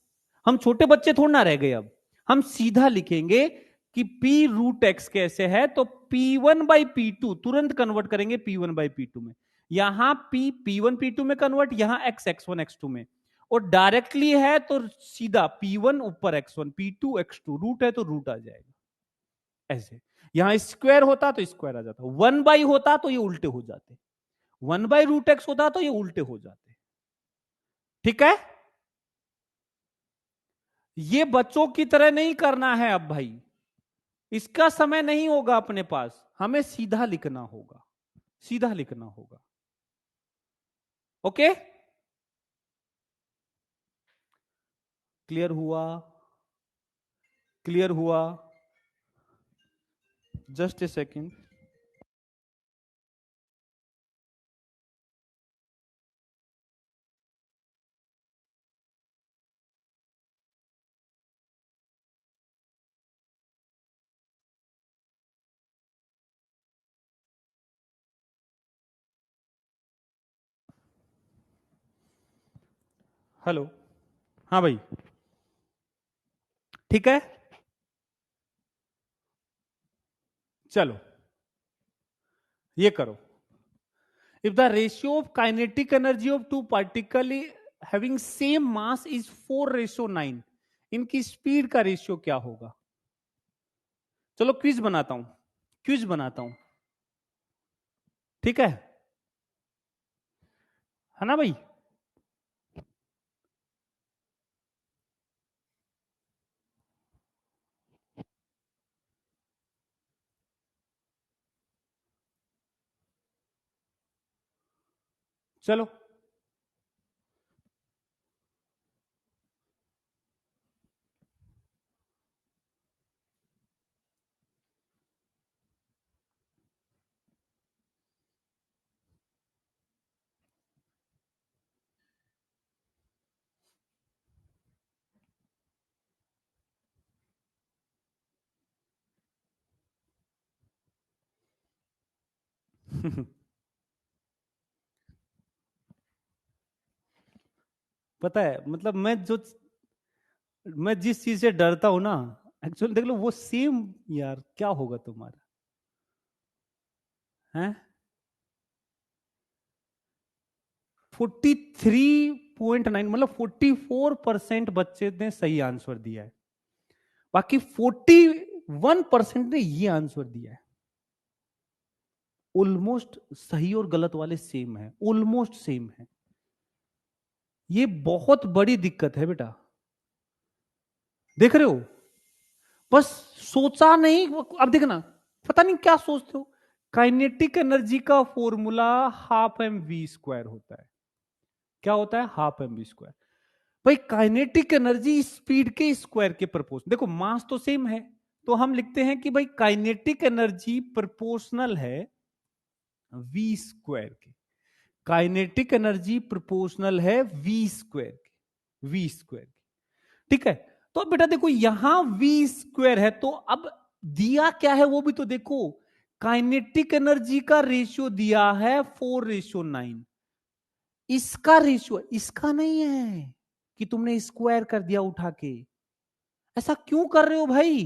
हम छोटे बच्चे थोड़ा ना रह गए। अब हम सीधा लिखेंगे कि P रूट X कैसे है, तो P1 बाई P2 तुरंत कन्वर्ट करेंगे P1 बाई P2 में, यहां P1 P2 में कन्वर्ट, यहां X X1 X2 में, और डायरेक्टली है तो सीधा P1 ऊपर X1 P2 X2, रूट है तो रूट आ जाएगा ऐसे। यहां स्क्वायर होता तो स्क्वायर आ जाता, 1 बाई होता तो ये उल्टे हो जाते, 1 बाई रूट एक्स होता तो ये उल्टे हो जाते। ठीक है, ये बच्चों की तरह नहीं करना है अब भाई, इसका समय नहीं होगा अपने पास, हमें सीधा लिखना होगा, सीधा लिखना होगा। ओके, क्लियर हुआ? क्लियर हुआ? Just a second. हेलो, हाँ भाई, ठीक है, चलो ये करो। If the ratio of kinetic energy of two particle having same mass is 4:9, इनकी स्पीड का रेशियो क्या होगा? चलो क्विज बनाता हूं, क्विज बनाता हूं, ठीक है ना भाई? चलो पता है, मतलब मैं जिस चीज से डरता हूं ना, एक्चुअली देख लो वो सेम, यार क्या होगा तुम्हारा, हैं? 43.9 मतलब 44% बच्चे ने सही आंसर दिया है, बाकी 41% ने ये आंसर दिया है। ऑलमोस्ट सही और गलत वाले सेम है, ऑलमोस्ट सेम है। ये बहुत बड़ी दिक्कत है बेटा, देख रहे हो? बस सोचा नहीं, अब देखना, पता नहीं क्या सोचते हो। काइनेटिक एनर्जी का formula half m v square होता है। क्या होता है? Half m v square. भाई काइनेटिक एनर्जी स्पीड के स्क्वायर के प्रोपोर्शनल, देखो मास तो सेम है, तो हम लिखते हैं कि भाई काइनेटिक एनर्जी प्रोपोर्शनल है वी स्क्वायर के। काइनेटिक एनर्जी प्रोपोर्शनल है वी स्क्वायर के, वी स्क्वायर के, ठीक है। तो बेटा देखो यहां वी स्क्वायर है, तो अब दिया क्या है वो भी तो देखो। काइनेटिक एनर्जी का रेशियो दिया है 4:9, इसका रेशियो, इसका नहीं है कि तुमने स्क्वायर कर दिया उठा के। ऐसा क्यों कर रहे हो भाई?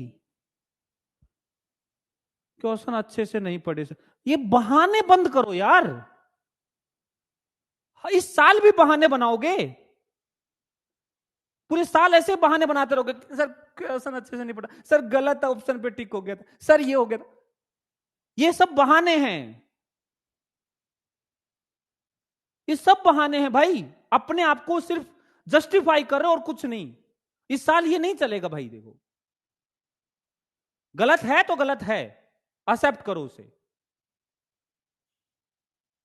क्वेश्चन अच्छे से नहीं पढ़े से, ये बहाने बंद करो यार। इस साल भी बहाने बनाओगे? पूरे साल ऐसे बहाने बनाते रहोगे, सर क्वेश्चन अच्छे से नहीं पढ़ा, सर गलत ऑप्शन पे टिक हो गया था, सर ये हो गया था। ये सब बहाने हैं, ये सब बहाने हैं भाई, अपने आप को सिर्फ जस्टिफाई कर रहे हो और कुछ नहीं। इस साल ये नहीं चलेगा भाई। देखो गलत है तो गलत है, एक्सेप्ट करो उसे।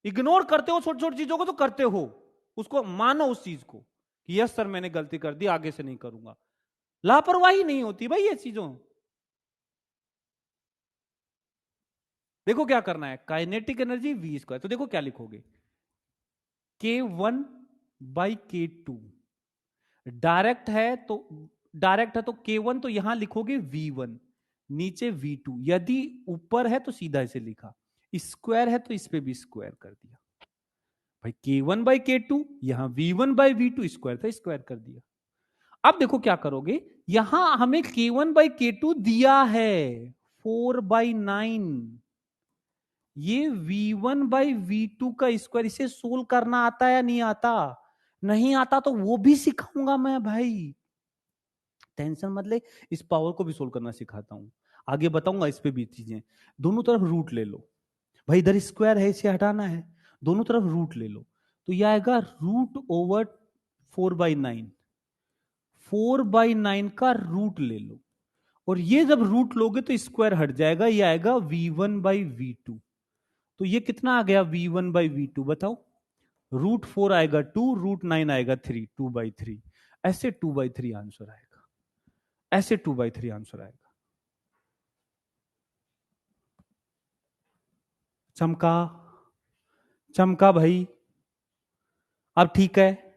इग्नोर करते हो छोटी छोटी चीजों को तो करते हो, उसको मानो उस चीज को कि यस सर मैंने गलती कर दी, आगे से नहीं करूंगा। लापरवाही नहीं होती भाई ये चीजों। देखो क्या करना है, काइनेटिक एनर्जी वी स्क्वायर, तो देखो क्या लिखोगे, K1/K2 डायरेक्ट है तो K1 तो यहां लिखोगे V1, नीचे V2, यदि ऊपर है तो सीधा इसे लिखा, स्क्वायर है तो इस पे भी स्क्वायर कर दिया भाई, K1/K2 यहां V1/V2 स्क्वायर था, स्क्वायर कर दिया। अब देखो क्या करोगे, यहां हमें K1/K2 दिया है 4/9, ये V1/V2 का स्क्वायर, इसे सोल्व करना आता है या नहीं आता? नहीं आता तो वो भी सिखाऊंगा मैं भाई, टेंशन मत ले, इस पावर को भी सोल्व करना सिखाता हूं, आगे बताऊंगा इस पे भी चीजें। दोनों तरफ रूट ले लो भाई, इधर स्क्वायर है इसे हटाना है, दोनों तरफ रूट ले लो, तो यह आएगा √/4/9, 4/9 का रूट ले लो, और ये जब रूट लोगे तो स्क्वायर हट जाएगा, ये आएगा V1/V2, तो ये कितना आ गया V1/V2 बताओ, √4 आएगा 2, √9 आएगा 3, 2/3, ऐसे 2/3 आंसर आएगा, ऐसे 2/3 आंसर आएगा। चमका, चमका भाई, अब ठीक है,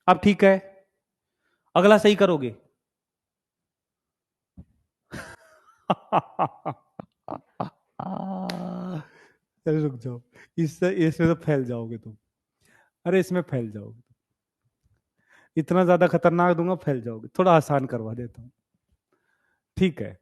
अब ठीक है, अगला सही करोगे। अरे रुक जाओ, इसमें तो फैल जाओगे तुम, अरे इसमें फैल जाओगे, इतना ज्यादा खतरनाक दूंगा फैल जाओगे, थोड़ा आसान करवा देता हूं, ठीक है।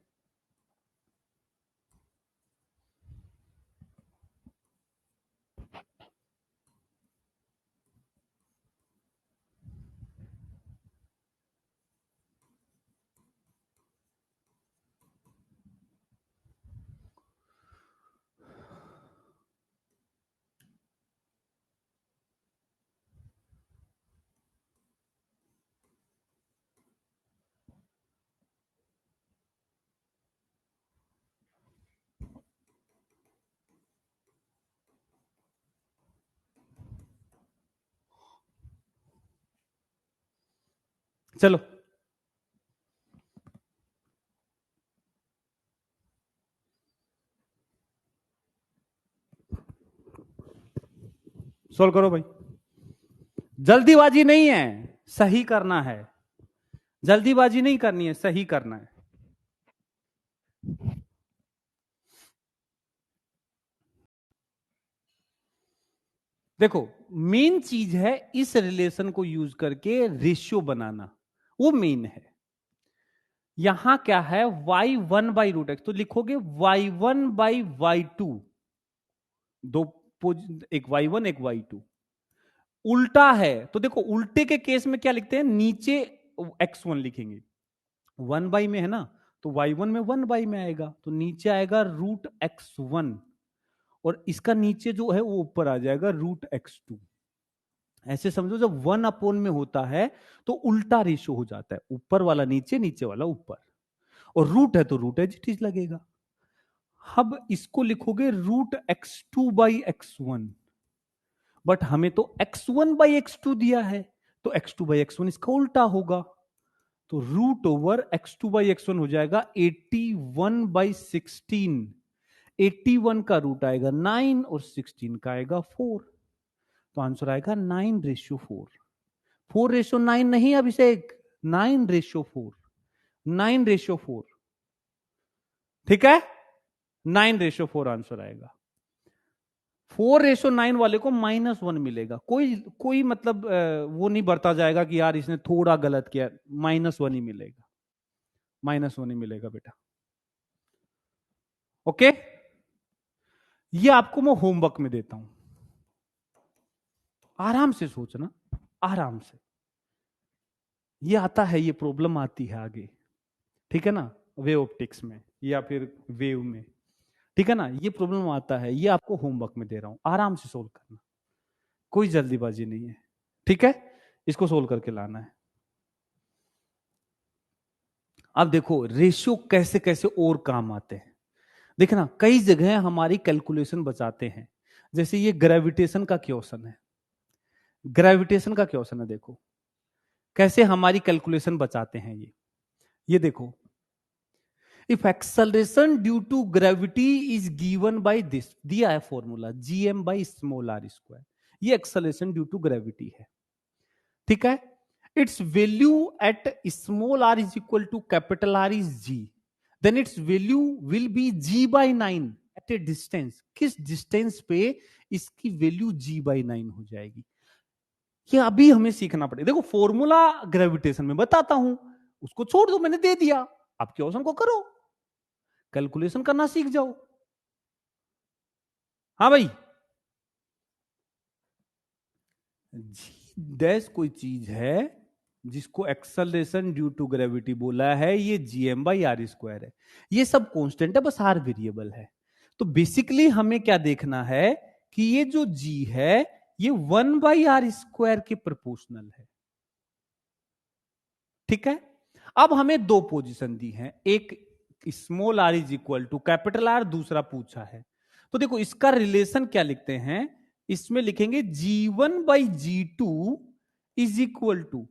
चलो सोल्व करो भाई, जल्दीबाजी नहीं है, सही करना है, जल्दीबाजी नहीं करनी है, सही करना है। देखो मेन चीज है इस रिलेशन को यूज करके रेशियो बनाना, वो मेन है। यहां क्या है, y1/√x, तो लिखोगे y1/y2, दो एक y1 एक y2, उल्टा है तो देखो उल्टे के केस में क्या लिखते हैं, नीचे x1 लिखेंगे, 1/, में है ना तो y1 में 1/, में आएगा, तो नीचे आएगा √x1, और इसका नीचे जो है वो ऊपर आ जाएगा √x2। ऐसे समझो जब 1/, में होता है तो उल्टा रेशियो हो जाता है, ऊपर वाला नीचे, नीचे वाला ऊपर, और रूट है तो रूट एज इट इज लगेगा। अब इसको लिखोगे √x2/x1, बट हमें तो x1/x2 दिया है, तो x2/x1 इसका उल्टा होगा, तो √x2/x1 हो जाएगा 81/16, 81 का रूट आएगा 9 और 16 का आएगा 4, तो आंसर आएगा 9/4। 4/9 नहीं अभिषेक, 9/4, 9/4, ठीक है, 9/4 आंसर आएगा। 4/9 वाले को -1 मिलेगा, कोई मतलब वो नहीं बढ़ता जाएगा कि यार इसने थोड़ा गलत किया, -1 ही मिलेगा, -1 ही मिलेगा बेटा, ओके। ये आपको मैं होमवर्क में देता हूं, आराम से सोचना, आराम से, ये आता है, ये प्रॉब्लम आती है आगे, ठीक है ना, वेव ऑप्टिक्स में या फिर वेव में, ठीक है ना, ये प्रॉब्लम आता है, ये आपको होमवर्क में दे रहा हूं, आराम से सोल्व करना, कोई जल्दीबाजी नहीं है, ठीक है, इसको सोल्व करके लाना है। अब देखो रेशियो कैसे कैसे और काम आते हैं, देखना कई जगह हमारी कैलकुलेशन बचाते हैं, जैसे ये ग्रेविटेशन का क्वेश्चन है, ग्रेविटेशन का क्वेश्चन है, देखो कैसे हमारी कैलकुलेशन बचाते हैं ये देखो, if acceleration due to gravity is given by this, दिया है formula gm by small r square, ये एक्सेलरेशन ड्यू टू ग्रेविटी है, ठीक है। Its value at small r is equal to capital r is g, then its value will be g by 9 at a distance, किस distance पे इसकी value g by 9 हो जाएगी, ये अभी हमें सीखना पड़ेगा। देखो फॉर्मूला ग्रेविटेशन में बताता हूं, उसको छोड़ दो, मैंने दे दिया, आपके ऑप्शन को करो, कैलकुलेशन करना सीख जाओ। हाँ भाई, जी डैश कोई चीज है जिसको एक्सेलरेशन ड्यू टू ग्रेविटी बोला है, ये gm बाई आर स्क्वायर है, ये सब कांस्टेंट है, बस आर वेरिएबल है। तो बेसिकली हमें क्या देखना है कि ये जो g है ये 1 बाई आर स्क्वायर के प्रोपोर्शनल है, ठीक है। अब हमें दो पोजीशन दी हैं, एक small r is equal to capital r, दूसरा पूछा है, तो देखो इसका रिलेशन क्या लिखते हैं, इसमें लिखेंगे g1 by g2 is equal to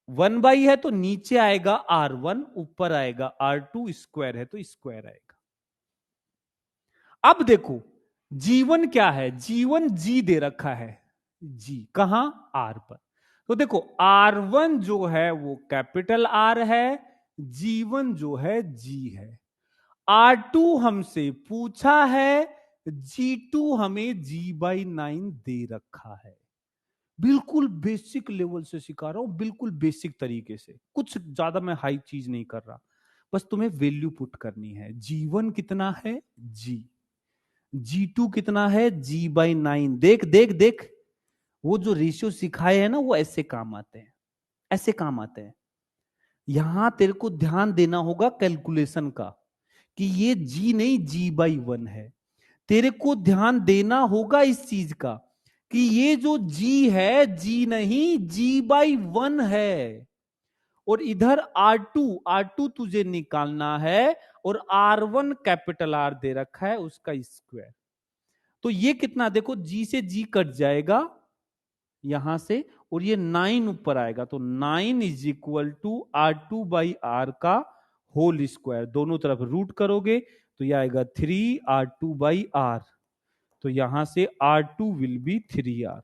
1 by है तो नीचे आएगा r1, ऊपर आएगा r2, स्क्वायर है तो स्क्वायर आएगा। अब देखो g1 क्या है, g1 g दे रखा है, g कहां, r पर, तो देखो r1 जो है वो कैपिटल R है, g1 जो है g है, r2 हमसे पूछा है, g2 हमें g बाई 9 दे रखा है। बिल्कुल बेसिक लेवल से सिखा रहा हूं, बिल्कुल बेसिक तरीके से, कुछ ज्यादा मैं हाई चीज नहीं कर रहा, बस तुम्हें वैल्यू पुट करनी है। g1 कितना है g, g2 कितना है g बाई 9, देख देख देख, वो जो रेशियो सिखाए हैं ना वो ऐसे काम आते हैं, ऐसे काम आते हैं। यहां तेरे को ध्यान देना होगा कैलकुलेशन का, कि ये g नहीं g बाई 1 है, तेरे को ध्यान देना होगा इस चीज का कि ये जो g है g नहीं g बाई 1 है, और इधर R2 तुझे निकालना है, और R1 कैपिटल R दे रखा है उसका स्क्वायर, तो ये कितना, देखो g से g कट जाएगा यहां से, और ये 9 ऊपर आएगा, तो 9 is equal to R2 by R का होल स्क्वायर, दोनों तरफ रूट करोगे तो यह आएगा 3 R2 बाई R, तो यहां से R2 will be 3R,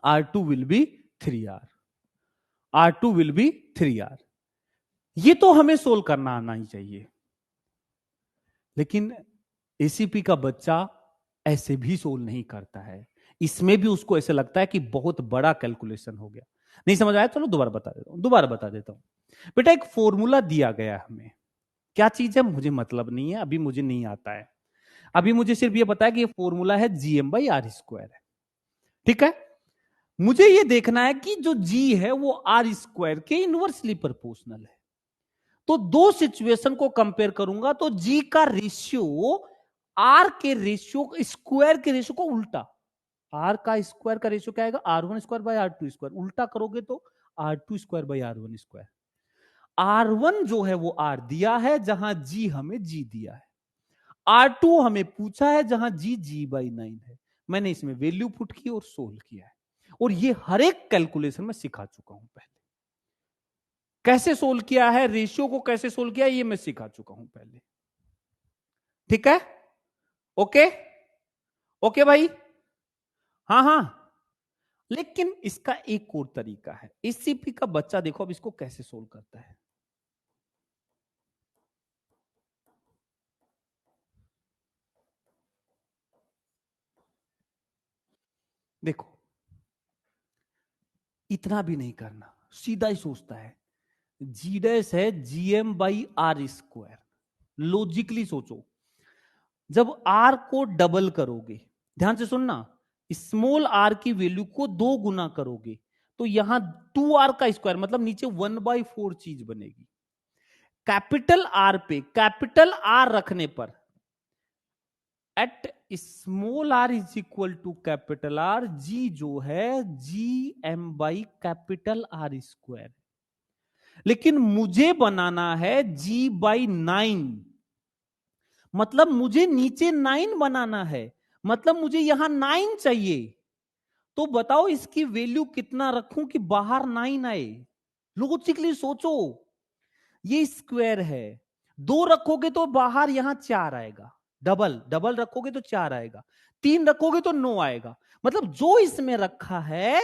R2 will be 3R, R2 will be 3R। ये तो हमें सोल्व करना आना ही चाहिए, लेकिन एसीपी का बच्चा ऐसे भी सोल्व नहीं करता है, इसमें भी उसको ऐसे लगता है कि बहुत बड़ा कैलकुलेशन हो गया। नहीं समझ आया, चलो दोबारा बता देता हूं। बेटा एक फॉर्मूला दिया गया हमें, क्या चीज है मुझे मतलब नहीं है, अभी मुझे नहीं आता है, अभी मुझे सिर्फ ये पता है कि ये फॉर्मूला है gm बाई आर स्क्वायर है, ठीक है। मुझे ये देखना है कि जो g है वो आर स्क्वायर के इनवर्सली प्रोपोर्शनल है, तो दो सिचुएशन को कंपेयर करूंगा, तो g का रेशियो r के रेशियो स्क्वायर के रेशियो को उल्टा, r का स्क्वायर का रेशियो क्या आएगा, r1 square by r2 square, उल्टा करोगे तो r2 square by r1 square. r1 जो है वो r दिया है जहां g हमें g दिया है, R2 हमें पूछा है जहां g बाई 9 है, मैंने इसमें वैल्यू पुट की और सोल्व किया है, और ये हर एक कैलकुलेशन में सिखा चुका हूं पहले, कैसे सोल्व किया है, रेशियो को कैसे सोल्व किया है ये मैं सिखा चुका हूं पहले, ठीक है। ओके ओके भाई, हाँ हाँ, लेकिन इसका एक और तरीका है, एसीपी का बच्चा देखो अब इसको कैसे सोल्व करता है। देखो इतना भी नहीं करना, सीधा ही सोचता है, जी डैश है gm by r square, logically सोचो, जब r को डबल करोगे, ध्यान से सुनना, स्मॉल r की वैल्यू को 2 गुना करोगे तो यहां 2r का स्क्वायर मतलब नीचे 1/4 चीज बनेगी, कैपिटल R पे कैपिटल R रखने पर at small r is equal to capital R, g जो है gm by capital R square, लेकिन मुझे बनाना है g बाई 9, मतलब मुझे नीचे 9 बनाना है, मतलब मुझे यहां 9 चाहिए, तो बताओ इसकी वैल्यू कितना रखूं कि बाहर 9 आए? लॉजिकली सोचो, ये स्क्वायर है, 2 रखोगे तो बाहर यहां 4 आएगा, डबल डबल रखोगे तो 4 आएगा, 3 रखोगे तो 9 आएगा। मतलब जो इसमें रखा है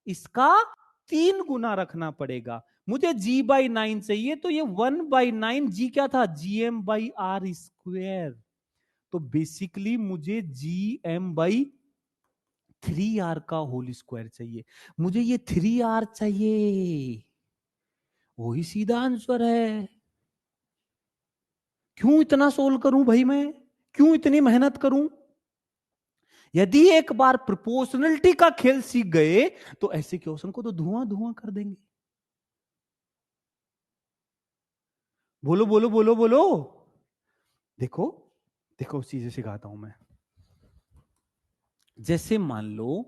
इसका 3 गुना रखना पड़ेगा। मुझे g/9 चाहिए, तो ये 1/9 g क्या था, gm/r स्क्वायर। तो बेसिकली मुझे gm/3r का होल स्क्वायर चाहिए। मुझे ये 3r चाहिए, वही सीधा आंसर है। क्यों इतना सोल्व करूं भाई मैं, क्यों इतनी मेहनत करूं? यदि एक बार प्रोपोर्शनलिटी का खेल सीख गए तो ऐसे क्वेश्चन को तो धुआं धुआं कर देंगे। बोलो बोलो बोलो बोलो। देखो देखो चीजें सिखाता हूं मैं। जैसे मान लो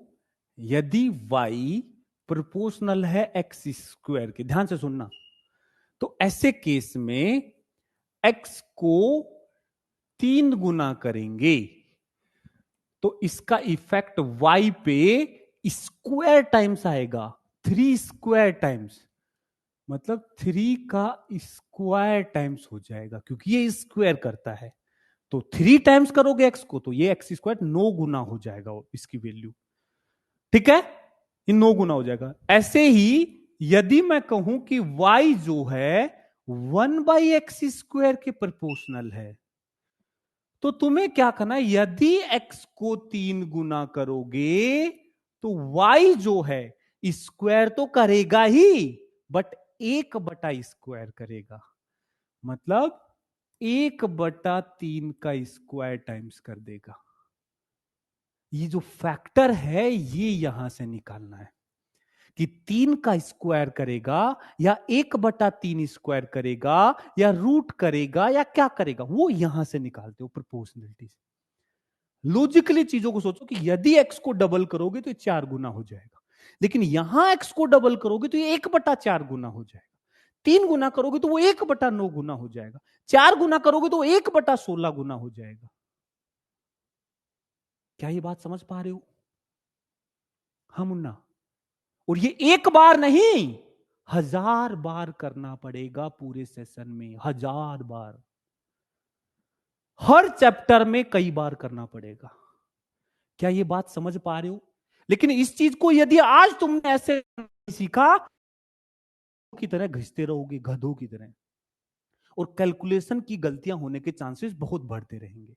यदि y प्रोपोर्शनल है x स्क्वायर के, ध्यान से सुनना, तो ऐसे केस में x को 3 गुना करेंगे तो इसका इफेक्ट y पे स्क्वायर टाइम्स आएगा, 3 स्क्वायर टाइम्स, मतलब 3 का स्क्वायर टाइम्स हो जाएगा, क्योंकि ये स्क्वायर करता है। तो 3 टाइम्स करोगे x को तो ये x स्क्वायर 9 गुना हो जाएगा इसकी वैल्यू। ठीक है, ये 9 गुना हो जाएगा। ऐसे ही यदि मैं कहूं कि y जो है 1/x स्क्वायर के प्रोपोर्शनल है, तो तुम्हें क्या करना है, यदि x को 3 गुना करोगे तो y जो है स्क्वायर तो करेगा ही, बट 1/, स्क्वायर करेगा। मतलब 1/3 का स्क्वायर टाइम्स कर देगा। ये जो फैक्टर है ये यहां से निकालना है कि 3 का स्क्वायर करेगा या 1/3 स्क्वायर करेगा या रूट करेगा या क्या करेगा, वो यहां से निकालते हो प्रोपोर्शनलिटी से। लॉजिकली चीजों को सोचो कि यदि x को डबल करोगे तो ये 4 गुना हो जाएगा, लेकिन यहां x को डबल करोगे तो ये 1/4 गुना हो जाएगा, 3 गुना करोगे तो वो 1/9 गुना हो जाएगा, 4 गुना करोगे तो 1/16 गुना हो जाएगा। क्या ये बात समझ पा रहे हो? हाँ मुन्ना। और ये एक बार नहीं, 1000 बार करना पड़ेगा पूरे सेशन में, 1000 बार, हर चैप्टर में कई बार करना पड़ेगा। क्या ये बात समझ पा रहे हो? लेकिन इस चीज को यदि आज तुमने ऐसे सीखा की तरह घिसते रहोगे, गधों की तरह, और कैलकुलेशन की गलतियां होने के चांसेस बहुत बढ़ते रहेंगे।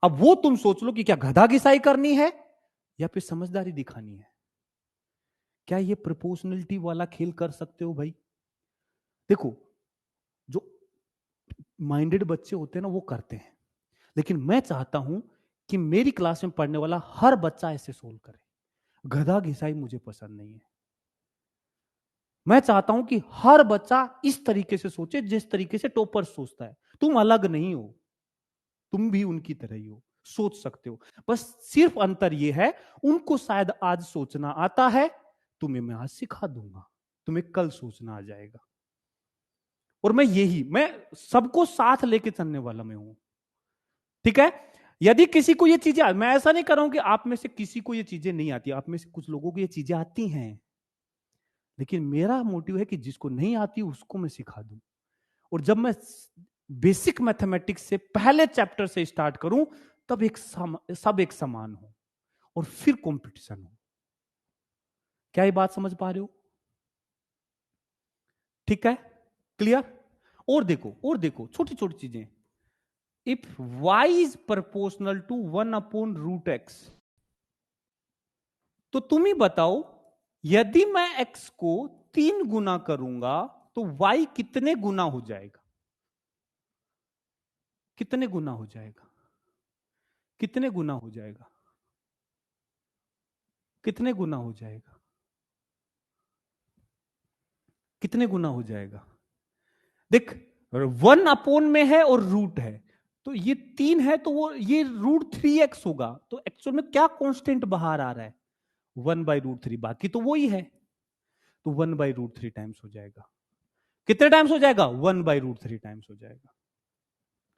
अब वो तुम सोच लो कि क्या गधा घिसाई करनी है या फिर समझदारी दिखानी है। क्या ये प्रोपोर्शनलिटी वाला खेल कर सकते हो भाई? देखो, जो माइंडेड बच्चे होते हैं ना वो करते हैं, लेकिन मैं चाहता हूं कि मेरी क्लास में पढ़ने वाला हर बच्चा ऐसे सोल्व करे। गधा घिसाई मुझे पसंद नहीं है। मैं चाहता हूं कि हर बच्चा इस तरीके से सोचे जिस तरीके से टॉपर सोचता है। तुम अलग नहीं हो, तुम भी उनकी तरह ही हो, सोच सकते हो। बस सिर्फ अंतर यह है, उनको शायद आज सोचना आता है, तुम्हें मैं आज सिखा दूंगा, तुम्हें कल सोचना आ जाएगा। और मैं सबको साथ लेके चलने वाला मैं हूं। ठीक है, यदि किसी को ये चीजें, मैं ऐसा नहीं कर रहा हूं कि आप में से किसी को ये चीजें नहीं आती, आप में से कुछ लोगों को ये चीजें आती हैं, लेकिन मेरा मोटिव है कि जिसको नहीं आती उसको मैं सिखा दूं। और जब मैं बेसिक मैथमेटिक्स से पहले चैप्टर से स्टार्ट करूं तब सब एक समान हो और फिर कंपटीशन हो। क्या ये बात समझ पा रहे हो? ठीक है, क्लियर? और देखो छोटी छोटी चीजें। इफ y is proportional to 1/√x, तो तुम ही बताओ, यदि मैं x को 3 गुना करूंगा तो y कितने गुना हो जाएगा? कितने गुना हो जाएगा? कितने गुना हो जाएगा? कितने गुना हो जाएगा? कितने गुना हो जाएगा? देख, 1 में है और रूट है, तो ये 3 है तो वो ये √3x होगा। तो एक्चुअल में क्या कांस्टेंट बाहर आ रहा है? 1/√3, बाकी तो वो ही है, तो 1/√3 टाइम्स हो जाएगा। कितने टाइम्स हो जाएगा? 1/√3 टाइम्स हो जाएगा,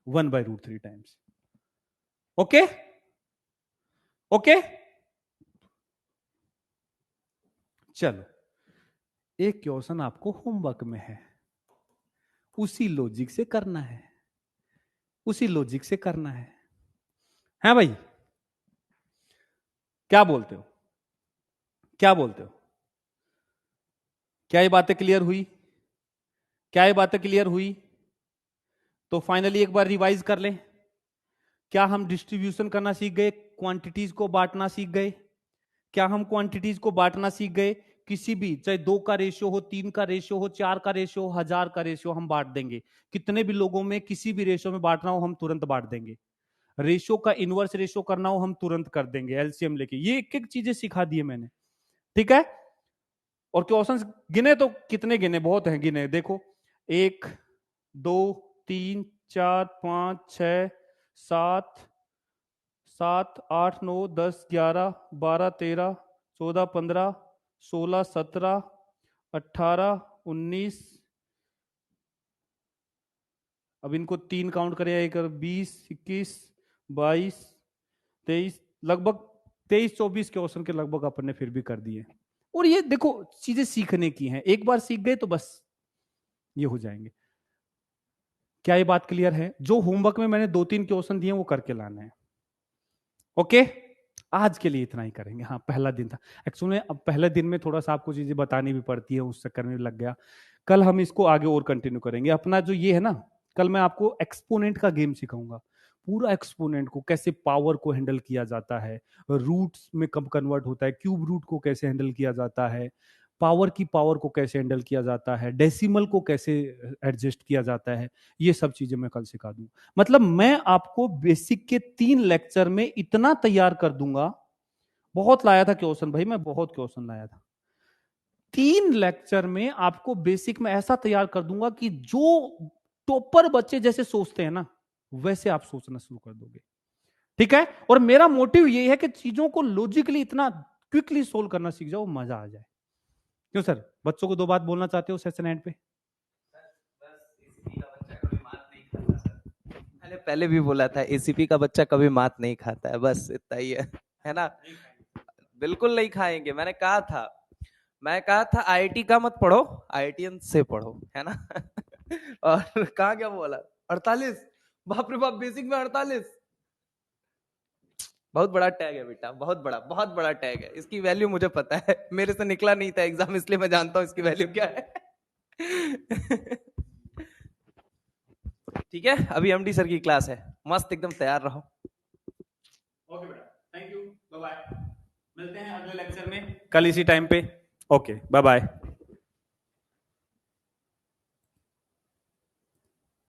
1/√3 टाइम्स। ओके ओके, चलो, एक क्वेश्चन आपको होमवर्क में है, उसी लॉजिक से करना है, उसी लॉजिक से करना है भाई? क्या बोलते हो? क्या बोलते हो? क्या ये बातें क्लियर हुई? क्या ये बातें क्लियर हुई? तो फाइनली एक बार रिवाइज कर लें। क्या हम डिस्ट्रीब्यूशन करना सीख गए? क्वांटिटीज को बांटना सीख गए? क्या हम क्वांटिटीज को बांटना सीख गए? किसी भी, चाहे 2 का रेशियो हो, 3 का रेशियो हो, 4 का रेशियो हो, 1000 का रेशियो, हम बांट देंगे। कितने भी लोगों में किसी भी रेशियो में बांटना हो, हम तुरंत बांट देंगे। रेशियो का इनवर्स रेशियो करना हो, हम तुरंत कर देंगे एलसीएम लेके। ये एक एक चीजें सिखा दी है मैंने, ठीक है? और क्वेश्चंस गिने तो कितने गिने? बहुत हैं गिने, देखो 1 2 3 4 5 6 7 7 8 9 10 11 12 13 14 15 16 17 18 19, अब इनको 3 काउंट करें, एक 20 21 22 23, लगभग 23-24 क्वेश्चन के लगभग अपन ने फिर भी कर दिए। और ये देखो चीजें सीखने की हैं, एक बार सीख गए तो बस ये हो जाएंगे। क्या ये बात क्लियर है? जो होमवर्क में मैंने 2-3 क्वेश्चन दिए वो करके लाना है। ओके, आज के लिए इतना ही करेंगे। हाँ, पहला दिन था एक्चुअली, अब पहले दिन में थोड़ा सा आपको चीजें बतानी भी पड़ती है, उस चक्कर में लग गया। कल हम इसको आगे और कंटिन्यू करेंगे। अपना जो ये है ना, कल मैं आपको एक्सपोनेंट का गेम सिखाऊंगा। पूरा एक्सपोनेंट को कैसे पावर को हैंडल किया जाता है, रूट्स में कब कन्वर्ट होता है, क्यूब रूट को कैसे हैंडल किया जाता है, पावर की पावर को कैसे हैंडल किया जाता है, डेसिमल को कैसे एडजस्ट किया जाता है, ये सब चीजें मैं कल सिखा दूंगा। मतलब मैं आपको बेसिक के 3 लेक्चर में इतना तैयार कर दूंगा। बहुत लाया था क्वेश्चन भाई, मैं बहुत क्वेश्चन लाया था। 3 लेक्चर में आपको बेसिक में ऐसा तैयार कर दूंगा कि जो टॉपर बच्चे जैसे सोचते हैं ना, वैसे आप सोचना शुरू कर दोगे, ठीक है? और मेरा मोटिव ये है कि चीजों को लॉजिकली इतना क्विकली सोल्व करना सीख जाओ, मजा आ जाए। क्यों सर, बच्चों को 2 बात बोलना चाहते हो सेशन एंड पे? पहले भी बोला था, एसीपी का बच्चा कभी मात नहीं खाता है, बस इतना ही है ना? बिल्कुल नहीं खाएंगे। मैंने कहा था आईआईटी का मत पढ़ो, आईआईटीएन से पढ़ो, है ना? और कहा क्या बोला? 48, बाप रे बाप, बेसिक में 48 बहुत बड़ा टैग है बेटा, बहुत बड़ा टैग है। इसकी वैल्यू मुझे पता है, मेरे से निकला नहीं था एग्जाम, इसलिए मैं जानता हूं इसकी वैल्यू क्या है। ठीक है, अभी एमडी सर की क्लास है, मस्त एकदम तैयार रहो। ओके बेटा, थैंक यू, बाय बाय। मिलते हैं अगले लेक्चर में कल इसी टाइम पे। Okay, bye bye.